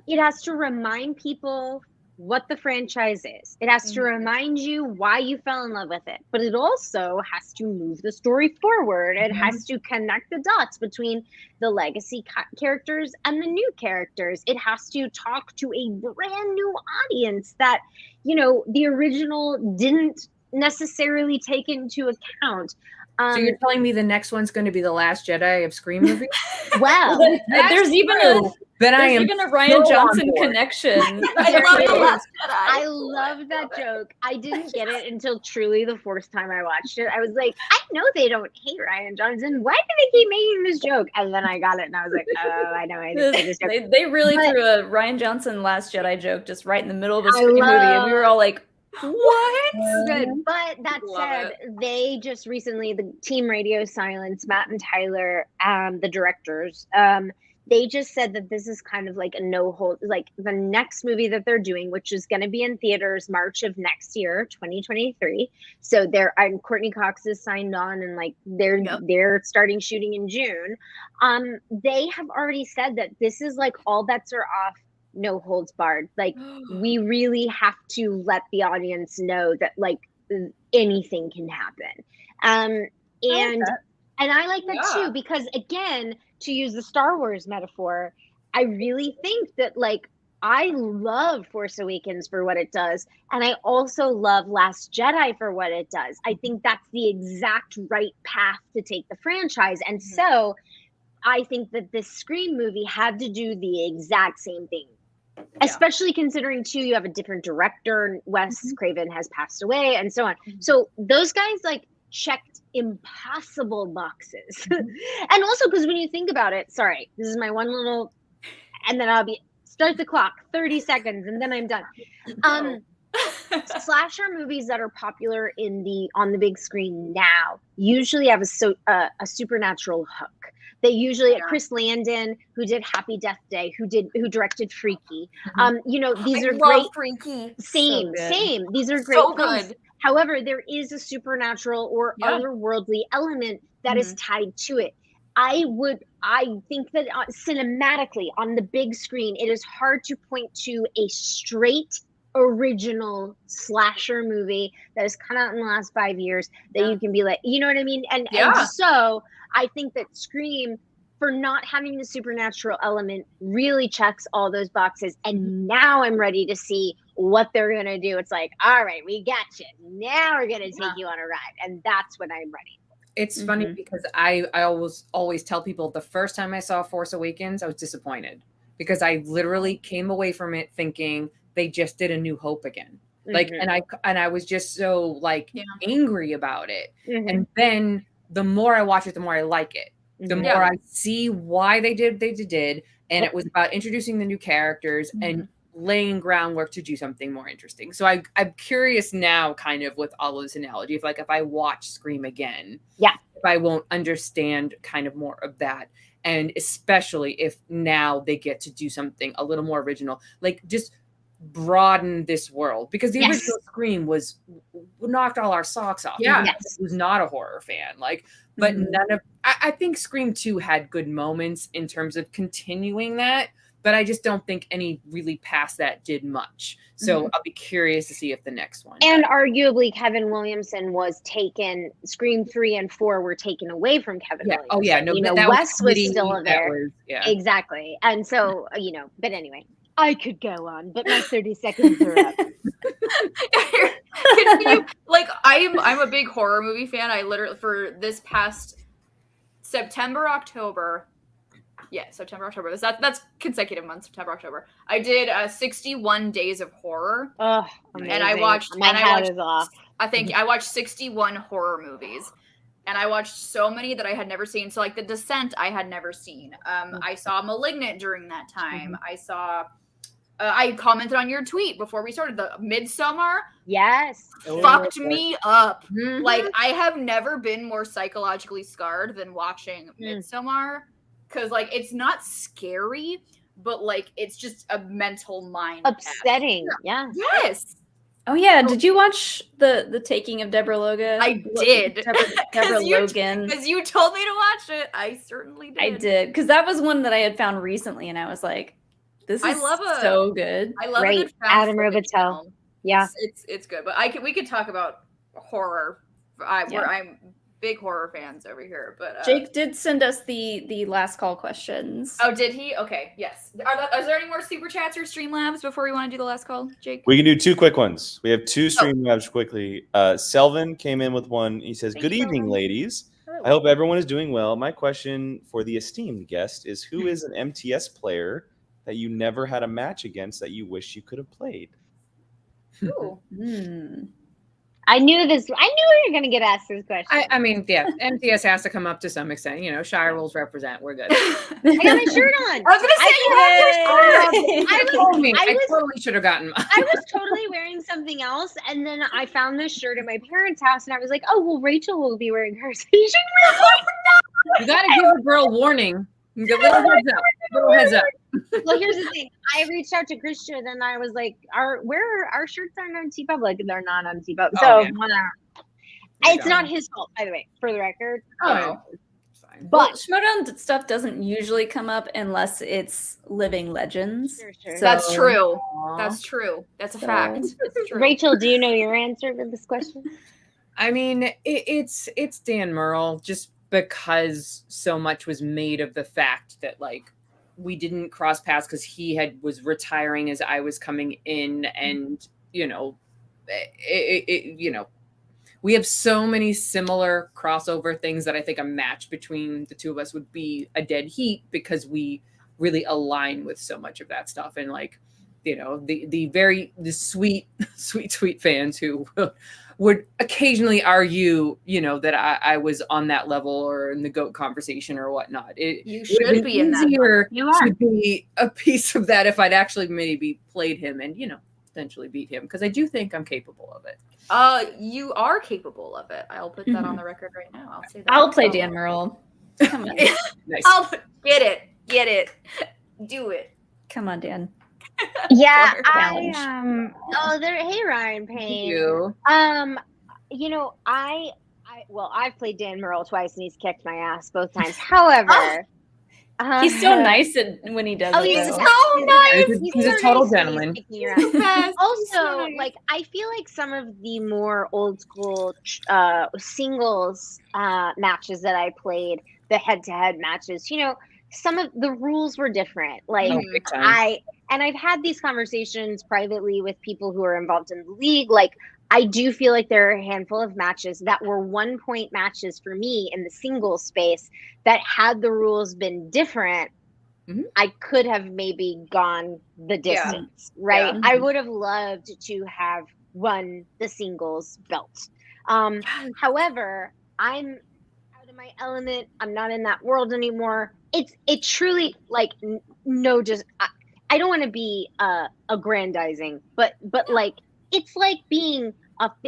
it has to remind people what the franchise is. It has to remind you why you fell in love with it. But it also has to move the story forward. It has to connect the dots between the legacy characters and the new characters. It has to talk to a brand new audience that, you know, the original didn't necessarily take into account. So you're telling me the next one's going to be the Last Jedi of Scream movies? Well, there's even a Then I am even a Ryan so on Johnson board. connection. I love the Last Jedi. I love that joke. I didn't get it until truly the fourth time I watched it. I was like, I know they don't hate Ryan Johnson. Why do they keep making this joke? And then I got it, and I was like, oh, I know I didn't say this joke. They really But- threw a Ryan Johnson Last Jedi joke just right in the middle of a I Scream movie, and we love- were all like, What? Good. But that Love said, they just recently, the Team Radio Silence, Matt and Tyler, the directors, they just said that this is kind of like a no hold, like the next movie that they're doing, which is going to be in theaters March of next year, 2023. So and Courtney Cox is signed on, and like they're starting shooting in June. They have already said that this is like all bets are off, no holds barred. Like we really have to let the audience know that like anything can happen. And I like that too, because again, to use the Star Wars metaphor, I really think that like I love Force Awakens for what it does, and I also love Last Jedi for what it does. I think that's the exact right path to take the franchise. And so I think that this Scream movie had to do the exact same thing. Especially considering too, you have a different director. Wes Craven has passed away, and so on. So those guys like checked impossible boxes. And also because when you think about it, sorry, this is my one little, and then I'll be start the clock, 30 seconds, and then I'm done. Slasher movies that are popular on the big screen now usually have a supernatural hook. They usually Chris Landon, who did Happy Death Day, who directed Freaky. These are great. Freaky. Same. These are great. So films. good. However, there is a supernatural or otherworldly element that is tied to it. I think that cinematically on the big screen, it is hard to point to a straight original slasher movie that has come out in the last 5 years that you can be like, you know what I mean? And so I think that Scream, for not having the supernatural element, really checks all those boxes. And now I'm ready to see what they're going to do. It's like, all right, we got you. Now we're going to take you on a ride. And that's when I'm ready. It's funny because I always tell people the first time I saw Force Awakens, I was disappointed because I literally came away from it thinking they just did A New Hope again. Like, and I was just so like angry about it. And then the more I watch it, the more I like it. The more I see why they did, and it was about introducing the new characters and laying groundwork to do something more interesting. So I'm curious now, kind of with all of this analogy, if I watch Scream again, if I won't understand kind of more of that, and especially if now they get to do something a little more original, like just broaden this world, because the original Scream was knocked all our socks off. Was not a horror fan, like, but none of I think Scream 2 had good moments in terms of continuing that, but I just don't think any really past that did much. So I'll be curious to see if the next one. And arguably Kevin Williamson was taken, Scream 3 and 4 were taken away from Kevin Williamson. Oh yeah, no, Wes was still there. Was, exactly. And so, but anyway, I could go on, but my 30 seconds are up. I'm a big horror movie fan. I literally, for this past September, October, that's consecutive months, September, October. I did 61 days of horror. Oh, amazing. And I watched, I think I watched 61 horror movies. And I watched so many that I had never seen. So like The Descent, I had never seen. I saw Malignant during that time. I saw, I commented on your tweet before we started, the Midsommar. Yes. Fucked me up. Like, I have never been more psychologically scarred than watching Midsommar. Because, like, it's not scary, but, like, it's just a mental mind. Upsetting. Yeah. Yes. Oh yeah, did you watch the Taking of Deborah Logan? I did. Deborah Logan. Because you told me to watch it. I certainly did. I did, because that was one that I had found recently, and I was like, "This is so good." I love a good Adam Robitel. Yeah, it's good. But we could talk about horror. Where I'm big horror fans over here. But Jake did send us the last call questions. Oh, did he? Okay, yes. Is there any more super chats or Streamlabs before we want to do the last call, Jake? We can do 2 quick ones. We have 2 Streamlabs quickly. Selvin came in with one. He says, "Good evening, ladies. I hope everyone is doing well. My question for the esteemed guest is, who is an MTS player that you never had a match against that you wish you could have played?" Ooh. I knew we were going to get asked this question. I mean, yeah, MTS has to come up to some extent. You know, Shire rules represent. We're good. I got my shirt on. I was gonna say you have your shirt on. I totally should have gotten mine. I was totally wearing something else, and then I found this shirt at my parents' house, and I was like, "Oh, well, Rachel will be wearing hers. So you should wear mine." You gotta give a girl warning. Give a little heads up. Little heads up. Well, here's the thing. I reached out to Christian, and I was like, "Where are our shirts aren't on TeePublic? They're not on TeePublic." So it's not his fault, by the way, for the record. Oh. But Schmoedown stuff doesn't usually come up unless it's living legends. Sure. So, That's true. That's true. That's a fact. That's true. Rachel, do you know your answer to this question? I mean, it's Dan Murrell, just because so much was made of the fact that like we didn't cross paths because he was retiring as I was coming in, and you know, we have so many similar crossover things that I think a match between the two of us would be a dead heat because we really align with so much of that stuff. And like, you know, the sweet fans who would occasionally argue, you know, that I was on that level or in the GOAT conversation or whatnot. You should be in that. You are. To be a piece of that if I'd actually maybe played him and, you know, potentially beat him, because I do think I'm capable of it. You are capable of it. I'll put that on the record right now. I'll say that. I'll play Dan Murrell. Come on. Nice. Get it. Do it. Come on, Dan. Yeah, Challenge. Hey Ryan Payne. Thank you. You know, I've played Dan Murrell twice and he's kicked my ass both times. However, He's so nice when he does it. he's though. so nice. He's a total gentleman. Also, like I feel like some of the more old school singles matches that I played, the head-to-head matches, you know, some of the rules were different. Like I've had these conversations privately with people who are involved in the league. Like I do feel like there are a handful of matches that were 1-point matches for me in the singles space that had the rules been different, I could have maybe gone the distance, right? Yeah. I would have loved to have won the singles belt. However, I'm out of my element. I'm not in that world anymore. It truly like I don't want to be aggrandizing, but like it's like being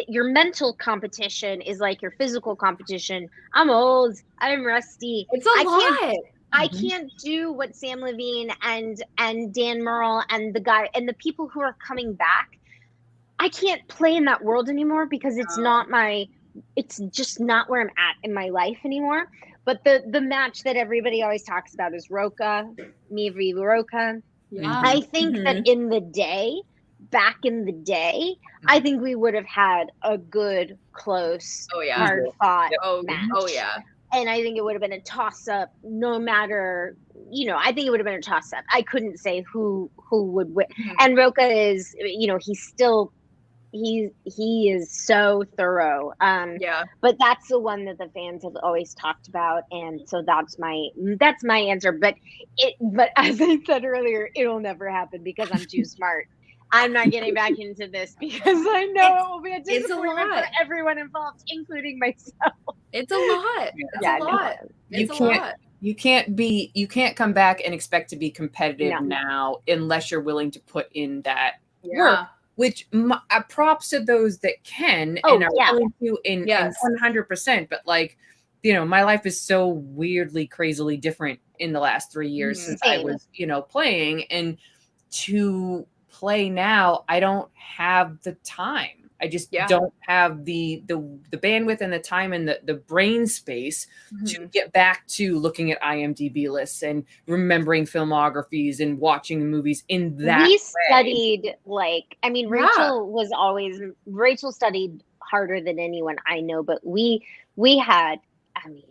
your mental competition is like your physical competition. I'm old. I'm rusty. It's a lot. I can't do what Sam Levine and Dan Murrell and the people who are coming back. I can't play in that world anymore because it's just not where I'm at in my life anymore. But the match that everybody always talks about is Roca, me v. Roca. Yeah. I think that back in the day, I think we would have had a good, close, hard fought match. Oh yeah. And I think it would have been a toss up no matter, you know, I think it would have been a toss up. I couldn't say who would win. And Roca is, you know, he is so thorough. But that's the one that the fans have always talked about, and so that's my answer. But as I said earlier, it'll never happen because I'm too smart. I'm not getting back into this because I know it will be a disappointment for everyone involved, including myself. It's a lot. It's a lot. You can't come back and expect to be competitive now unless you're willing to put in that work. Which props to those that can and are willing to in 100%. But like, you know, my life is so weirdly, crazily different in the last 3 years since I was, you know, playing. And to play now, I don't have the time. I just don't have the bandwidth and the time and the brain space to get back to looking at IMDb lists and remembering filmographies and watching movies in that way. Studied Rachel studied harder than anyone I know, but we had, I mean,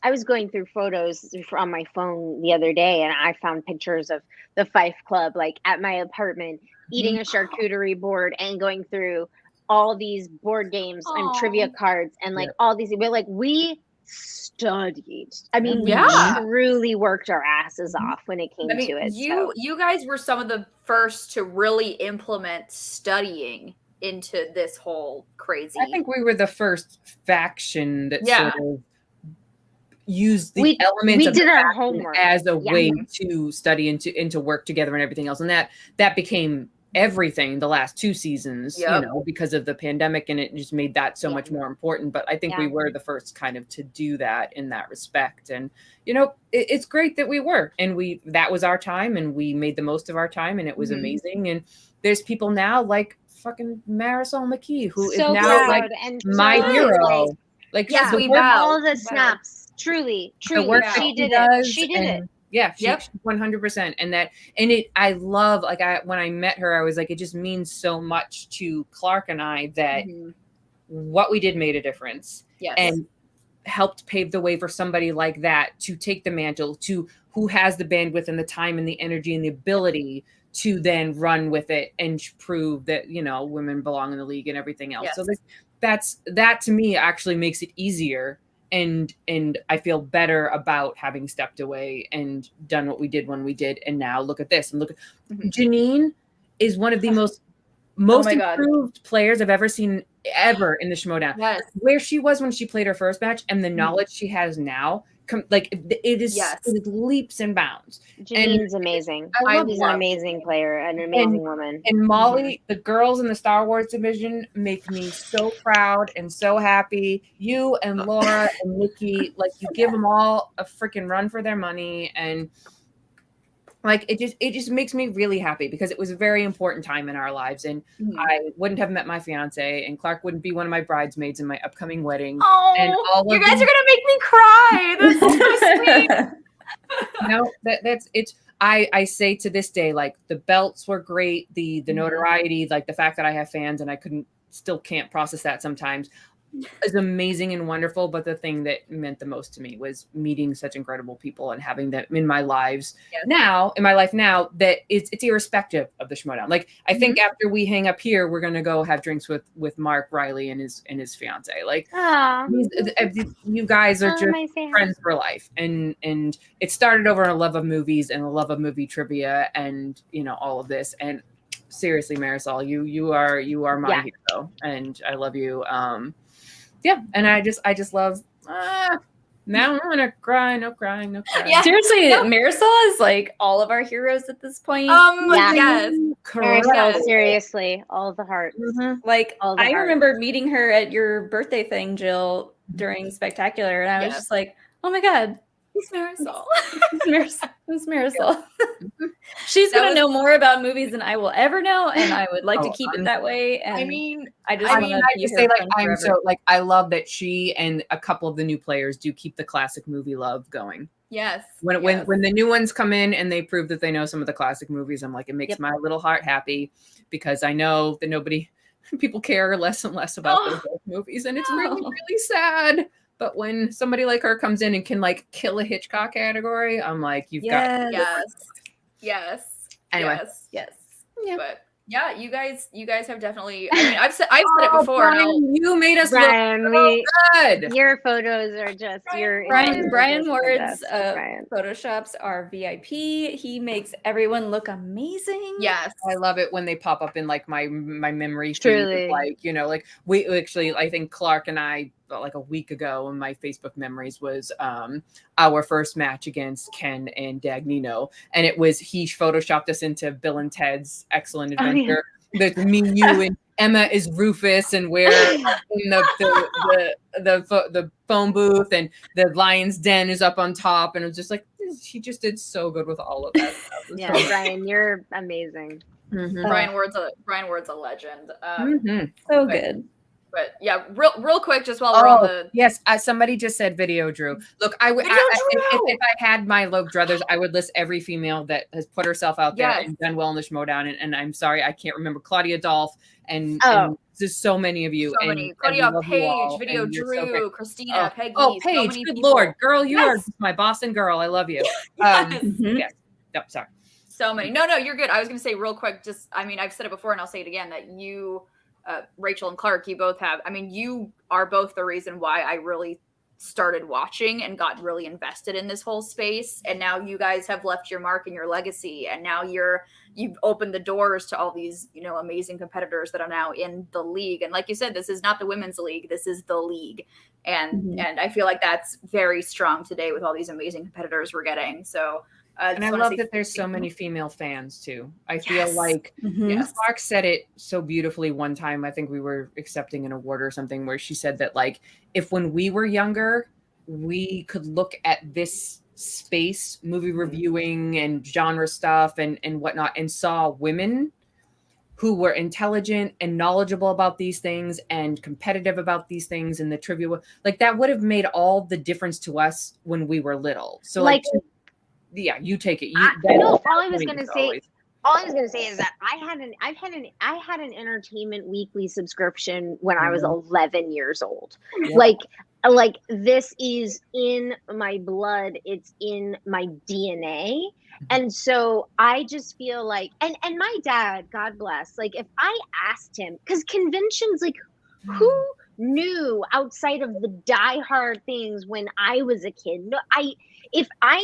I was going through photos on my phone the other day, and I found pictures of the Fife Club, like at my apartment, eating a charcuterie board and going through all these board games and trivia cards and like all these, but like we studied. I mean, we truly worked our asses off when it came to it. You guys were some of the first to really implement studying into this whole crazy. I think we were the first faction that sort of used the elements of did the our faction homework as a way to study and to work together and everything else. And that became everything the last 2 seasons, you know, because of the pandemic, and it just made that so much more important. But I think we were the first kind of to do that in that respect. And, you know, it's great that we were, and that was our time, and we made the most of our time, and it was amazing. And there's people now like fucking Marisol McKee, who is now like my hero. Like, we all the snaps. Truly, she did it. She did it. Yeah, she 100%. And I love, like, when I met her, I was like, it just means so much to Clarke and I that what we did made a difference and helped pave the way for somebody like that to take the mantle, who has the bandwidth and the time and the energy and the ability to then run with it and prove that, you know, women belong in the league and everything else. So that to me actually makes it easier. And I feel better about having stepped away and done what we did when we did. And now look at this, and look at Janine is one of the most improved players I've ever seen ever in the Schmoedown. Yes. Where she was when she played her first match and the knowledge she has now, like it is leaps and bounds. Janine's amazing. She's an amazing player, an amazing woman. And Molly, the girls in the Star Wars division make me so proud and so happy. You and Laura and Nikki, like, you give them all a freaking run for their money, and like it just makes me really happy, because it was a very important time in our lives, and I wouldn't have met my fiance, and Clarke wouldn't be one of my bridesmaids in my upcoming wedding. Oh, and all you guys are gonna make me cry. That's so sweet. No, that's it. I say to this day, like, the belts were great, the notoriety, like the fact that I have fans and I still can't process that sometimes, is amazing and wonderful. But the thing that meant the most to me was meeting such incredible people and having them in my life now, that it's irrespective of the Schmoedown. Like, I think after we hang up here, we're gonna go have drinks with Mark Riley and his fiance. Like, you guys are just friends for life, and it started over a love of movies and a love of movie trivia, and, you know, all of this. And seriously, Marisol, you are my hero, and I love you. And I just love. Now I'm gonna cry. No crying. No crying. Yeah. Seriously, Marisol is like all of our heroes at this point. Yes. Marisol, seriously, all the hearts. Like, I remember meeting her at your birthday thing, Jill, during Spectacular, and I was just like, oh my god, it's Marisol. It's Marisol. She's gonna know more about movies than I will ever know, and I would like to keep it that way. And I just say, like, I'm so, like, I love that she and a couple of the new players do keep the classic movie love going. Yes. When the new ones come in and they prove that they know some of the classic movies, I'm like, it makes my little heart happy, because I know that people care less and less about those movies, and it's really, really sad. But when somebody like her comes in and can, like, kill a Hitchcock category, I'm like, you've got yes. Anyway, yes. Yeah. But yeah, you guys have definitely. I mean, I've said it before. Brian, you made us look so good. Your photos are just Brian Ward's photoshops are VIP. He makes everyone look amazing. Yes, I love it when they pop up in, like, my memory. Truly, like, you know, like, we actually, I think Clarke and I, like, a week ago in my Facebook memories, was our first match against Ken and Dagnino, and he photoshopped us into Bill and Ted's Excellent Adventure. There's me, you, and Emma is Rufus, and we're in the phone booth, and the lion's den is up on top, and it was just like, he just did so good with all of that stuff. Yeah, Brian, you're amazing. Brian Ward's a legend. So good. But yeah, real quick, just while we're on the yes, somebody just said Video Drew. Look, if I had my Loeb druthers, I would list every female that has put herself out there and done well in the Schmoedown. And I'm sorry, I can't remember Claudia Dolph and there's so many of you. So many. Claudia Page, Video Drew, Christina, Peggy. Oh, Paige, so many good people. Lord, girl, you are my Boston girl. I love you. Yes. Yep, sorry. So many. No, you're good. I was going to say real quick, just, I mean, I've said it before and I'll say it again, that you, Rachel and Clarke, you both have, I mean, you are both the reason why I really started watching and got really invested in this whole space. And now you guys have left your mark and your legacy. And now you've opened the doors to all these, you know, amazing competitors that are now in the league. And like you said, this is not the women's league. This is the league. And I feel like that's very strong today with all these amazing competitors we're getting. So, and I love that there's so many female fans too. I feel like Clarke said it so beautifully one time. I think we were accepting an award or something where she said that, like, if when we were younger, we could look at this space, movie reviewing and genre stuff and whatnot, and saw women who were intelligent and knowledgeable about these things and competitive about these things and the trivia, like that would have made all the difference to us when we were little. So like yeah, you take it. All I was going to say is that I had an Entertainment Weekly subscription when I was 11 years old. Yeah. Like this is in my blood. It's in my DNA. And so I just feel like, and my dad, God bless, like if I asked him, because conventions, like who knew outside of the diehard things when I was a kid? No, if I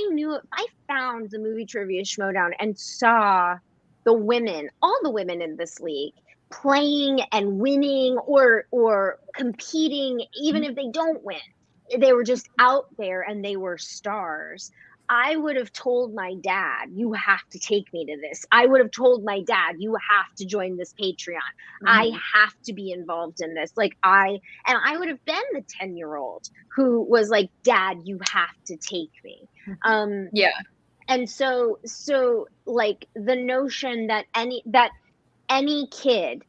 found the movie trivia Schmoedown and saw the women, all the women in this league playing and winning or competing, even if they don't win, they were just out there and they were stars. I would have told my dad, you have to take me to this. I would have told my dad, you have to join this Patreon. I have to be involved in this. I would have been the 10-year-old who was like, Dad, you have to take me. And so like the notion that any kid,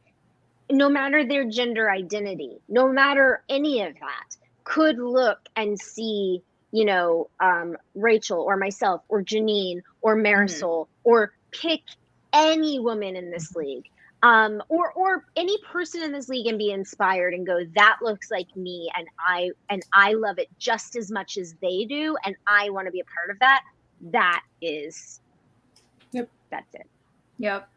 no matter their gender identity, no matter any of that, could look and see, you know, Rachel or myself or Janine or Marisol or pick any woman in this league, or any person in this league and be inspired and go, that looks like me, and I love it just as much as they do, and I want to be a part of that. That's it. Yep.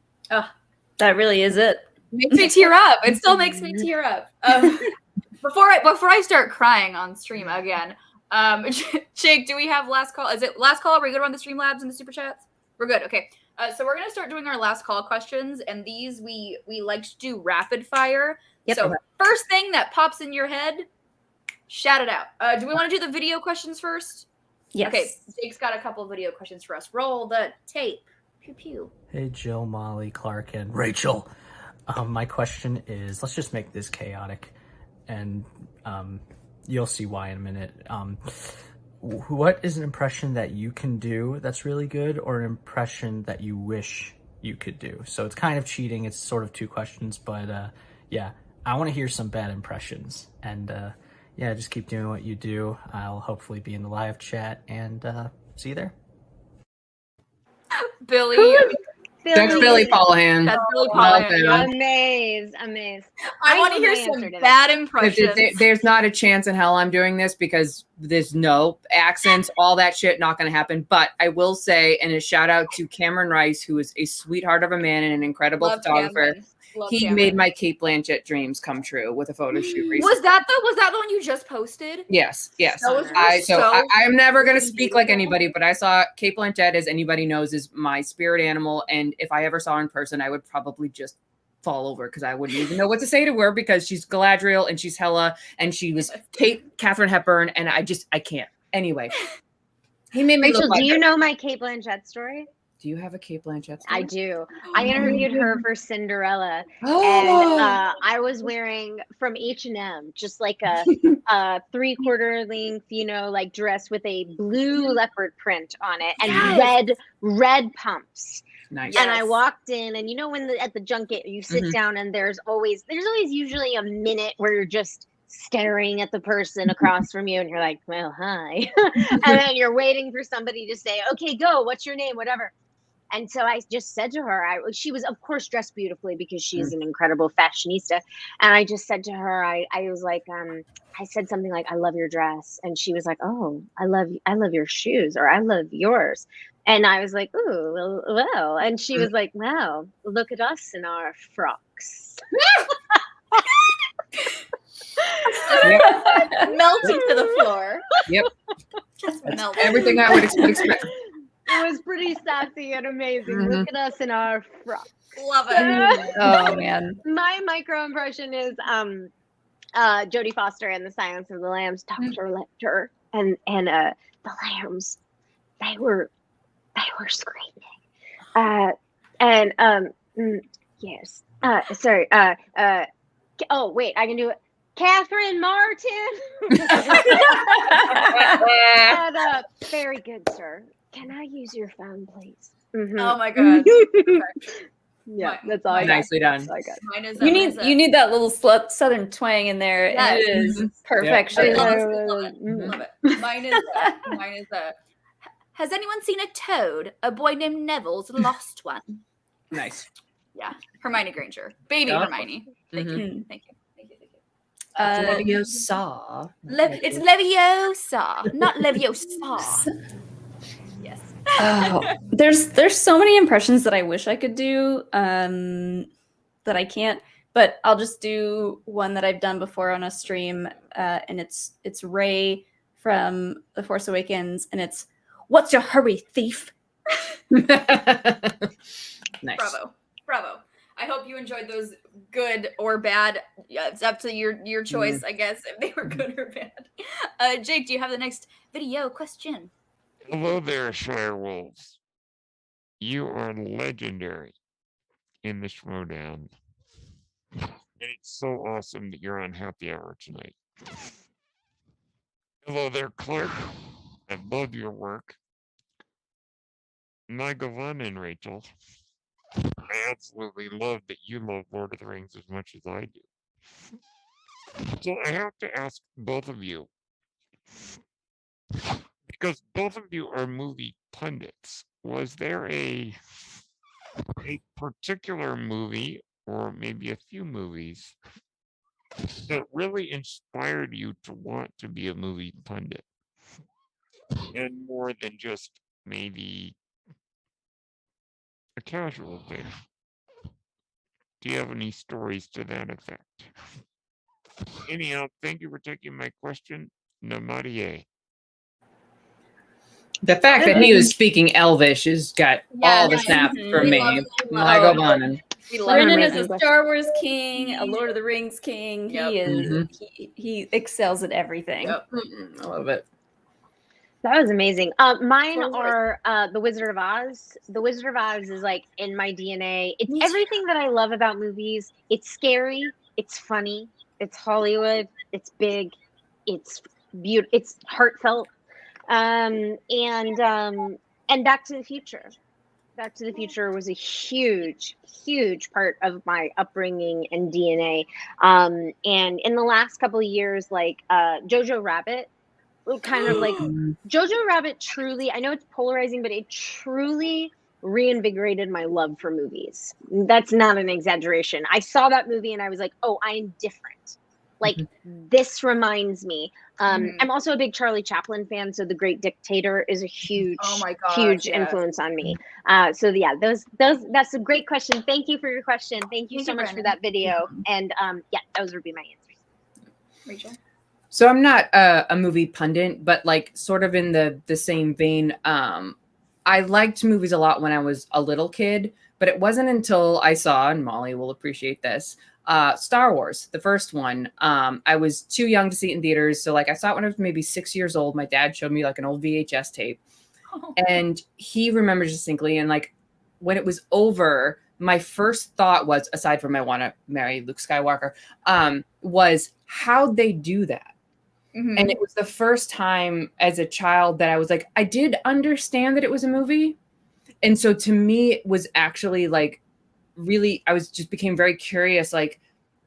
That really is it. Makes me tear up. It still makes me tear up. Before I start crying on stream again. Jake, do we have last call? Is it last call? Are we good on the Streamlabs and the super chats? We're good. Okay. So we're gonna start doing our last call questions, and these we like to do rapid fire. Yep. So first thing that pops in your head, shout it out. Do we want to do the video questions first? Yes. Okay. Jake's got a couple of video questions for us. Roll the tape. Pew pew. Hey Jill, Molly, Clarke, and Rachel. My question is, let's just make this chaotic, and you'll see why in a minute. What is an impression that you can do that's really good, or an impression that you wish you could do? So it's kind of cheating. It's sort of two questions, but yeah, I want to hear some bad impressions. And yeah, just keep doing what you do. I'll hopefully be in the live chat, and see you there. Billy. That's Billy Paulahan. That's Billy Paulahan. Amazed. I want to hear some bad impressions. There's not a chance in hell I'm doing this because there's no accents, all that shit, not going to happen. But I will say, and a shout out to Cameron Rice, who is a sweetheart of a man and an incredible photographer. He made my Kate Blanchett dreams come true with a photo shoot recently. Was that the one you just posted? Yes. I'm never going to speak like anybody, but I saw Kate Blanchett, as anybody knows, is my spirit animal. And if I ever saw her in person, I would probably just fall over because I wouldn't even know what to say to her because she's Galadriel and she's Hela and she was Katharine Hepburn. And I can't. Anyway, he made me Rachel, look like do you her. know my Kate Blanchett story? Do you have a Kate Blanchett story? I do. I interviewed her for Cinderella, and I was wearing from H&M, just like a 3/4 length, you know, like dress with a blue leopard print on it and red pumps. Nice. And I walked in, and when at the junket you sit down, and there's always usually a minute where you're just staring at the person across from you, and you're like, well, hi. And then you're waiting for somebody to say, okay, go, what's your name, whatever. And so I just said to her, she was, of course, dressed beautifully because she's an incredible fashionista. And I just said to her, I was like, I said something like, I love your dress. And she was like, oh, I love your shoes, or I love yours. And I was like, ooh, well. And she was like, wow, look at us in our frocks. Melting to the floor. Yep. Just That's melting. everything I would expect. It was pretty sassy and amazing. Look at us in our frocks. Love it. Oh man. My micro impression is Jodie Foster in The Silence of the Lambs, Dr. Lecter, and the lambs, they were screaming. Yes. Sorry. Oh wait, I can do it. Catherine Martin. And, very good, sir. Can I use your phone, please? Mm-hmm. Oh my god. Yeah, that's all I got. Nicely done. Mine is You need that little southern twang in there. Yes. And it is Yep. perfection. Love it. Mine is has anyone seen a toad? A boy named Neville's lost one. Nice. Yeah. Hermione Granger. Baby Yep. Hermione. Thank you. Thank you. Leviosa. It's Leviosa, not Leviosa. Yes. Oh, there's so many impressions that I wish I could do that I can't, but I'll just do one that I've done before on a stream, and it's Rey from The Force Awakens, and it's, what's your hurry, thief? Nice. Bravo. I hope you enjoyed those, good or bad. Yeah, it's up to your choice, I guess, if they were good or bad. Jake, do you have the next video question? Hello there, Shire Wolves. You are legendary in the Schmoedown. And it's so awesome that you're on Happy Hour tonight. Hello there, Clarke. I love your work. My Gavan and Rachel. I absolutely love that you love Lord of the Rings as much as I do. So I have to ask both of you, because both of you are movie pundits, was there a particular movie, or maybe a few movies, that really inspired you to want to be a movie pundit? And more than just maybe a casual thing. Do you have any stories to that effect? Anyhow, thank you for taking my question. Namarie. The fact that he was speaking Elvish has got all the snaps for me. Michael Bonin. Brennan is a Star Wars king, a Lord of the Rings king. Yep. He is he excels at everything. Yep. I love it. That was amazing. Mine are The Wizard of Oz. The Wizard of Oz is like in my DNA. It's everything that I love about movies. It's scary. It's funny. It's Hollywood. It's big. It's beautiful. It's heartfelt. And Back to the Future. Back to the Future was a huge, huge part of my upbringing and DNA. And in the last couple of years, like Jojo Rabbit, kind of like Jojo Rabbit truly, I know it's polarizing, but it truly reinvigorated my love for movies. That's not an exaggeration. I saw that movie and I was like, oh, I am different. Like this reminds me. I'm also a big Charlie Chaplin fan, so The Great Dictator is a huge, huge influence on me. So yeah, that's a great question. Thank you for your question. Thank you so much for that video. And yeah, those would be my answers. Rachel? So I'm not a movie pundit, but like sort of in the same vein. I liked movies a lot when I was a little kid, but it wasn't until I saw, and Molly will appreciate this, Star Wars, the first one. I was too young to see it in theaters. So like I saw it when I was maybe 6 years old. My dad showed me like an old VHS tape and he remembers distinctly. And like when it was over, my first thought was, aside from I want to marry Luke Skywalker, was how'd they do that? And it was the first time as a child that I was like, I did understand that it was a movie. and so to me, it was actually like really, I was just became very curious. Like,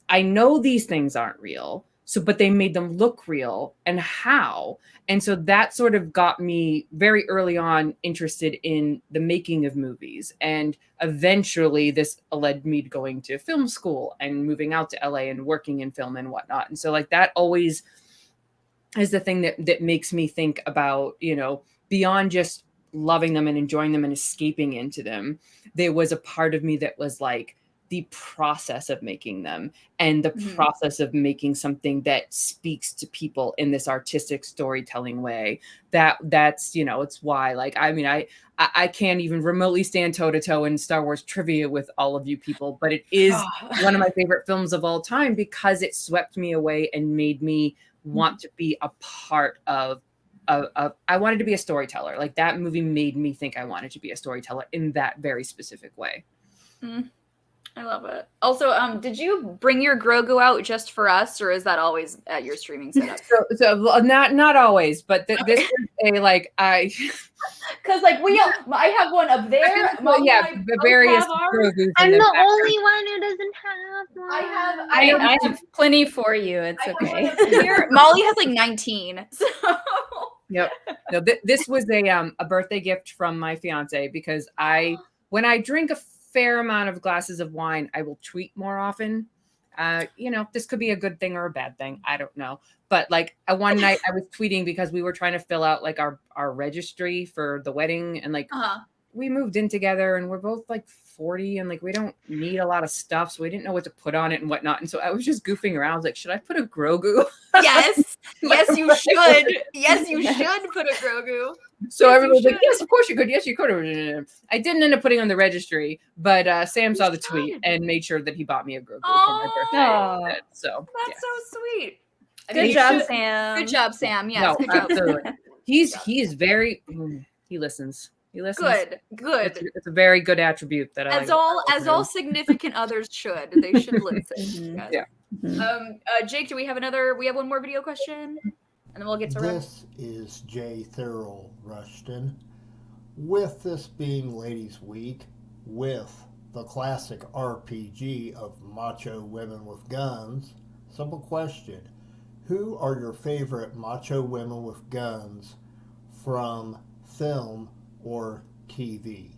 I know these things aren't real. So, but they made them look real, and how? And so that sort of got me very early on interested in the making of movies. And eventually this led me to going to film school and moving out to LA and working in film and whatnot. And so like that always is the thing that makes me think about, you know, beyond just loving them and enjoying them and escaping into them, there was a part of me that was like, the process of making them and the process of making something that speaks to people in this artistic storytelling way. That's, you know, it's why, like, I mean, I can't even remotely stand toe to toe in Star Wars trivia with all of you people, but it is one of my favorite films of all time because it swept me away and made me want to be a part of I wanted to be a storyteller. Like that movie made me think I wanted to be a storyteller in that very specific way. I love it. Also, did you bring your Grogu out just for us, or is that always at your streaming setup? So not always, but this is a like because like I have one up there. The various Grogus. I'm the only one who doesn't have one. I have plenty for you. It's okay. Molly has like 19. So. Yep. No, this was a birthday gift from my fiance because when I drink a fair amount of glasses of wine, I will tweet more often. You know, this could be a good thing or a bad thing. I don't know. But like one night I was tweeting because we were trying to fill out like our registry for the wedding. And like we moved in together and we're both like 40 and like we don't need a lot of stuff. So we didn't know what to put on it and whatnot. And so I was just goofing around. I was like, should I put a Grogu? Yes. Yes, you should. Yes, you should put a Grogu. So everyone was like, yes, of course you could. Yes, you could. I didn't end up putting on the registry, but Sam saw the tweet and made sure that he bought me a Grogu for my birthday. So that's so sweet. Good job, Sam. Good job, Sam. Yes, good job. He is very. He listens. He listens. Good. It's a very good attribute that as all significant others should. They should listen. Yes. Yeah. Jake, do we have another? We have one more video question, and then we'll get to This is J. Thurl Rushton. With this being Ladies' Week, with the classic RPG of macho women with guns, simple question: who are your favorite macho women with guns from film or TV?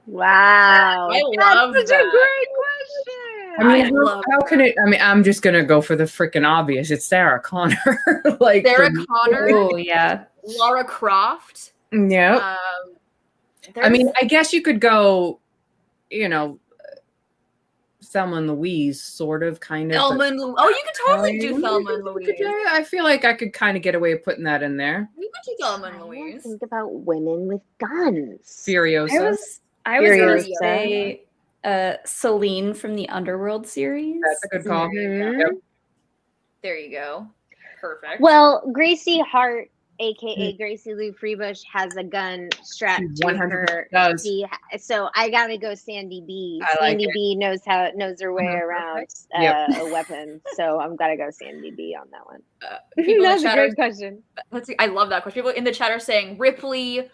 Wow. I love That's such that. a great question. I mean, how can it? I mean, I'm just gonna go for the freaking obvious. It's Sarah Connor. Like Sarah Connor. Oh yeah. Lara Croft. Yeah. I mean, I guess you could go, you know, Thelma and Louise, sort of, kind of. Thelma and Louise. Oh, you could totally do Thelma and Louise. I feel like I could kind of get away with putting that in there. You could do Thelma and Louise. Think about women with guns. Furiosa. I was going to say Celine from the Underworld series. That's a good call. Mm-hmm. Yep. There you go. Perfect. Well, Gracie Hart, aka Gracie Lou Freebush, has a gun strapped to her. Does. So I gotta go Sandy B. Like Sandy B knows her way around a weapon. So I'm gotta go Sandy B on that one. That's a great question. Let's see. I love that question. People in the chat are saying Ripley.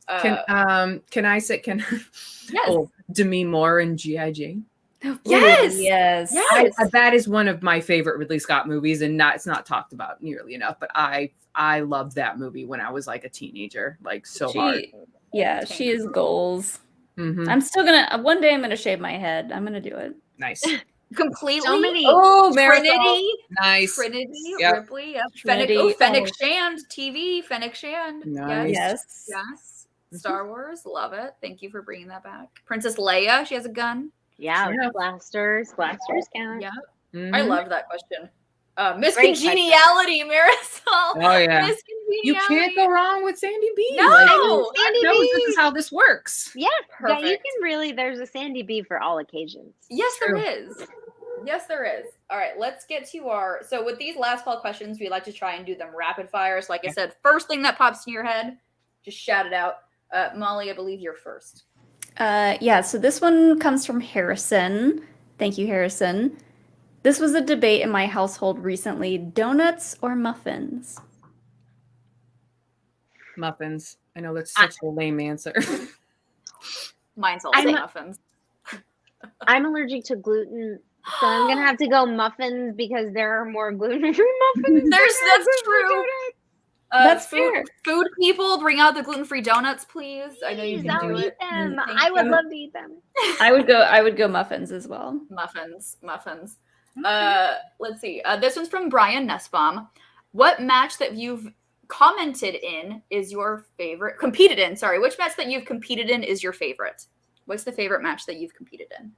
Can I say yes? Oh, Demi Moore and G.I. Jane. Yes. That is one of my favorite Ridley Scott movies, and it's not talked about nearly enough. But I loved that movie when I was like a teenager, like hard. Yeah, she is goals. Mm-hmm. I'm still one day I'm gonna shave my head. I'm gonna do it. Nice. Completely. So many. Oh, Trinity. Nice. Trinity. Yep. Ripley. Yep. Trinity. Fennec Shand. TV. Fennec Shand. Nice. Yes. Star Wars. Love it. Thank you for bringing that back. Princess Leia. She has a gun. Yeah. Blasters count. Yeah. Mm-hmm. I love that question. Miss Congeniality, Marisol. Oh yeah. Miss Congeniality. You can't go wrong with Sandy B. No. Sandy knows B. this is how this works. Yeah. Perfect. Yeah, you can really. There's a Sandy B for all occasions. Yes, there is. Yes, there is. All right, let's get to so with these last call questions, we like to try and do them rapid fires. Like I said, first thing that pops in your head, just shout it out. Molly, I believe you're first. So this one comes from Harrison. Thank you, Harrison. This was a debate in my household recently. Donuts or muffins? Muffins. I know that's such a lame answer. Mine's also I'm- muffins. I'm allergic to gluten, so I'm gonna have to go muffins because there are more gluten-free muffins. That's true. That's food, fair. Food people, bring out the gluten-free donuts, please. I know you Please, can I'll do eat it. them. Thank I would you. love to eat them. I would go muffins as well. Muffins. Let's see. This one's from Brian Nussbaum. What match that you've competed in is your favorite? Which match that you've competed in is your favorite? What's the favorite match that you've competed in?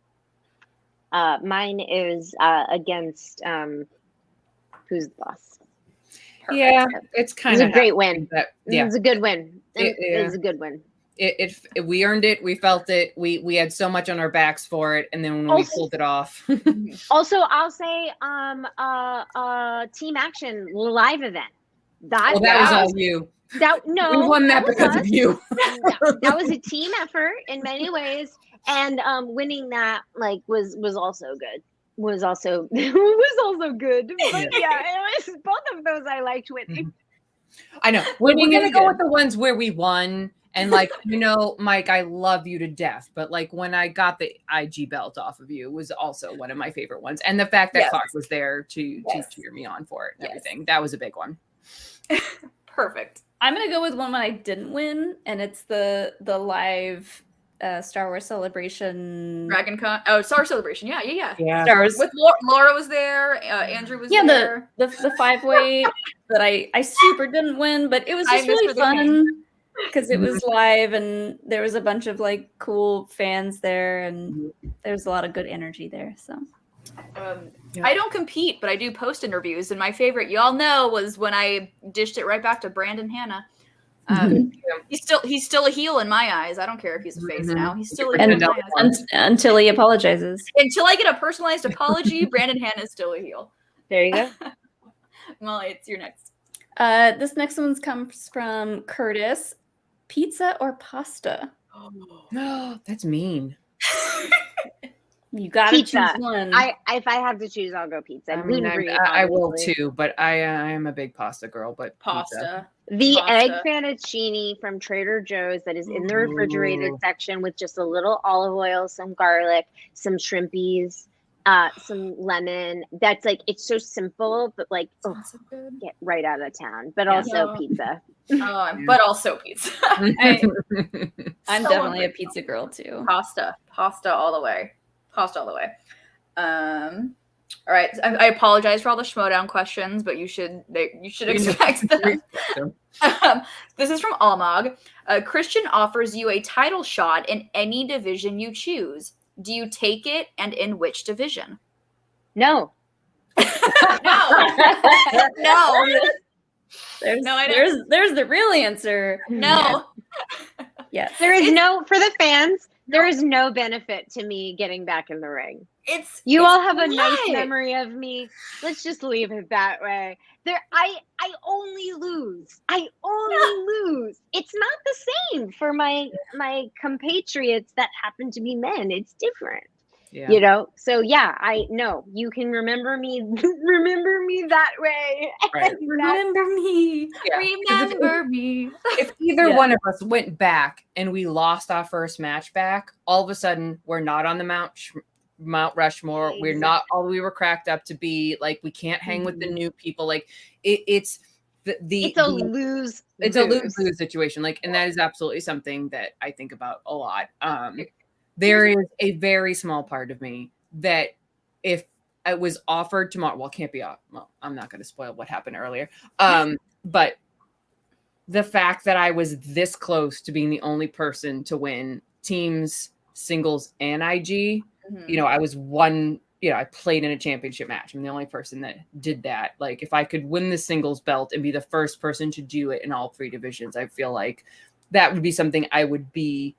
Mine is against Who's the Boss. Perfect. Yeah, it's kind It's of a great win. Yeah, It's a good win. Yeah. It's a good win. It we earned it. We felt it. We had so much on our backs for it, and then when we Also- pulled it off. Also, I'll say Team Action live event. Well, that was all you. No, We won that was because us. of you. That was a team effort in many ways, and winning that was also good. Was also good. But yeah, it was both of those I liked winning. I know. We're Winning gonna is go good. with the ones where we won. And like, Mike, I love you to death. But like when I got the IG belt off of you was also one of my favorite ones. And the fact that Yes. Clarke was there to Yes. cheer me on for it and Yes. everything. That was a big one. Perfect. I'm gonna go with one I didn't win, and it's the live Star Wars Celebration. Dragon Con. Oh, Star Celebration. Yeah. Yeah. Star Wars. With Laura was there. Andrew was Yeah, there. the 5-way that I super didn't win, but it was I just missed really for the fun because it was live and there was a bunch of like cool fans there, and there was a lot of good energy there. So Yeah. I don't compete, but I do post interviews, and my favorite, y'all know, was when I dished it right back to Brandon Hanna. He's still a heel in my eyes. I don't care if he's a face now. He's still a heel in my eyes. until he apologizes. Until I get a personalized apology, Brandon Hanna is still a heel. There you go. Molly, it's your next. This next one comes from Curtis. Pizza or pasta? No, that's mean. You gotta Pizza. choose one. If I have to choose, I'll go pizza. I mean, Gluten-free, I will obviously. too, but I am a big pasta girl. But Pasta. The Pasta. egg fettuccine from Trader Joe's that is in the refrigerated Ooh. section with just a little olive oil, some garlic, some shrimpies, some lemon. That's like, it's so simple, but like, So good. get right out of town. But Yeah. also pizza. But also pizza. I'm So definitely a hungry. pizza girl too. Pasta all the way. All right. I apologize for all the Schmoedown questions, but you should expect them. This is from Almog. Christian offers you a title shot in any division you choose. Do you take it, and in which division? No. No. There's the real answer. No. Yes. There is for the fans, there is no benefit to me getting back in the ring. You all have a nice memory of me. Let's just leave it that way. I only lose. It's not the same for my compatriots that happen to be men. It's different. Yeah. So yeah, you can remember me that way. Right. Remember me. Yeah. Remember me. If either one of us went back and we lost our first match back, all of a sudden we're not on the Mount Rushmore. We're not all we were cracked up to be. Like, we can't hang with the new people. Like it's it's a lose situation. Like, and that is absolutely something that I think about a lot. There is a very small part of me that if I was offered tomorrow, well, it can't be off. Well, I'm not going to spoil what happened earlier. But the fact that I was this close to being the only person to win teams, singles, and IG, I was one, I played in a championship match. I'm the only person that did that. Like, if I could win the singles belt and be the first person to do it in all three divisions, I feel like that would be something I would be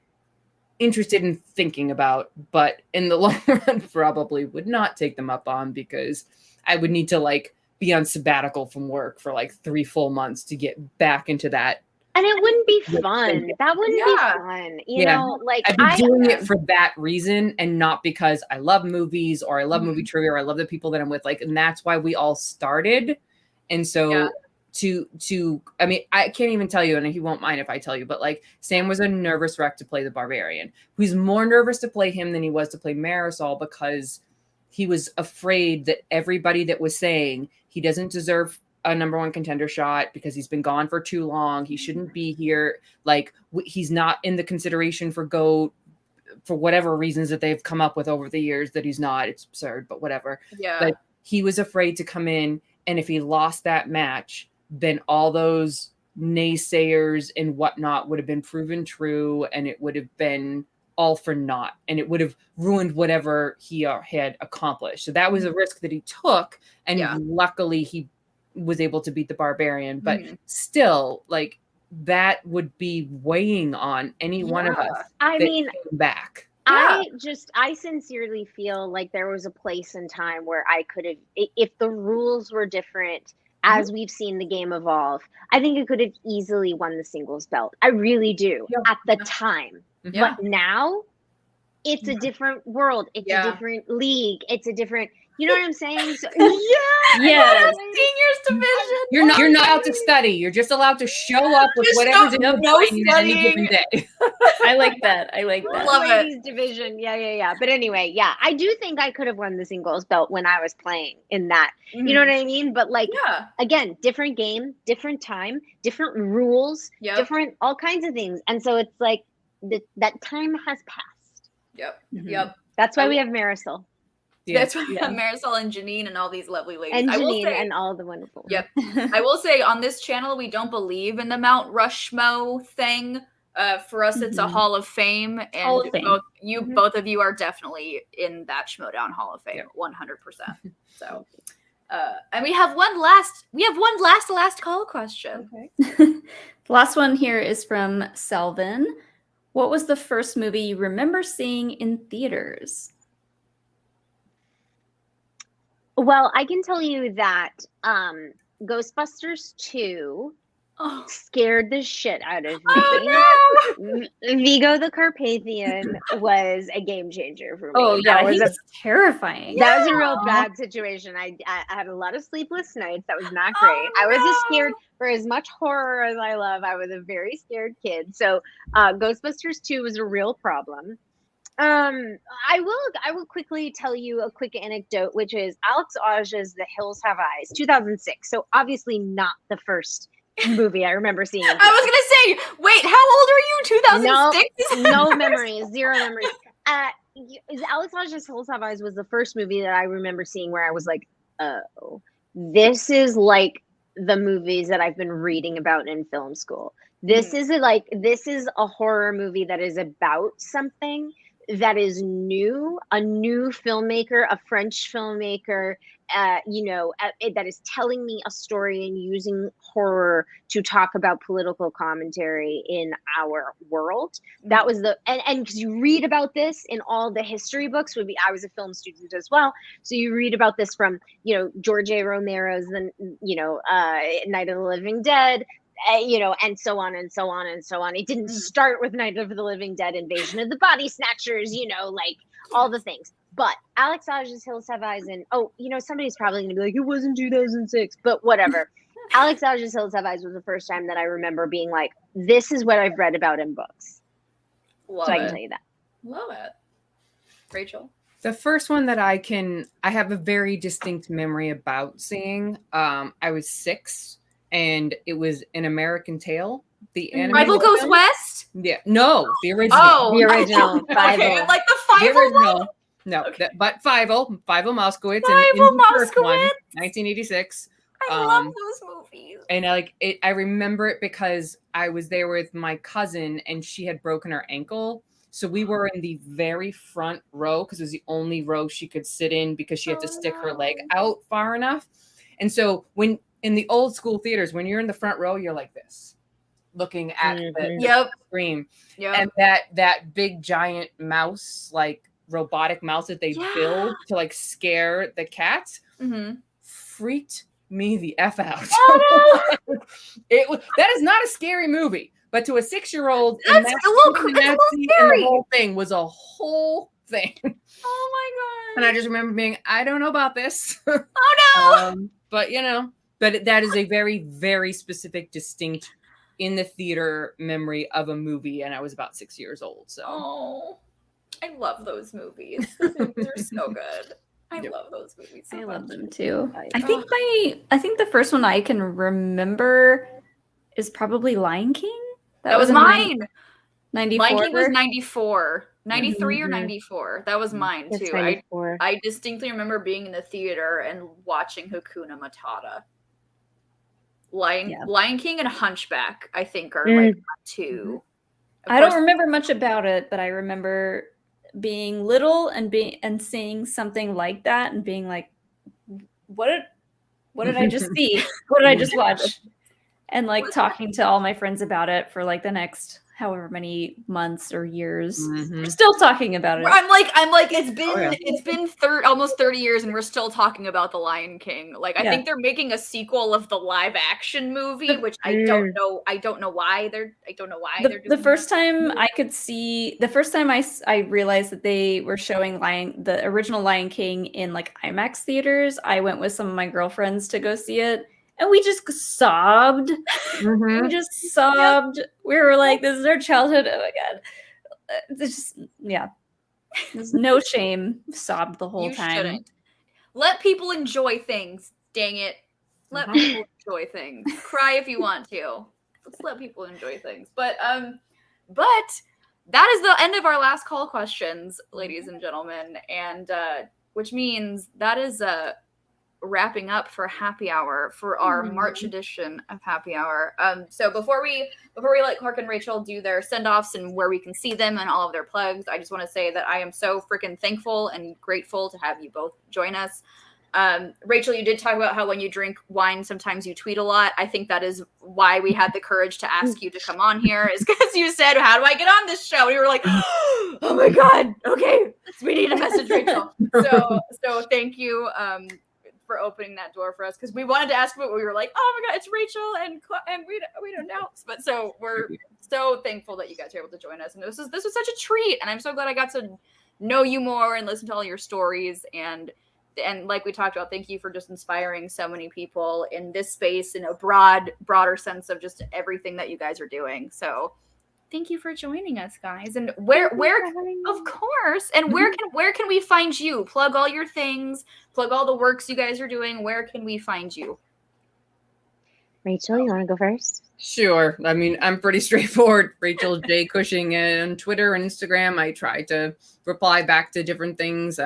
interested in thinking about, but in the long run probably would not take them up on, because I would need to like be on sabbatical from work for like 3 full months to get back into that. And it wouldn't be fun. That wouldn't be fun. You know, like I've been doing it for that reason and not because I love movies or I love movie trivia or I love the people that I'm with. Like, and that's why we all started. And so I mean, I can't even tell you, and he won't mind if I tell you, but like Sam was a nervous wreck to play the barbarian. He's more nervous to play him than he was to play Marisol, because he was afraid that everybody that was saying he doesn't deserve a number one contender shot because he's been gone for too long, he shouldn't be here, like he's not in the consideration for GOAT for whatever reasons that they've come up with over the years, that he's not. It's absurd, but whatever. Yeah. But he was afraid to come in, and if he lost that match, then all those naysayers and whatnot would have been proven true, and it would have been all for naught, and it would have ruined whatever he had accomplished. So that was a risk that he took, and luckily he was able to beat the barbarian. But still, like, that would be weighing on any one of us. I mean, came back. I sincerely feel like there was a place and time where I could have, if the rules were different, as we've seen the game evolve, I think it could have easily won the singles belt. I really do at the time. But now it's a different world. It's a different league. It's a different, you know what I'm saying? So, Seniors division. You're not allowed to study. You're just allowed to show up with whatever's in your brain on any given day. I like that. Love Ladies division. Yeah. But anyway, I do think I could have won the singles belt when I was playing in that. You know what I mean? But like, again, different game, different time, different rules, different all kinds of things. And so it's like that time has passed. Yep. That's why we have Marisol. That's why we have Marisol and Janine and all these lovely ladies. And Janine and all the wonderful. Yep. I will say on this channel, we don't believe in the Mount Rushmore thing. For us, it's a Hall of Fame, and Hall of Fame. Both of you are definitely in that Schmoedown Hall of Fame, 100%. So, and we have one last call question. Okay. The last one here is from Selvin. What was the first movie you remember seeing in theaters? Well, I can tell you that Ghostbusters 2 scared the shit out of me. Vigo the Carpathian was a game changer for me. Oh, yeah, he was terrifying. That was a real bad situation. I had a lot of sleepless nights. That was not great. I was scared. For as much horror as I love, I was a very scared kid. So Ghostbusters 2 was a real problem. I will quickly tell you a quick anecdote, which is Alex Aja's The Hills Have Eyes, 2006. So obviously not the first movie I remember seeing. I was gonna say, wait, how old are you? 2006? No memories, zero memories. Alex Aja's Hills Have Eyes was the first movie that I remember seeing where I was like, oh, this is like the movies that I've been reading about in film school. This is a horror movie that is about something that is new, a new filmmaker, a French filmmaker, that is telling me a story and using horror to talk about political commentary in our world. That was and because you read about this in all the history books. I was a film student as well, so you read about this from George A. Romero's Night of the Living Dead. And so on and so on and so on. It didn't start with Night of the Living Dead, Invasion of the Body Snatchers, like all the things. But Alex Aja's Hills Have Eyes, and somebody's probably going to be like, it wasn't 2006, but whatever. Alex Aja's Hills Have Eyes was the first time that I remember being like, this is what I've read about in books. Love I can tell you that. Love it. Rachel? The first one that I have a very distinct memory about seeing, I was 6. And it was An American Tale. The Rival Goes West? Yeah. No, the original. Oh, the original. Okay, like the Fievel one? No, but Fievel Moskowitz. Fievel Moskowitz. 1986. I love those movies. And I remember it because I was there with my cousin and she had broken her ankle. So we were in the very front row because it was the only row she could sit in because she had to stick her leg out far enough. And so in the old school theaters, when you're in the front row, you're like this, looking at the screen. Yep. And that big giant mouse, like robotic mouse that they build to like scare the cats, freaked me the F out. Oh, no. That is not a scary movie, but to a 6-year-old, it's a little scary. The whole thing was a whole thing. Oh my god! And I just remember being, I don't know about this. Oh no! But But that is a very, very specific, distinct in the theater memory of a movie, and I was about 6 years old. So Oh, I love those movies. Those movies are so good. I love those movies so I much. love them too. I think the first one I can remember is probably Lion King. That was in mine. 94. Lion King was 94. 93 or Mhm. 94. That was mine It's too. 94. I distinctly remember being in the theater and watching Hakuna Matata. Lion King and Hunchback, I think, are like my two. Of I don't course- remember much about it, but I remember being little and seeing something like that and being like, what did I just see? What did I just watch? And like talking to all my friends about it for like the next however many months or years. We're still talking about it. I'm like it's been almost 30 years and we're still talking about The Lion King. Like I think they're making a sequel of the live action movie, which I don't know why they're doing the first time I realized that they were showing the original Lion King in like IMAX theaters, I went with some of my girlfriends to go see it. And we just sobbed. We just sobbed. We were like, this is our childhood. Oh my God. There's no shame. Sobbed the whole time. Shouldn't. Let people enjoy things. Dang it. Let people enjoy things. Cry if you want to. Let's let people enjoy things. But that is the end of our last call questions, ladies and gentlemen. And which means that is wrapping up for Happy Hour for our March edition of Happy Hour. So before we let Clarke and Rachel do their send-offs and where we can see them and all of their plugs, I just want to say that I am so freaking thankful and grateful to have you both join us. Rachel, you did talk about how when you drink wine, sometimes you tweet a lot. I think that is why we had the courage to ask you to come on here, is because you said, how do I get on this show? And you were like, oh my God, okay, we need to message Rachel. So thank you for opening that door for us, because we wanted to ask, but we were like, oh my God, it's Rachel and we don't know. But so we're so thankful that you guys were able to join us, and this was such a treat, and I'm so glad I got to know you more and listen to all your stories, and like we talked about, thank you for just inspiring so many people in this space in a broader sense of just everything that you guys are doing. So thank you for joining us, guys. And where of course, and where can we find you? Plug all your things, plug all the works you guys are doing. Where can we find you? Rachel, you want to go first? Sure. I mean, I'm pretty straightforward. Rachel J. Cushing on Twitter and Instagram. I try to reply back to different things.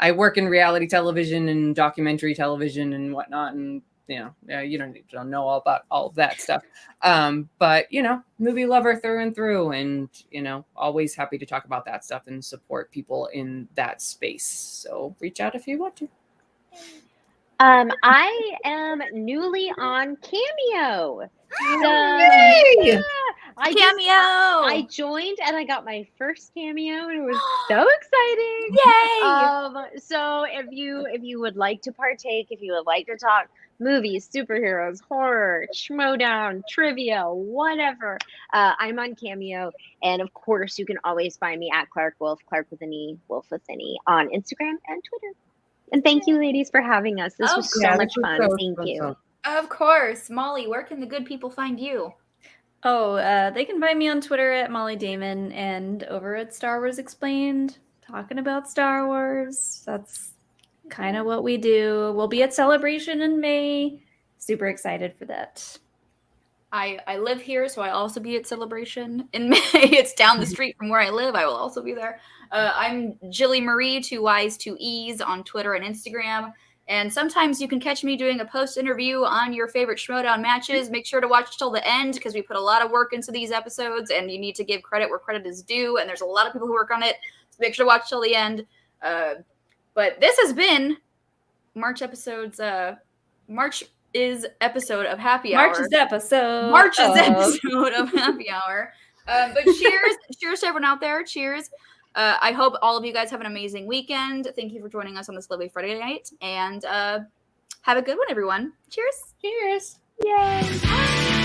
I work in reality television and documentary television and whatnot, and you don't need to know all about all of that stuff. But movie lover through and through, and always happy to talk about that stuff and support people in that space. So reach out if you want to. I am newly on Cameo. Yay! I joined and I got my first cameo, and it was so exciting. Yay! So if you would like to partake, if you would like to talk movies, superheroes, horror, Schmoedown, trivia, whatever, I'm on Cameo. And of course, you can always find me at Clarke Wolfe, Clarke with an E, Wolfe with an E, on Instagram and Twitter. And thank you, ladies, for having us. This was so much fun. Thank you. Of course. Molly, where can the good people find you? Oh, they can find me on Twitter at Molly Damon and over at Star Wars Explained, talking about Star Wars. That's kind of what we do. We'll be at Celebration in May. Super excited for that. I live here, so I'll also be at Celebration in May. It's down the street from where I live. I will also be there. I'm Jilly Marie, 2 Y's, 2 E's on Twitter and Instagram. And sometimes you can catch me doing a post-interview on your favorite Schmoedown matches. Make sure to watch till the end, because we put a lot of work into these episodes, and you need to give credit where credit is due. And there's a lot of people who work on it. So make sure to watch till the end. But this has been March episodes. March is episode of Happy Hour. March's episode of Happy Hour. But cheers to everyone out there. Cheers. I hope all of you guys have an amazing weekend. Thank you for joining us on this lovely Friday night. And have a good one, everyone. Cheers. Cheers. Yay.